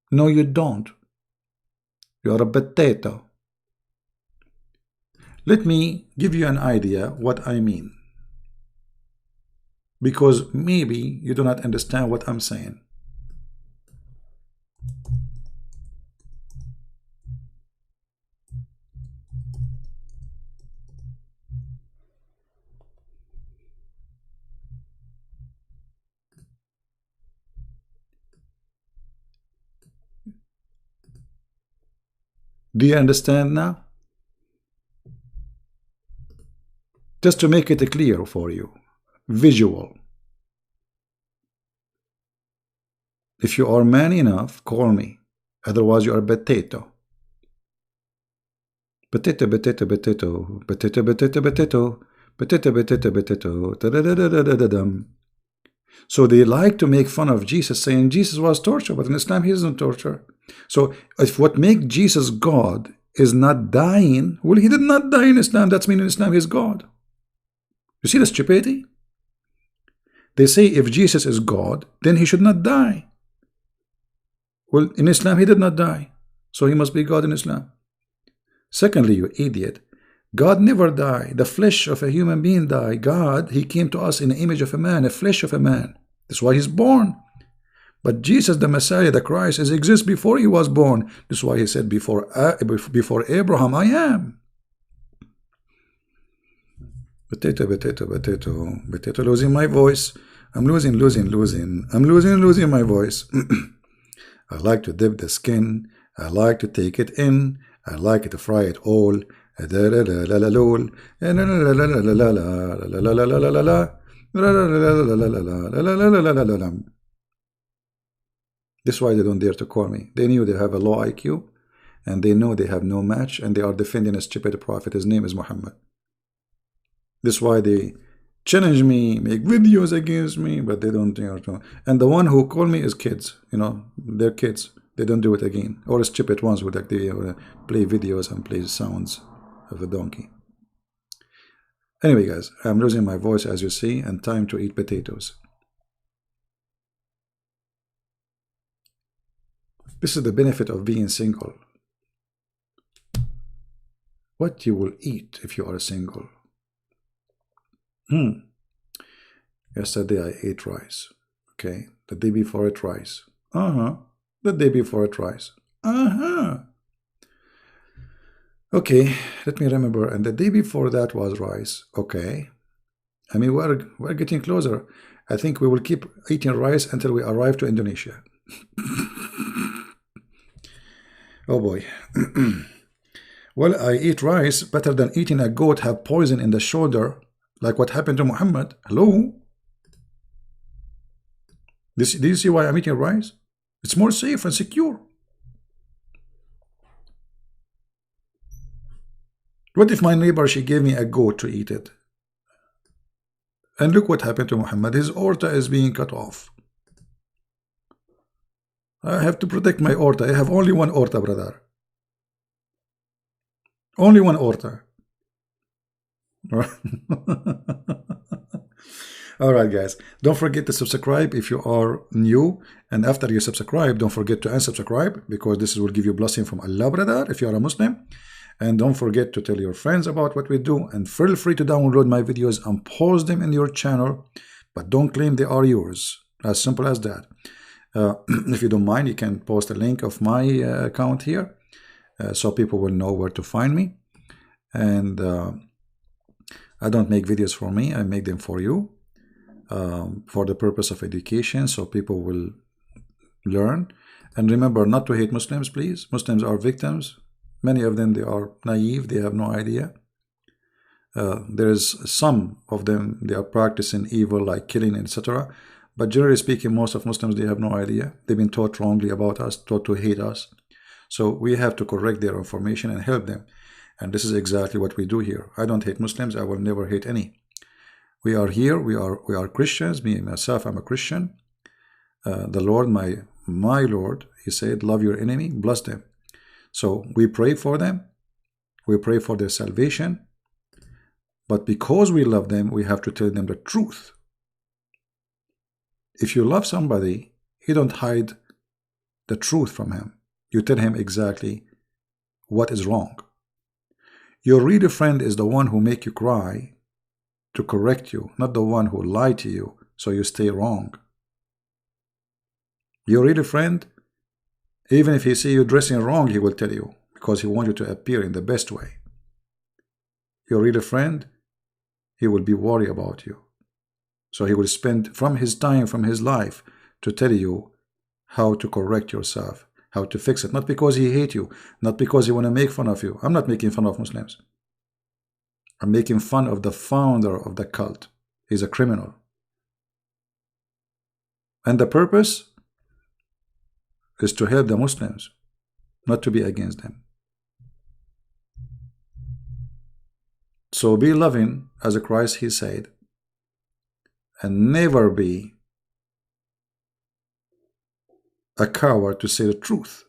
No, you don't. You're a potato. Let me give you an idea what I mean. Because maybe you do not understand what I'm saying. Do you understand now? Just to make it clear for you, visual. If you are man enough, call me. Otherwise, you are a potato. Potato, potato, potato, potato, potato, potato, potato, potato, potato. So they like to make fun of Jesus, saying Jesus was tortured, but in Islam he isn't tortured. So if what makes Jesus God is not dying, well, he did not die in Islam. That's mean in Islam he's God. You see the stupidity? They say if Jesus is God, then he should not die. Well, in Islam he did not die, so he must be God in Islam. Secondly, you idiot, God never died. The flesh of a human being died. God, he came to us in the image of a man, a flesh of a man. That's why he's born. But Jesus, the Messiah, the Christ, exists before he was born. That's why he said, before Abraham, I am. Potato, potato, potato, potato, losing my voice. I'm losing my voice. I like to dip the skin. I like to take it in. I like to fry it all. This is why they don't dare to call me. They knew they have a low IQ, and they know they have no match, and they are defending a stupid prophet. His name is Muhammad. This is why they challenge me, make videos against me, but they don't dare to. And the one who call me is kids. You know, they're kids. They don't do it again. Or stupid ones who like they play videos and play sounds of a donkey. Anyway, guys, I'm losing my voice as you see, and time to eat potatoes. This is the benefit of being single. What you will eat if you are single. Yesterday I ate rice. Okay. The day before it rice. The day before it rice. Okay, let me remember. And the day before that was rice. Okay. I mean, we're getting closer. I think we will keep eating rice until we arrive to Indonesia. Oh boy. Well, I eat rice better than eating a goat have poison in the shoulder, like what happened to Muhammad. Hello? Do you see why I'm eating rice? It's more safe and secure. What if my neighbor, she gave me a goat to eat it? And look what happened to Muhammad. His aorta is being cut off. I have to protect my aorta. I have only one aorta, brother. Only one aorta. Alright guys, don't forget to subscribe if you are new, and after you subscribe, don't forget to unsubscribe, because this will give you blessing from Allah, brother, if you are a Muslim. And don't forget to tell your friends about what we do, and feel free to download my videos and post them in your channel, but don't claim they are yours. As simple as that. If you don't mind, you can post a link of my account here, so people will know where to find me. And I don't make videos for me, I make them for you, for the purpose of education, so people will learn. And remember not to hate Muslims, please. Muslims are victims. Many of them, they are naive, they have no idea. There's some of them, they are practicing evil like killing, etc. But generally speaking, most of Muslims, they have no idea. They've been taught wrongly about us, taught to hate us. So we have to correct their information and help them. And this is exactly what we do here. I don't hate Muslims, I will never hate any. We are here, we are Christians. Me, myself, I'm a Christian. The Lord, my Lord, He said, love your enemy, bless them. So we pray for them, we pray for their salvation, but because we love them, we have to tell them the truth. If you love somebody, you don't hide the truth from him. You tell him exactly what is wrong. Your real friend is the one who make you cry to correct you, not the one who lied to you so you stay wrong. Your real friend, even if he see you dressing wrong, he will tell you, because he wants you to appear in the best way. Your real friend, he will be worried about you. So he will spend from his time, from his life, to tell you how to correct yourself, how to fix it. Not because he hates you, not because he want to make fun of you. I'm not making fun of Muslims. I'm making fun of the founder of the cult. He's a criminal. And the purpose is to help the Muslims, not to be against them. So be loving as Christ, He said, and never be a coward to say the truth.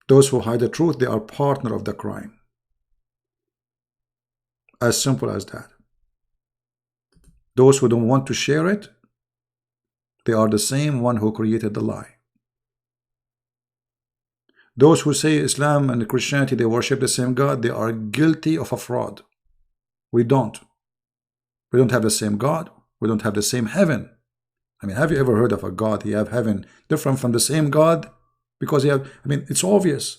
Those who hide the truth, they are partner of the crime. As simple as that. Those who don't want to share it, they are the same one who created the lie. Those who say Islam and Christianity, they worship the same God, they are guilty of a fraud. We don't. We don't have the same God. We don't have the same heaven. I mean, have you ever heard of a God? You have heaven different from the same God? Because you have, I mean, it's obvious.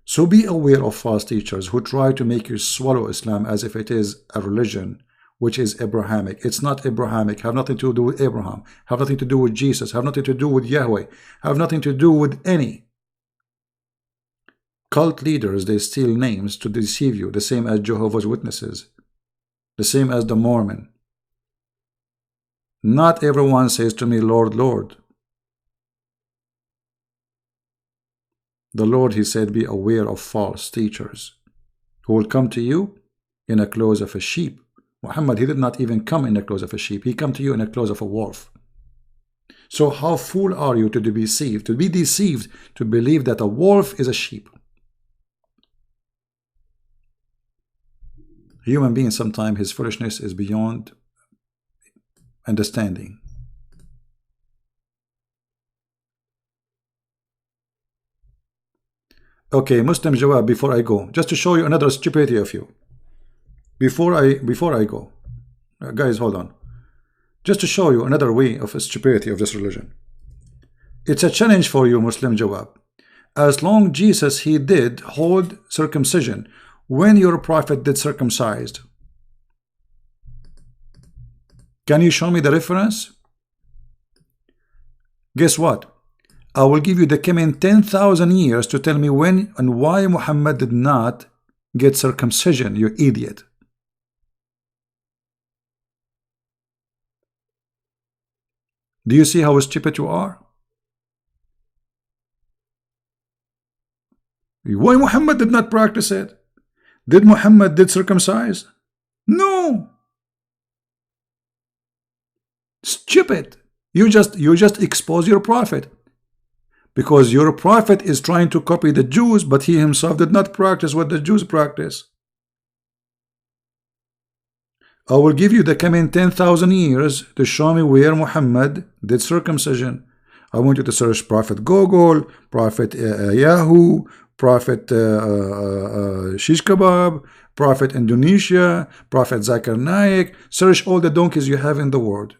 So be aware of false teachers who try to make you swallow Islam as if it is a religion which is Abrahamic. It's not Abrahamic. Have nothing to do with Abraham. Have nothing to do with Jesus. Have nothing to do with Yahweh. Have nothing to do with any. Cult leaders, they steal names to deceive you, the same as Jehovah's Witnesses, the same as the Mormon. Not everyone says to me, Lord, Lord. The Lord, He said, be aware of false teachers who will come to you in the clothes of a sheep. Muhammad, he did not even come in the clothes of a sheep. He came to you in the clothes of a wolf. So how fool are you to be deceived, to believe that a wolf is a sheep? Human being, sometimes his foolishness is beyond understanding. Okay, Muslim Jawab, before I go, just to show you another stupidity of you. Before I go, guys, hold on. Just to show you another way of stupidity of this religion. It's a challenge for you, Muslim Jawab. As long Jesus, he did hold circumcision when your prophet did circumcised. Can you show me the reference? Guess what? I will give you the coming 10,000 years to tell me when and why Muhammad did not get circumcision, you idiot. Do you see how stupid you are? Why Muhammad did not practice it? Did Muhammad did circumcise? No. Stupid. You just expose your prophet. Because your prophet is trying to copy the Jews, but he himself did not practice what the Jews practice. I will give you the coming 10,000 years to show me where Muhammad did circumcision. I want you to search Prophet Google, Prophet Yahoo, Prophet Shish Kebab, Prophet Indonesia, Prophet Zakir Naik. Search all the donkeys you have in the world.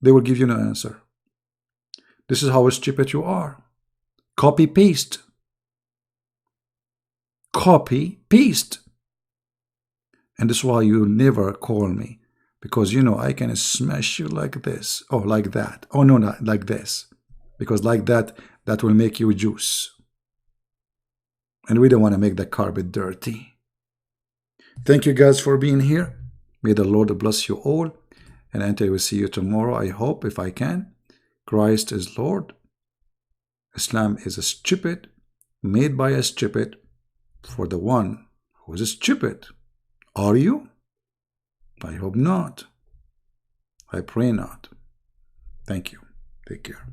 They will give you no answer. This is how stupid you are. Copy paste. Copy paste. And that's why you never call me, because you know I can smash you like this or like that. Oh no, not like this, because like that will make you juice, and we don't want to make the carpet dirty. Thank you guys for being here. May the Lord bless you all, and until we see you tomorrow, I hope, if I can. Christ is Lord. Islam is a stupid, made by a stupid, for the one who is stupid. Are you? I hope not. I pray not. Thank you. Take care.